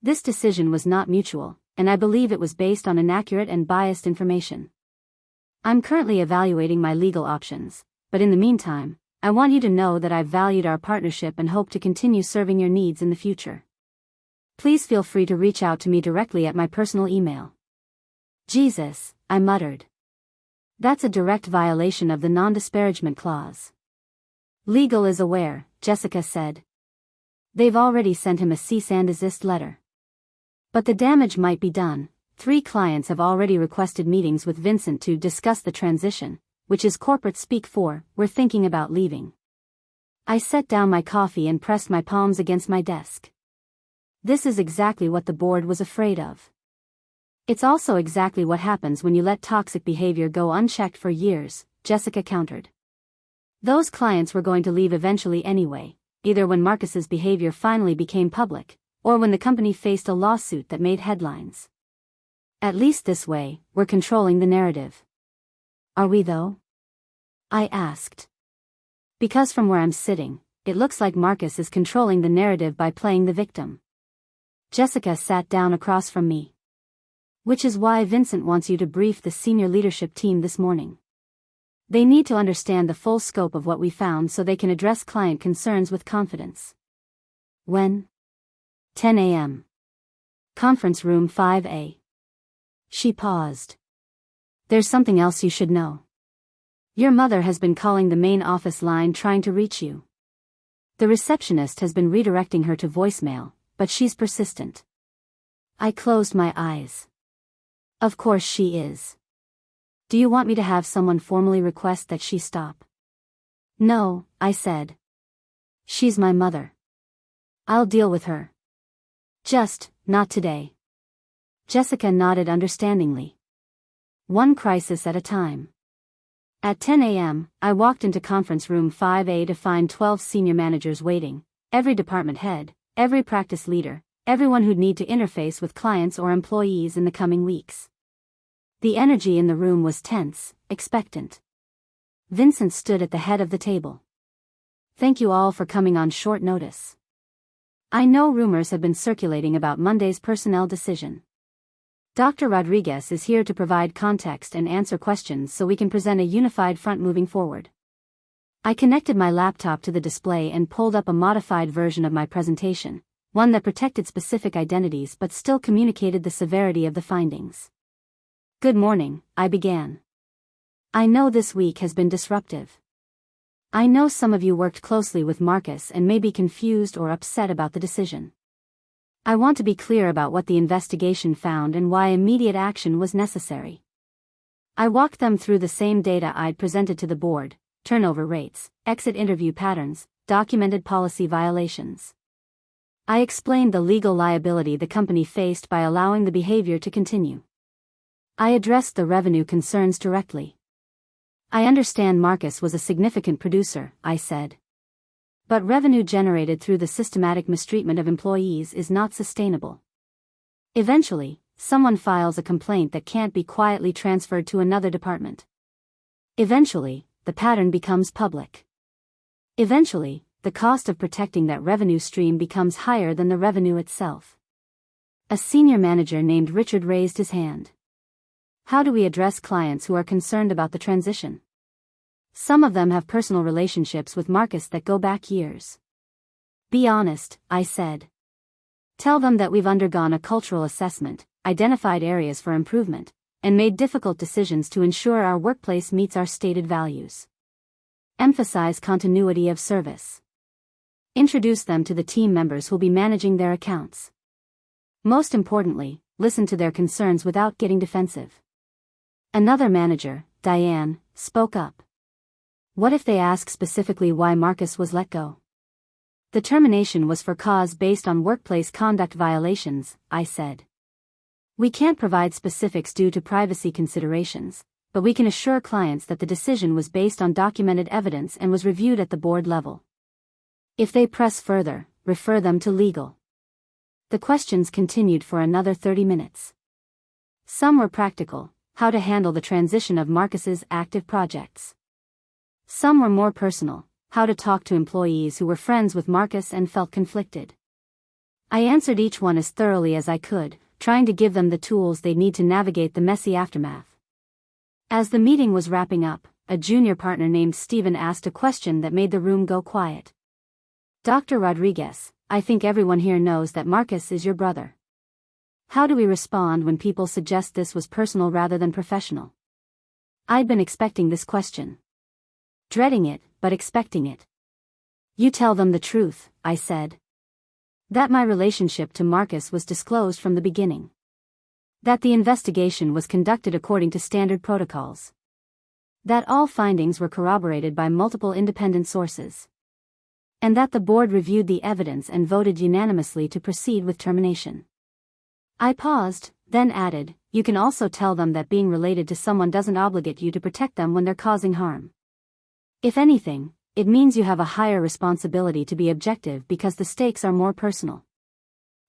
This decision was not mutual, and I believe it was based on inaccurate and biased information. I'm currently evaluating my legal options, but in the meantime, I want you to know that I've valued our partnership and hope to continue serving your needs in the future. Please feel free to reach out to me directly at my personal email." "Jesus," I muttered. "That's a direct violation of the non-disparagement clause." "Legal is aware," Jessica said. "They've already sent him a cease and desist letter. But the damage might be done. 3 clients have already requested meetings with Vincent to discuss the transition, which is corporate speak for, we're thinking about leaving." I set down my coffee and pressed my palms against my desk. This is exactly what the board was afraid of. It's also exactly what happens when you let toxic behavior go unchecked for years, Jessica countered. Those clients were going to leave eventually anyway, either when Marcus's behavior finally became public, or when the company faced a lawsuit that made headlines. At least this way, we're controlling the narrative. "Are we though?" I asked. "Because from where I'm sitting, it looks like Marcus is controlling the narrative by playing the victim." Jessica sat down across from me. "Which is why Vincent wants you to brief the senior leadership team this morning. They need to understand the full scope of what we found so they can address client concerns with confidence." "When?" 10 a.m. Conference room 5A. She paused. "There's something else you should know. Your mother has been calling the main office line trying to reach you. The receptionist has been redirecting her to voicemail, but she's persistent." I closed my eyes. Of course she is. "Do you want me to have someone formally request that she stop?" "No," I said. "She's my mother. I'll deal with her. Just, not today." Jessica nodded understandingly. "One crisis at a time." At 10 a.m., I walked into conference room 5A to find 12 senior managers waiting, every department head, every practice leader, everyone who'd need to interface with clients or employees in the coming weeks. The energy in the room was tense, expectant. Vincent stood at the head of the table. "Thank you all for coming on short notice. I know rumors have been circulating about Monday's personnel decision. Dr. Rodriguez is here to provide context and answer questions so we can present a unified front moving forward." I connected my laptop to the display and pulled up a modified version of my presentation, one that protected specific identities but still communicated the severity of the findings. "Good morning," I began. "I know this week has been disruptive. I know some of you worked closely with Marcus and may be confused or upset about the decision. I want to be clear about what the investigation found and why immediate action was necessary." I walked them through the same data I'd presented to the board: turnover rates, exit interview patterns, documented policy violations. I explained the legal liability the company faced by allowing the behavior to continue. I addressed the revenue concerns directly. "I understand Marcus was a significant producer," I said. "But revenue generated through the systematic mistreatment of employees is not sustainable. Eventually, someone files a complaint that can't be quietly transferred to another department. Eventually, the pattern becomes public. Eventually, the cost of protecting that revenue stream becomes higher than the revenue itself. A senior manager named Richard raised his hand. How do we address clients who are concerned about the transition? Some of them have personal relationships with Marcus that go back years. Be honest, I said. Tell them that we've undergone a cultural assessment, identified areas for improvement, and made difficult decisions to ensure our workplace meets our stated values. Emphasize continuity of service. Introduce them to the team members who'll be managing their accounts. Most importantly, listen to their concerns without getting defensive. Another manager, Diane, spoke up. What if they ask specifically why Marcus was let go? The termination was for cause based on workplace conduct violations, I said. We can't provide specifics due to privacy considerations, but we can assure clients that the decision was based on documented evidence and was reviewed at the board level. If they press further, refer them to legal. The questions continued for another 30 minutes. Some were practical, how to handle the transition of Marcus's active projects. Some were more personal, how to talk to employees who were friends with Marcus and felt conflicted. I answered each one as thoroughly as I could, trying to give them the tools they need to navigate the messy aftermath. As the meeting was wrapping up, a junior partner named Stephen asked a question that made the room go quiet. Dr. Rodriguez, I think everyone here knows that Marcus is your brother. How do we respond when people suggest this was personal rather than professional? I'd been expecting this question. Dreading it, but expecting it. You tell them the truth, I said. That my relationship to Marcus was disclosed from the beginning. That the investigation was conducted according to standard protocols. That all findings were corroborated by multiple independent sources. And that the board reviewed the evidence and voted unanimously to proceed with termination. I paused, then added, you can also tell them that being related to someone doesn't obligate you to protect them when they're causing harm. If anything, it means you have a higher responsibility to be objective because the stakes are more personal.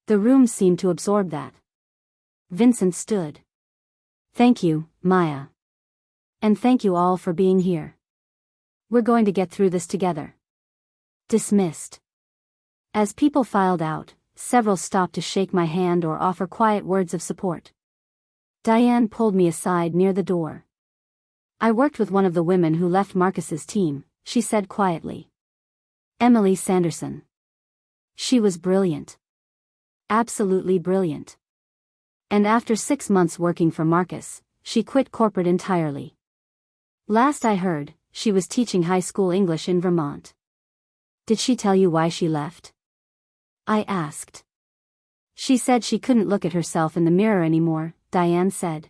The room seemed to absorb that. Vincent stood. Thank you, Maya. And thank you all for being here. We're going to get through this together. Dismissed. As people filed out, several stopped to shake my hand or offer quiet words of support. Diane pulled me aside near the door. I worked with one of the women who left Marcus's team, she said quietly. Emily Sanderson. She was brilliant. Absolutely brilliant. And after 6 months working for Marcus, she quit corporate entirely. Last I heard, she was teaching high school English in Vermont. Did she tell you why she left? I asked. She said she couldn't look at herself in the mirror anymore, Diane said.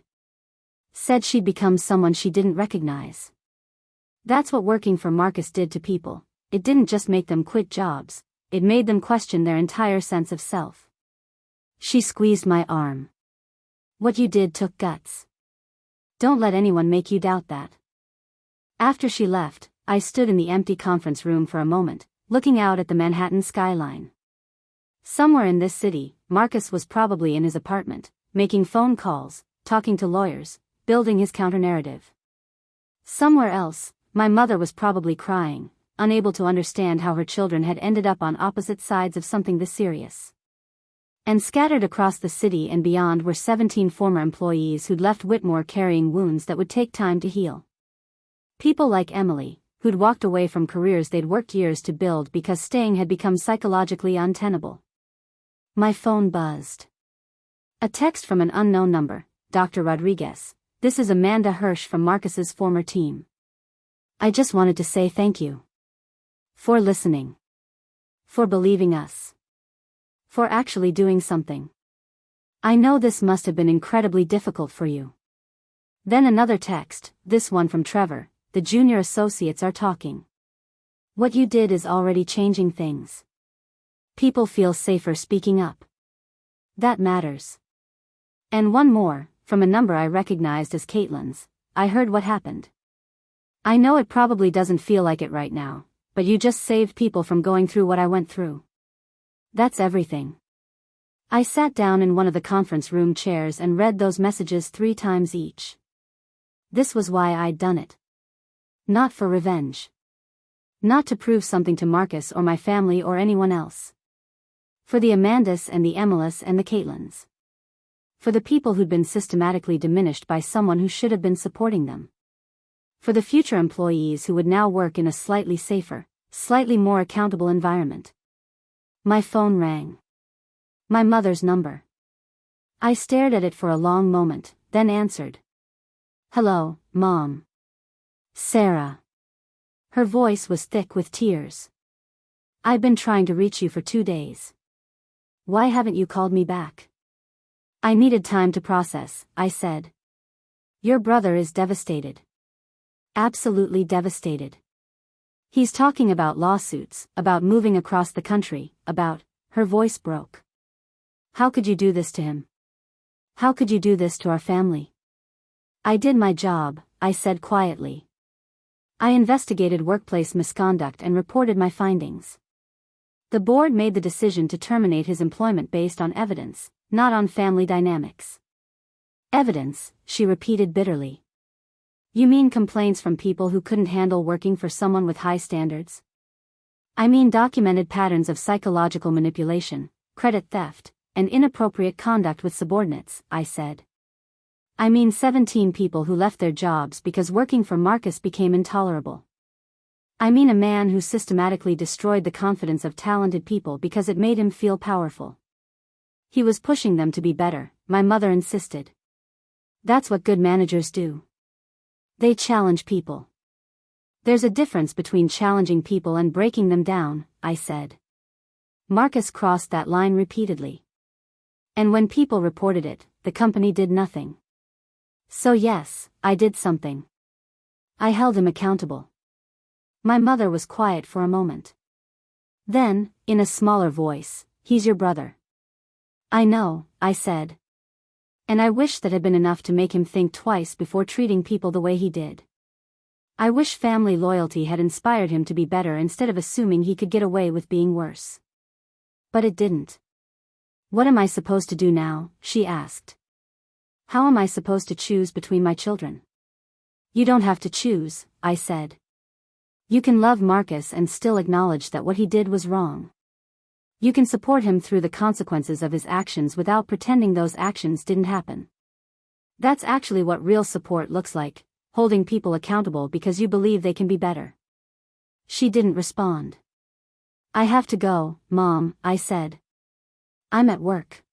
Said she'd become someone she didn't recognize. That's what working for Marcus did to people. It didn't just make them quit jobs, it made them question their entire sense of self. She squeezed my arm. What you did took guts. Don't let anyone make you doubt that. After she left, I stood in the empty conference room for a moment, looking out at the Manhattan skyline. Somewhere in this city, Marcus was probably in his apartment, making phone calls, talking to lawyers, building his counter-narrative. Somewhere else, my mother was probably crying, unable to understand how her children had ended up on opposite sides of something this serious. And scattered across the city and beyond were 17 former employees who'd left Whitmore carrying wounds that would take time to heal. People like Emily, who'd walked away from careers they'd worked years to build because staying had become psychologically untenable. My phone buzzed. A text from an unknown number. Dr. Rodriguez, this is Amanda Hirsch from Marcus's former team. I just wanted to say thank you. For listening. For believing us. For actually doing something. I know this must have been incredibly difficult for you. Then another text, this one from Trevor, the junior associates are talking. What you did is already changing things. People feel safer speaking up. That matters. And one more, from a number I recognized as Caitlin's. I heard what happened. I know it probably doesn't feel like it right now, but you just saved people from going through what I went through. That's everything. I sat down in one of the conference room chairs and read those messages 3 times each. This was why I'd done it. Not for revenge. Not to prove something to Marcus or my family or anyone else. For the Amandas and the Emilys and the Caitlins. For the people who'd been systematically diminished by someone who should have been supporting them. For the future employees who would now work in a slightly safer, slightly more accountable environment. My phone rang. My mother's number. I stared at it for a long moment, then answered. Hello, Mom. Sarah. Her voice was thick with tears. I've been trying to reach you for 2 days. Why haven't you called me back? I needed time to process, I said. Your brother is devastated. Absolutely devastated. He's talking about lawsuits, about moving across the country, about, her voice broke. How could you do this to him? How could you do this to our family? I did my job, I said quietly. I investigated workplace misconduct and reported my findings. The board made the decision to terminate his employment based on evidence, not on family dynamics. Evidence, she repeated bitterly. You mean complaints from people who couldn't handle working for someone with high standards? I mean documented patterns of psychological manipulation, credit theft, and inappropriate conduct with subordinates, I said. I mean 17 people who left their jobs because working for Marcus became intolerable. I mean a man who systematically destroyed the confidence of talented people because it made him feel powerful. He was pushing them to be better, my mother insisted. That's what good managers do. They challenge people. There's a difference between challenging people and breaking them down, I said. Marcus crossed that line repeatedly. And when people reported it, the company did nothing. So yes, I did something. I held him accountable. My mother was quiet for a moment. Then, in a smaller voice, he's your brother. I know, I said. And I wish that had been enough to make him think twice before treating people the way he did. I wish family loyalty had inspired him to be better instead of assuming he could get away with being worse. But it didn't. What am I supposed to do now? She asked. How am I supposed to choose between my children? You don't have to choose, I said. You can love Marcus and still acknowledge that what he did was wrong. You can support him through the consequences of his actions without pretending those actions didn't happen. That's actually what real support looks like, holding people accountable because you believe they can be better. She didn't respond. I have to go, Mom, I said. I'm at work.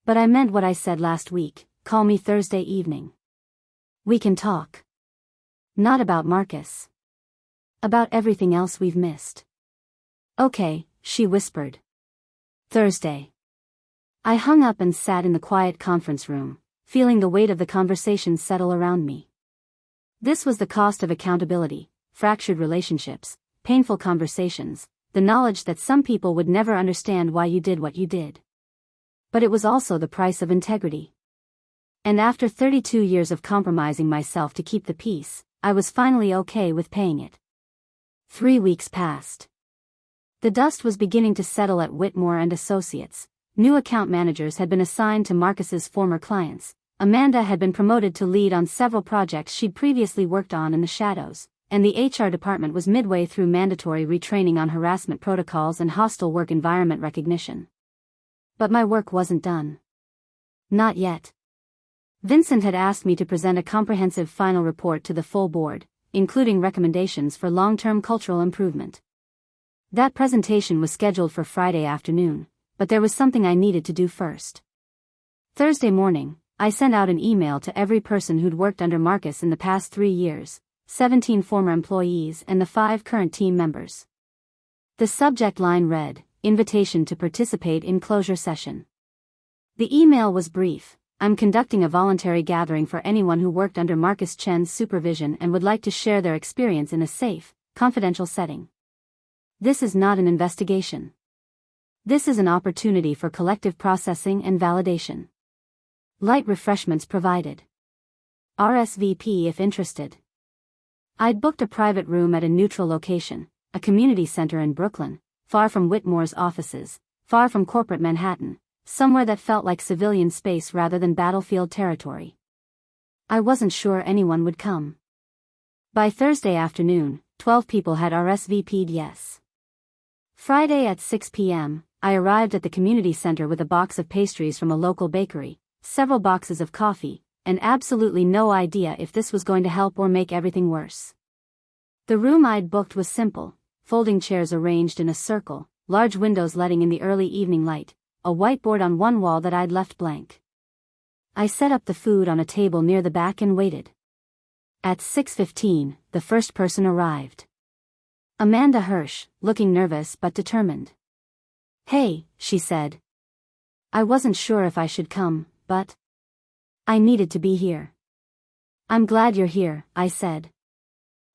But I meant what I said last week, call me Thursday evening. We can talk. Not about Marcus. About everything else we've missed. Okay, she whispered. Thursday. I hung up and sat in the quiet conference room, feeling the weight of the conversation settle around me. This was the cost of accountability, fractured relationships, painful conversations, the knowledge that some people would never understand why you did what you did. But it was also the price of integrity. And after 32 years of compromising myself to keep the peace, I was finally okay with paying it. 3 weeks passed. The dust was beginning to settle at Whitmore Associates. New account managers had been assigned to Marcus's former clients. Amanda had been promoted to lead on several projects she'd previously worked on in the shadows, and the HR department was midway through mandatory retraining on harassment protocols and hostile work environment recognition. But my work wasn't done. Not yet. Vincent had asked me to present a comprehensive final report to the full board, including recommendations for long-term cultural improvement. That presentation was scheduled for Friday afternoon, but there was something I needed to do first. Thursday morning, I sent out an email to every person who'd worked under Marcus in the past 3 years, 17 former employees and the 5 current team members. The subject line read, Invitation to participate in closure session. The email was brief. I'm conducting a voluntary gathering for anyone who worked under Marcus Chen's supervision and would like to share their experience in a safe, confidential setting. This is not an investigation. This is an opportunity for collective processing and validation. Light refreshments provided. RSVP if interested. I'd booked a private room at a neutral location, a community center in Brooklyn, far from Whitmore's offices, far from corporate Manhattan, somewhere that felt like civilian space rather than battlefield territory. I wasn't sure anyone would come. By Thursday afternoon, 12 people had RSVP'd yes. Friday at 6 p.m., I arrived at the community center with a box of pastries from a local bakery, several boxes of coffee, and absolutely no idea if this was going to help or make everything worse. The room I'd booked was simple, folding chairs arranged in a circle, large windows letting in the early evening light, a whiteboard on one wall that I'd left blank. I set up the food on a table near the back and waited. At 6:15, the first person arrived. Amanda Hirsch, looking nervous but determined. "Hey," she said. "I wasn't sure if I should come, but I needed to be here." "I'm glad you're here," I said.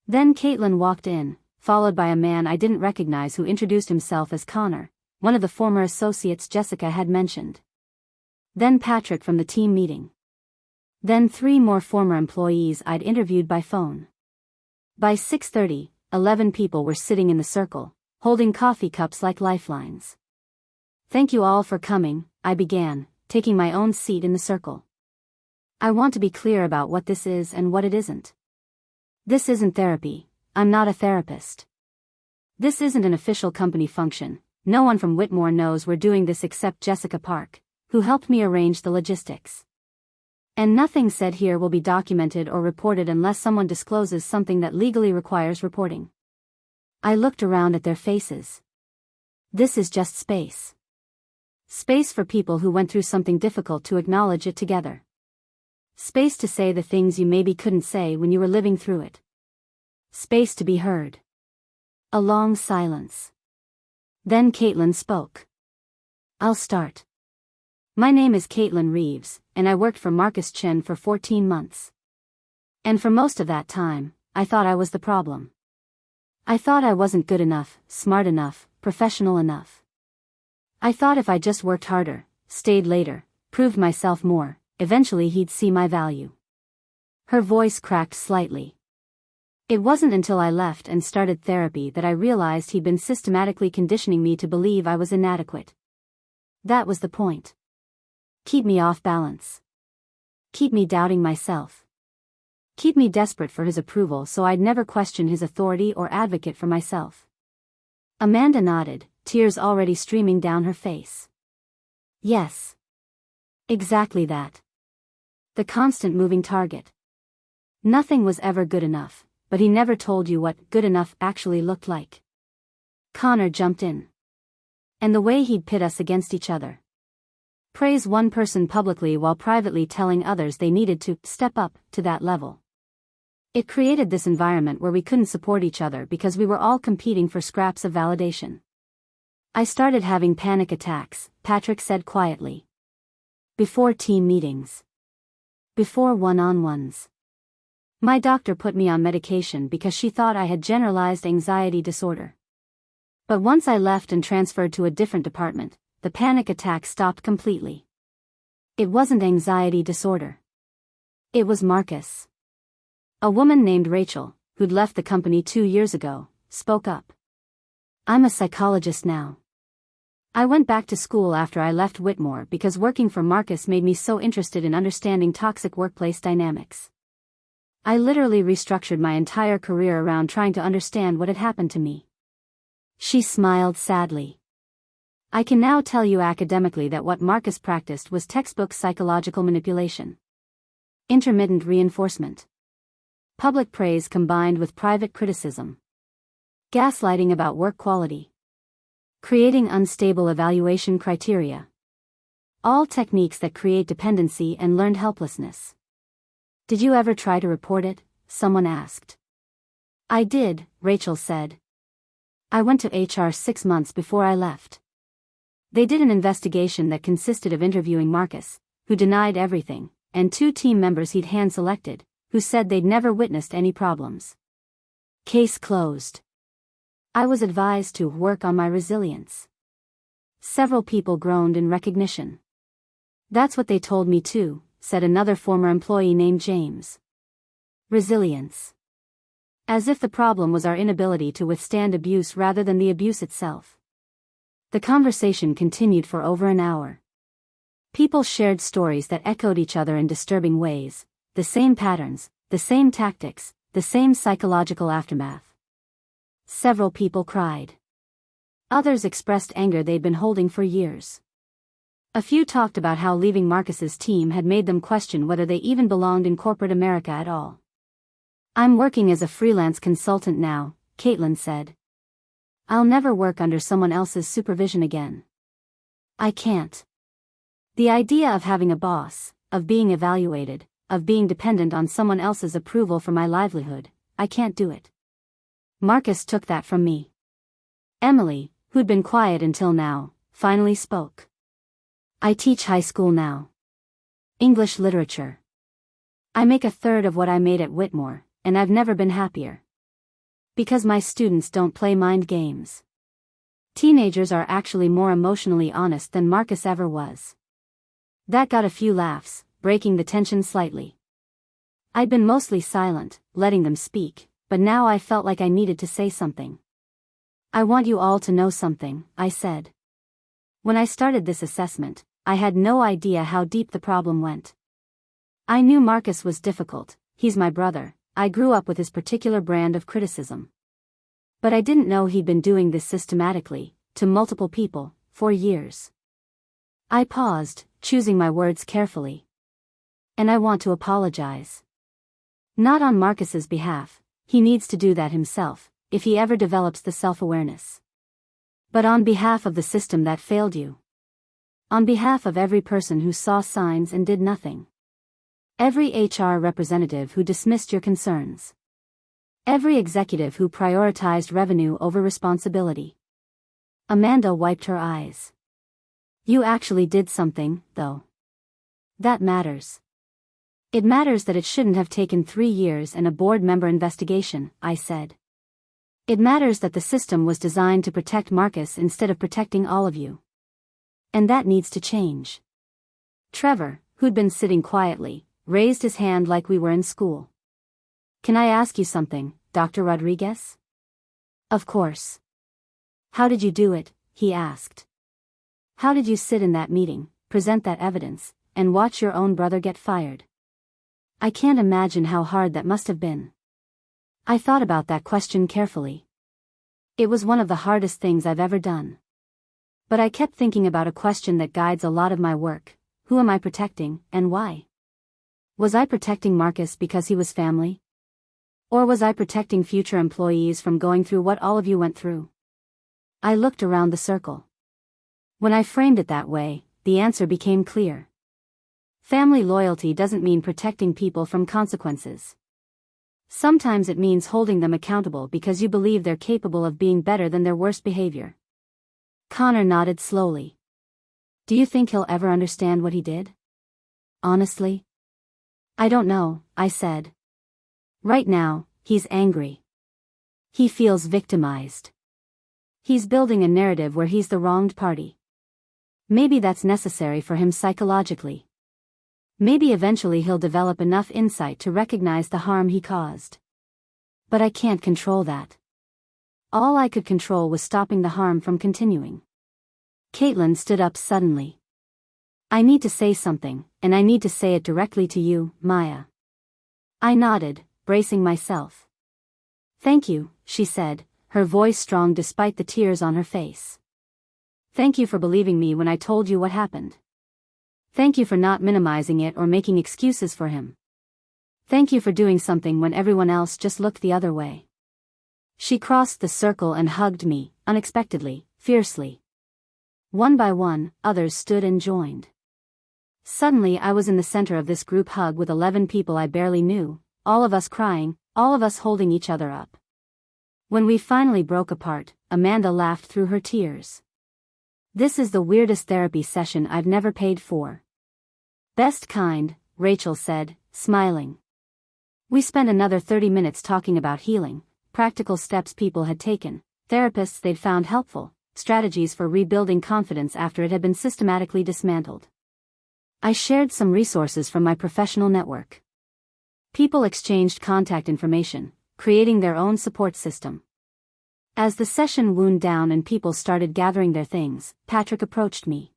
Then Caitlin walked in, followed by a man I didn't recognize who introduced himself as Connor, one of the former associates Jessica had mentioned. Then Patrick from the team meeting. Then 3 more former employees I'd interviewed by phone. By 6:30, 11 people were sitting in the circle, holding coffee cups like lifelines. "Thank you all for coming," I began, taking my own seat in the circle. "I want to be clear about what this is and what it isn't. This isn't therapy. I'm not a therapist. This isn't an official company function. No one from Whitmore knows we're doing this except Jessica Park, who helped me arrange the logistics. And nothing said here will be documented or reported unless someone discloses something that legally requires reporting." I looked around at their faces. This is just space. Space for people who went through something difficult to acknowledge it together. Space to say the things you maybe couldn't say when you were living through it. Space to be heard. A long silence. Then Caitlin spoke. "I'll start. My name is Caitlin Reeves, and I worked for Marcus Chen for 14 months. And for most of that time, I thought I was the problem. I thought I wasn't good enough, smart enough, professional enough. I thought if I just worked harder, stayed later, proved myself more, eventually he'd see my value." Her voice cracked slightly. "It wasn't until I left and started therapy that I realized he'd been systematically conditioning me to believe I was inadequate. That was the point. Keep me off balance. Keep me doubting myself. Keep me desperate for his approval so I'd never question his authority or advocate for myself." Amanda nodded, tears already streaming down her face. "Yes. Exactly that. The constant moving target. Nothing was ever good enough, but he never told you what good enough actually looked like." Connor jumped in. "And the way he'd pit us against each other. Praise one person publicly while privately telling others they needed to step up to that level. It created this environment where we couldn't support each other because we were all competing for scraps of validation. I started having panic attacks," Patrick said quietly. "Before team meetings. Before one-on-ones. My doctor put me on medication because she thought I had generalized anxiety disorder. But once I left and transferred to a different department, the panic attacks stopped completely. It wasn't anxiety disorder. It was Marcus." A woman named Rachel, who'd left the company 2 years ago, spoke up. "I'm a psychologist now. I went back to school after I left Whitmore because working for Marcus made me so interested in understanding toxic workplace dynamics. I literally restructured my entire career around trying to understand what had happened to me." She smiled sadly. "I can now tell you academically that what Marcus practiced was textbook psychological manipulation. Intermittent reinforcement. Public praise combined with private criticism. Gaslighting about work quality. Creating unstable evaluation criteria. All techniques that create dependency and learned helplessness." "Did you ever try to report it?" someone asked. "I did," Rachel said. "I went to HR 6 months before I left. They did an investigation that consisted of interviewing Marcus, who denied everything, and 2 team members he'd hand-selected, who said they'd never witnessed any problems. Case closed. I was advised to work on my resilience." Several people groaned in recognition. "That's what they told me too," said another former employee named James. Resilience. As if the problem was our inability to withstand abuse rather than the abuse itself. The conversation continued for over an hour. People shared stories that echoed each other in disturbing ways, the same patterns, the same tactics, the same psychological aftermath. Several people cried. Others expressed anger they'd been holding for years. A few talked about how leaving Marcus's team had made them question whether they even belonged in corporate America at all. "I'm working as a freelance consultant now," Caitlin said. "I'll never work under someone else's supervision again. I can't. The idea of having a boss, of being evaluated, of being dependent on someone else's approval for my livelihood, I can't do it." Marcus took that from me. Emily, who'd been quiet until now, finally spoke. "I teach high school now. English literature. I make a third of what I made at Whitmore, and I've never been happier. Because my students don't play mind games. Teenagers are actually more emotionally honest than Marcus ever was." That got a few laughs, breaking the tension slightly. I'd been mostly silent, letting them speak, but now I felt like I needed to say something. "I want you all to know something," I said. "When I started this assessment, I had no idea how deep the problem went. I knew Marcus was difficult, he's my brother, I grew up with his particular brand of criticism. But I didn't know he'd been doing this systematically, to multiple people, for years." I paused, choosing my words carefully. "And I want to apologize. Not on Marcus's behalf, he needs to do that himself, if he ever develops the self-awareness. But on behalf of the system that failed you. On behalf of every person who saw signs and did nothing. Every HR representative who dismissed your concerns. Every executive who prioritized revenue over responsibility." Amanda wiped her eyes. "You actually did something, though. That matters. It matters that it shouldn't have taken 3 years and a board member investigation," I said. "It matters that the system was designed to protect Marcus instead of protecting all of you. And that needs to change." Trevor, who'd been sitting quietly, raised his hand like we were in school. "Can I ask you something, Dr. Rodriguez?" "Of course." "How did you do it?" he asked. "How did you sit in that meeting, present that evidence, and watch your own brother get fired? I can't imagine how hard that must have been." I thought about that question carefully. It was one of the hardest things I've ever done. But I kept thinking about a question that guides a lot of my work: who am I protecting, and why? Was I protecting Marcus because he was family? Or was I protecting future employees from going through what all of you went through? I looked around the circle. When I framed it that way, the answer became clear. Family loyalty doesn't mean protecting people from consequences. Sometimes it means holding them accountable because you believe they're capable of being better than their worst behavior. Connor nodded slowly. "Do you think he'll ever understand what he did?" "Honestly? I don't know," I said. "Right now, he's angry. He feels victimized. He's building a narrative where he's the wronged party. Maybe that's necessary for him psychologically. Maybe eventually he'll develop enough insight to recognize the harm he caused. But I can't control that. All I could control was stopping the harm from continuing." Caitlin stood up suddenly. "I need to say something, and I need to say it directly to you, Maya." I nodded, bracing myself. "Thank you," she said, her voice strong despite the tears on her face. "Thank you for believing me when I told you what happened. Thank you for not minimizing it or making excuses for him. Thank you for doing something when everyone else just looked the other way." She crossed the circle and hugged me, unexpectedly, fiercely. One by one, others stood and joined. Suddenly I was in the center of this group hug with 11 people I barely knew, all of us crying, all of us holding each other up. When we finally broke apart, Amanda laughed through her tears. "This is the weirdest therapy session I've never paid for." "Best kind," Rachel said, smiling. We spent another 30 minutes talking about healing, practical steps people had taken, therapists they'd found helpful, strategies for rebuilding confidence after it had been systematically dismantled. I shared some resources from my professional network. People exchanged contact information, creating their own support system. As the session wound down and people started gathering their things, Patrick approached me.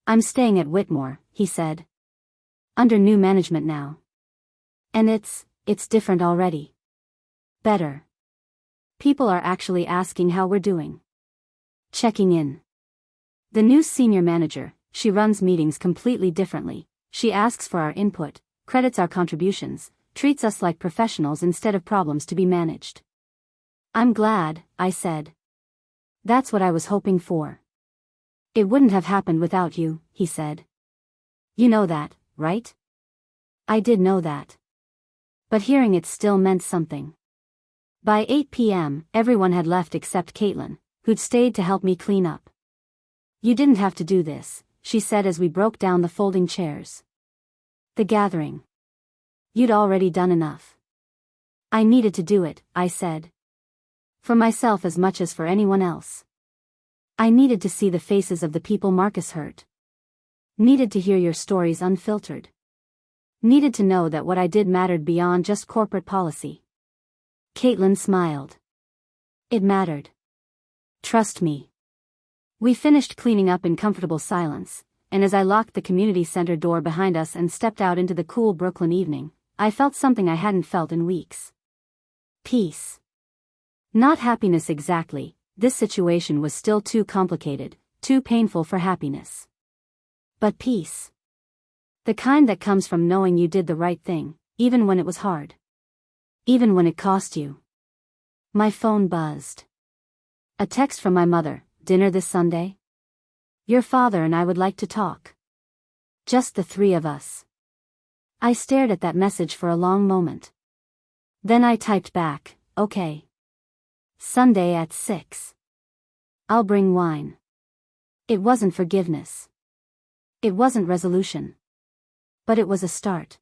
"I'm staying at Whitmore," he said. "Under new management now. And it's different already. Better. People are actually asking how we're doing. Checking in. The new senior manager, she runs meetings completely differently. She asks for our input, credits our contributions, treats us like professionals instead of problems to be managed. I'm glad, I said. That's what I was hoping for. It wouldn't have happened without you, he said. You know that, right? I did know that. But hearing it still meant something. By 8 p.m., everyone had left except Caitlin, who'd stayed to help me clean up. You didn't have to do this, she said as we broke down the folding chairs. The gathering. You'd already done enough. I needed to do it, I said. For myself as much as for anyone else. I needed to see the faces of the people Marcus hurt. Needed to hear your stories unfiltered. Needed to know that what I did mattered beyond just corporate policy. Caitlin smiled. It mattered. Trust me. We finished cleaning up in comfortable silence, and as I locked the community center door behind us and stepped out into the cool Brooklyn evening, I felt something I hadn't felt in weeks. Peace. Not happiness exactly, this situation was still too complicated, too painful for happiness. But peace. The kind that comes from knowing you did the right thing, even when it was hard. Even when it cost you. My phone buzzed. A text from my mother, dinner this Sunday? Your father and I would like to talk. Just the three of us. I stared at that message for a long moment. Then I typed back, okay. Sunday at 6. I'll bring wine. It wasn't forgiveness. It wasn't resolution. But it was a start.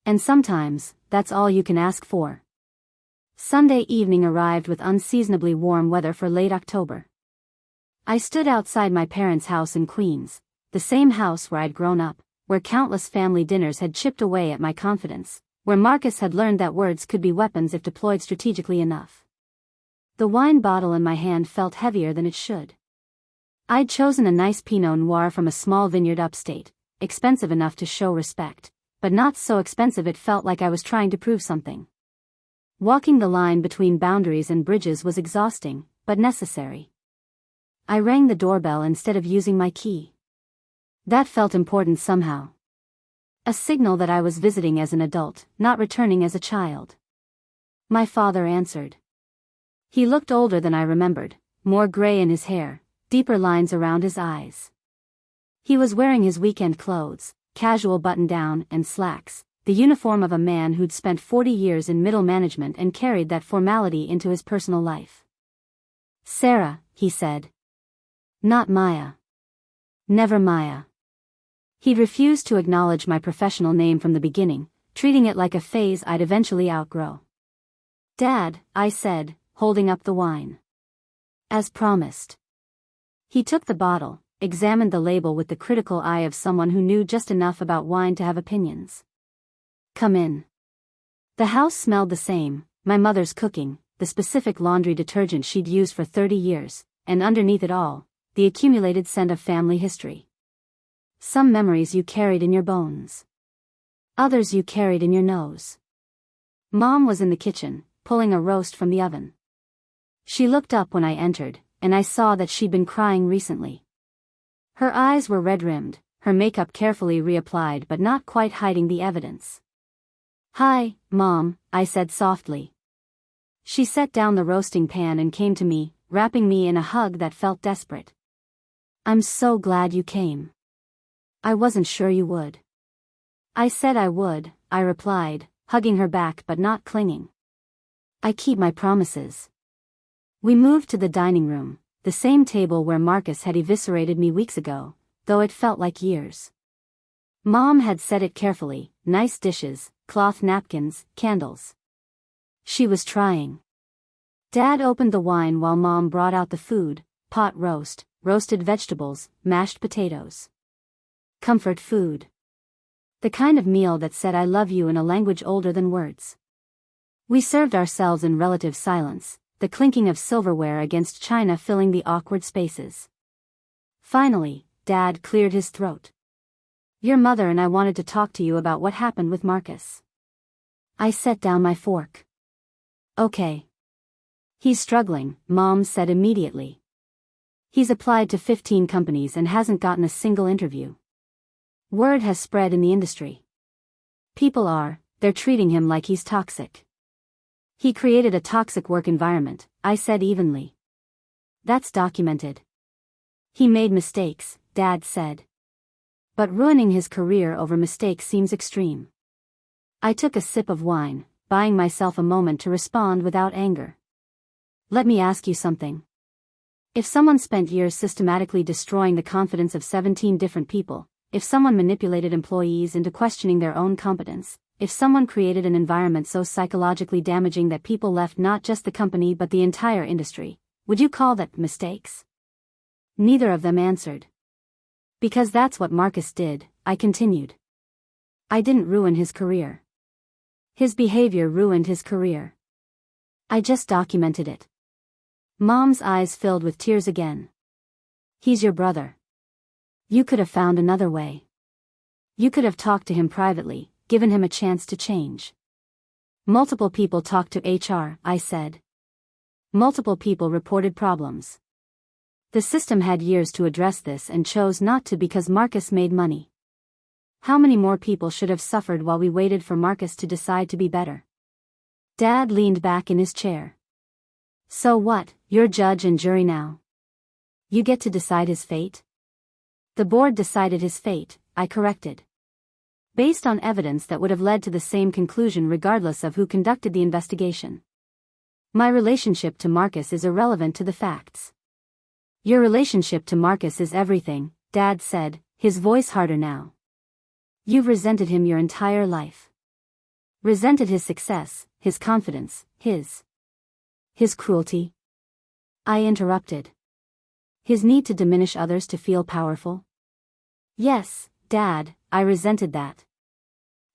And sometimes, that's all you can ask for. Sunday evening arrived with unseasonably warm weather for late October. I stood outside my parents' house in Queens, the same house where I'd grown up, where countless family dinners had chipped away at my confidence, where Marcus had learned that words could be weapons if deployed strategically enough. The wine bottle in my hand felt heavier than it should. I'd chosen a nice Pinot Noir from a small vineyard upstate, expensive enough to show respect, but not so expensive it felt like I was trying to prove something. Walking the line between boundaries and bridges was exhausting, but necessary. I rang the doorbell instead of using my key. That felt important somehow. A signal that I was visiting as an adult, not returning as a child. My father answered. He looked older than I remembered, more gray in his hair, deeper lines around his eyes. He was wearing his weekend clothes, casual button-down and slacks, the uniform of a man who'd spent 40 years in middle management and carried that formality into his personal life. Sarah, he said. Not Maya. Never Maya. He'd refused to acknowledge my professional name from the beginning, treating it like a phase I'd eventually outgrow. Dad, I said, holding up the wine. As promised. He took the bottle, examined the label with the critical eye of someone who knew just enough about wine to have opinions. Come in. The house smelled the same, my mother's cooking, the specific laundry detergent she'd used for 30 years, and underneath it all, the accumulated scent of family history. Some memories you carried in your bones. Others you carried in your nose. Mom was in the kitchen, pulling a roast from the oven. She looked up when I entered, and I saw that she'd been crying recently. Her eyes were red-rimmed, her makeup carefully reapplied but not quite hiding the evidence. Hi, Mom, I said softly. She set down the roasting pan and came to me, wrapping me in a hug that felt desperate. I'm so glad you came. I wasn't sure you would. I said I would, I replied, hugging her back but not clinging. I keep my promises. We moved to the dining room, the same table where Marcus had eviscerated me weeks ago, though it felt like years. Mom had set it carefully, nice dishes, cloth napkins, candles. She was trying. Dad opened the wine while Mom brought out the food, pot roast, roasted vegetables, mashed potatoes. Comfort food. The kind of meal that said I love you in a language older than words. We served ourselves in relative silence, the clinking of silverware against china filling the awkward spaces. Finally, Dad cleared his throat. Your mother and I wanted to talk to you about what happened with Marcus. I set down my fork. Okay. He's struggling, Mom said immediately. He's applied to 15 companies and hasn't gotten a single interview. Word has spread in the industry. They're treating him like he's toxic. He created a toxic work environment, I said evenly. That's documented. He made mistakes, Dad said. But ruining his career over mistakes seems extreme. I took a sip of wine, buying myself a moment to respond without anger. Let me ask you something. If someone spent years systematically destroying the confidence of 17 different people, if someone manipulated employees into questioning their own competence, if someone created an environment so psychologically damaging that people left not just the company but the entire industry, would you call that mistakes? Neither of them answered. Because that's what Marcus did, I continued. I didn't ruin his career. His behavior ruined his career. I just documented it. Mom's eyes filled with tears again. He's your brother. You could have found another way. You could have talked to him privately, given him a chance to change. Multiple people talked to HR, I said. Multiple people reported problems. The system had years to address this and chose not to because Marcus made money. How many more people should have suffered while we waited for Marcus to decide to be better? Dad leaned back in his chair. So what, you're judge and jury now? You get to decide his fate? The board decided his fate, I corrected. Based on evidence that would have led to the same conclusion regardless of who conducted the investigation. My relationship to Marcus is irrelevant to the facts. Your relationship to Marcus is everything, Dad said, his voice harder now. You've resented him your entire life. Resented his success, his confidence, his cruelty. I interrupted. His need to diminish others to feel powerful? Yes, Dad, I resented that.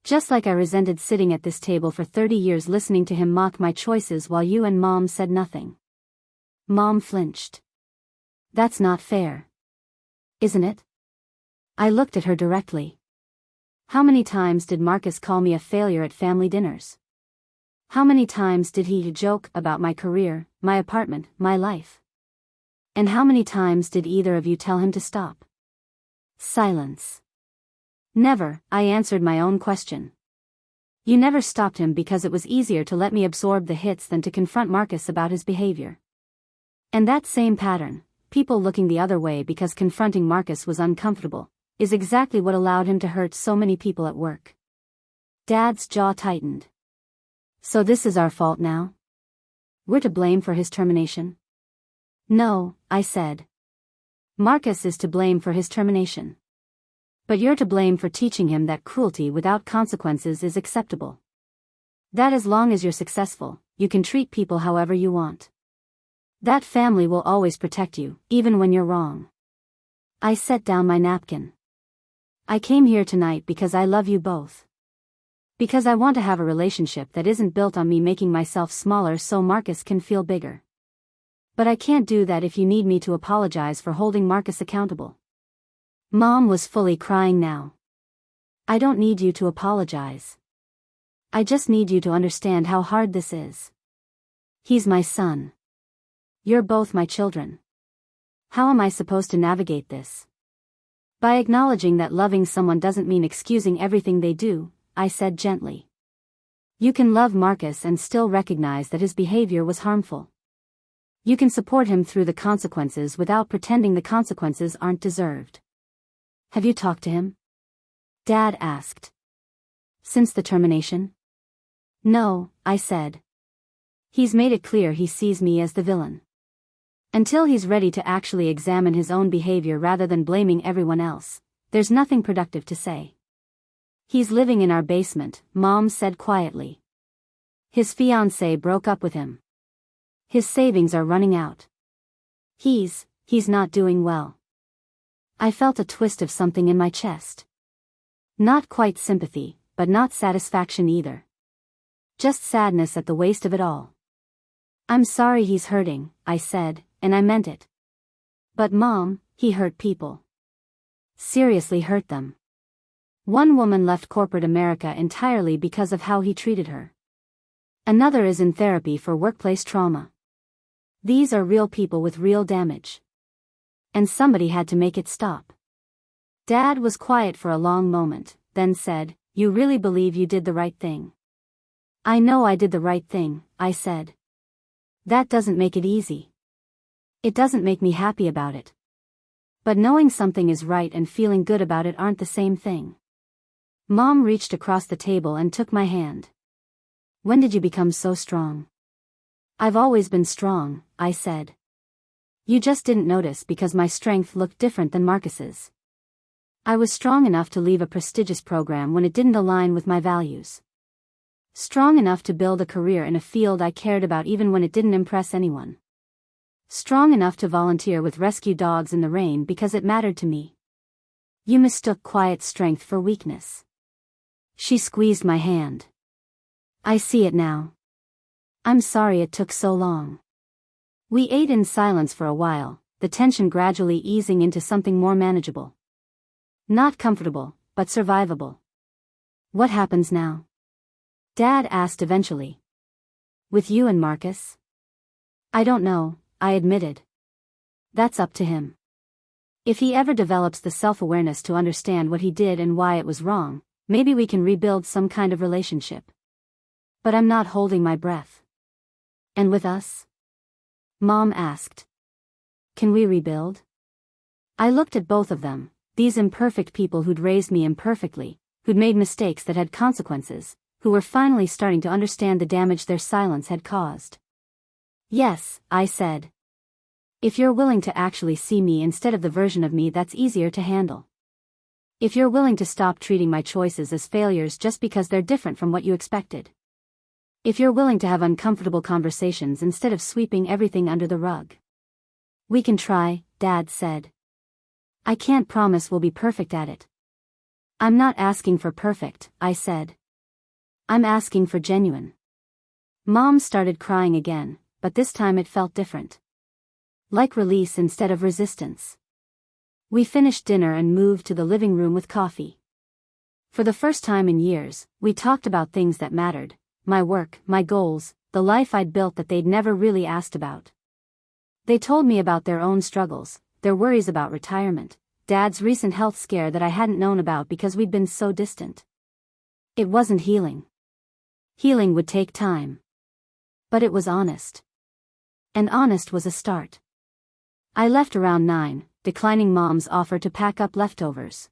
Just like I resented sitting at this table for 30 years listening to him mock my choices while you and Mom said nothing. Mom flinched. That's not fair. Isn't it? I looked at her directly. How many times did Marcus call me a failure at family dinners? How many times did he joke about my career, my apartment, my life? And how many times did either of you tell him to stop? Silence. Never, I answered my own question. You never stopped him because it was easier to let me absorb the hits than to confront Marcus about his behavior. And that same pattern, people looking the other way because confronting Marcus was uncomfortable, is exactly what allowed him to hurt so many people at work. Dad's jaw tightened. So this is our fault now? We're to blame for his termination? No, I said. Marcus is to blame for his termination. But you're to blame for teaching him that cruelty without consequences is acceptable. That as long as you're successful, you can treat people however you want. That family will always protect you, even when you're wrong. I set down my napkin. I came here tonight because I love you both. Because I want to have a relationship that isn't built on me making myself smaller so Marcus can feel bigger. But I can't do that if you need me to apologize for holding Marcus accountable. Mom was fully crying now. I don't need you to apologize. I just need you to understand how hard this is. He's my son. You're both my children. How am I supposed to navigate this? By acknowledging that loving someone doesn't mean excusing everything they do, I said gently. You can love Marcus and still recognize that his behavior was harmful. You can support him through the consequences without pretending the consequences aren't deserved. Have you talked to him? Dad asked. Since the termination? No, I said. He's made it clear he sees me as the villain. Until he's ready to actually examine his own behavior rather than blaming everyone else, there's nothing productive to say. He's living in our basement, Mom said quietly. His fiancée broke up with him. His savings are running out. He's not doing well. I felt a twist of something in my chest. Not quite sympathy, but not satisfaction either. Just sadness at the waste of it all. I'm sorry he's hurting, I said, and I meant it. But Mom, he hurt people. Seriously hurt them. One woman left corporate America entirely because of how he treated her. Another is in therapy for workplace trauma. These are real people with real damage. And somebody had to make it stop. Dad was quiet for a long moment, then said, "You really believe you did the right thing?" "I know I did the right thing," I said. "That doesn't make it easy. It doesn't make me happy about it. But knowing something is right and feeling good about it aren't the same thing." Mom reached across the table and took my hand. "When did you become so strong?" "I've always been strong," I said. "You just didn't notice because my strength looked different than Marcus's. I was strong enough to leave a prestigious program when it didn't align with my values. Strong enough to build a career in a field I cared about even when it didn't impress anyone. Strong enough to volunteer with rescue dogs in the rain because it mattered to me. You mistook quiet strength for weakness." She squeezed my hand. "I see it now. I'm sorry it took so long." We ate in silence for a while, the tension gradually easing into something more manageable. Not comfortable, but survivable. "What happens now?" Dad asked eventually. "With you and Marcus?" "I don't know," I admitted. "That's up to him. If he ever develops the self-awareness to understand what he did and why it was wrong, maybe we can rebuild some kind of relationship. But I'm not holding my breath." "And with us?" Mom asked. "Can we rebuild?" I looked at both of them, these imperfect people who'd raised me imperfectly, who'd made mistakes that had consequences, who were finally starting to understand the damage their silence had caused. "Yes," I said. "If you're willing to actually see me instead of the version of me that's easier to handle. If you're willing to stop treating my choices as failures just because they're different from what you expected. If you're willing to have uncomfortable conversations instead of sweeping everything under the rug." "We can try," Dad said. "I can't promise we'll be perfect at it." "I'm not asking for perfect," I said. "I'm asking for genuine." Mom started crying again, but this time it felt different. Like release instead of resistance. We finished dinner and moved to the living room with coffee. For the first time in years, we talked about things that mattered. My work, my goals, the life I'd built that they'd never really asked about. They told me about their own struggles, their worries about retirement, Dad's recent health scare that I hadn't known about because we'd been so distant. It wasn't healing. Healing would take time. But it was honest. And honest was a start. I left around 9, declining Mom's offer to pack up leftovers.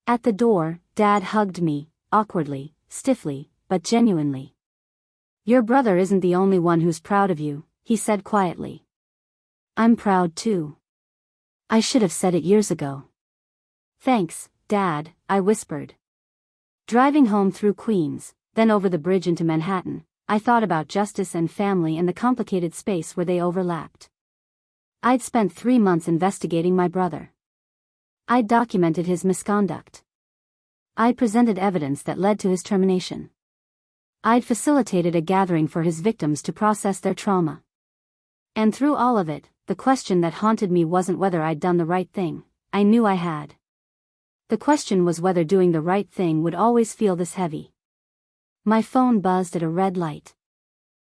At the door, Dad hugged me, awkwardly, stiffly, but genuinely. "Your brother isn't the only one who's proud of you," he said quietly. "I'm proud too. I should have said it years ago." "Thanks, Dad," I whispered. Driving home through Queens, then over the bridge into Manhattan, I thought about justice and family and the complicated space where they overlapped. I'd spent 3 months investigating my brother. I'd documented his misconduct. I'd presented evidence that led to his termination. I'd facilitated a gathering for his victims to process their trauma. And through all of it, the question that haunted me wasn't whether I'd done the right thing. I knew I had. The question was whether doing the right thing would always feel this heavy. My phone buzzed at a red light.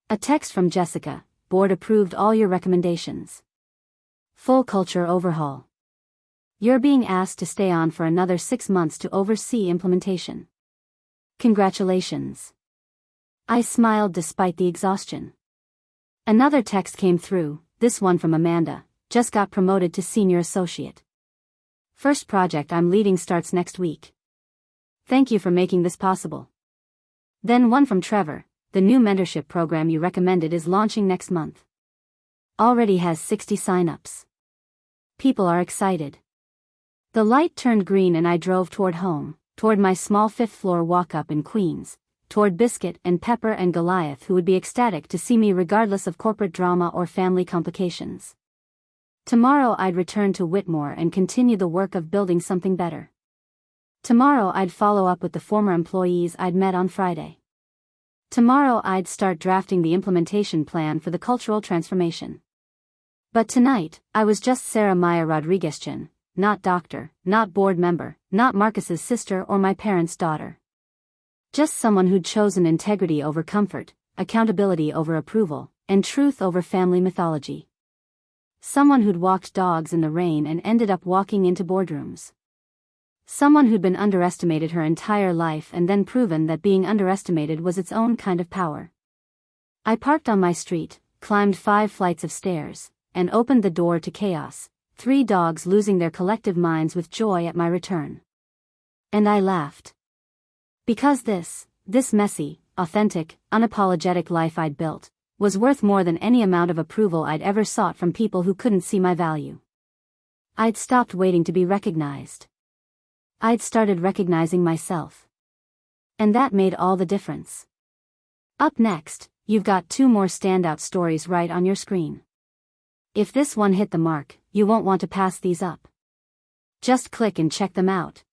A text from Jessica: "Board approved all your recommendations. Full culture overhaul. You're being asked to stay on for another 6 months to oversee implementation. Congratulations." I smiled despite the exhaustion. Another text came through, this one from Amanda: "Just got promoted to senior associate. First project I'm leading starts next week. Thank you for making this possible." Then one from Trevor: "The new mentorship program you recommended is launching next month. Already has 60 signups. People are excited." The light turned green and I drove toward home, toward my small 5th-floor walk-up in Queens, toward Biscuit and Pepper and Goliath, who would be ecstatic to see me regardless of corporate drama or family complications. Tomorrow I'd return to Whitmore and continue the work of building something better. Tomorrow I'd follow up with the former employees I'd met on Friday. Tomorrow I'd start drafting the implementation plan for the cultural transformation. But tonight, I was just Sarah Maya Rodriguez-Chen, not doctor, not board member, not Marcus's sister or my parents' daughter. Just someone who'd chosen integrity over comfort, accountability over approval, and truth over family mythology. Someone who'd walked dogs in the rain and ended up walking into boardrooms. Someone who'd been underestimated her entire life and then proven that being underestimated was its own kind of power. I parked on my street, climbed 5 flights of stairs, and opened the door to chaos, 3 dogs losing their collective minds with joy at my return. And I laughed. Because this messy, authentic, unapologetic life I'd built, was worth more than any amount of approval I'd ever sought from people who couldn't see my value. I'd stopped waiting to be recognized. I'd started recognizing myself. And that made all the difference. Up next, you've got 2 more standout stories right on your screen. If this one hit the mark, you won't want to pass these up. Just click and check them out.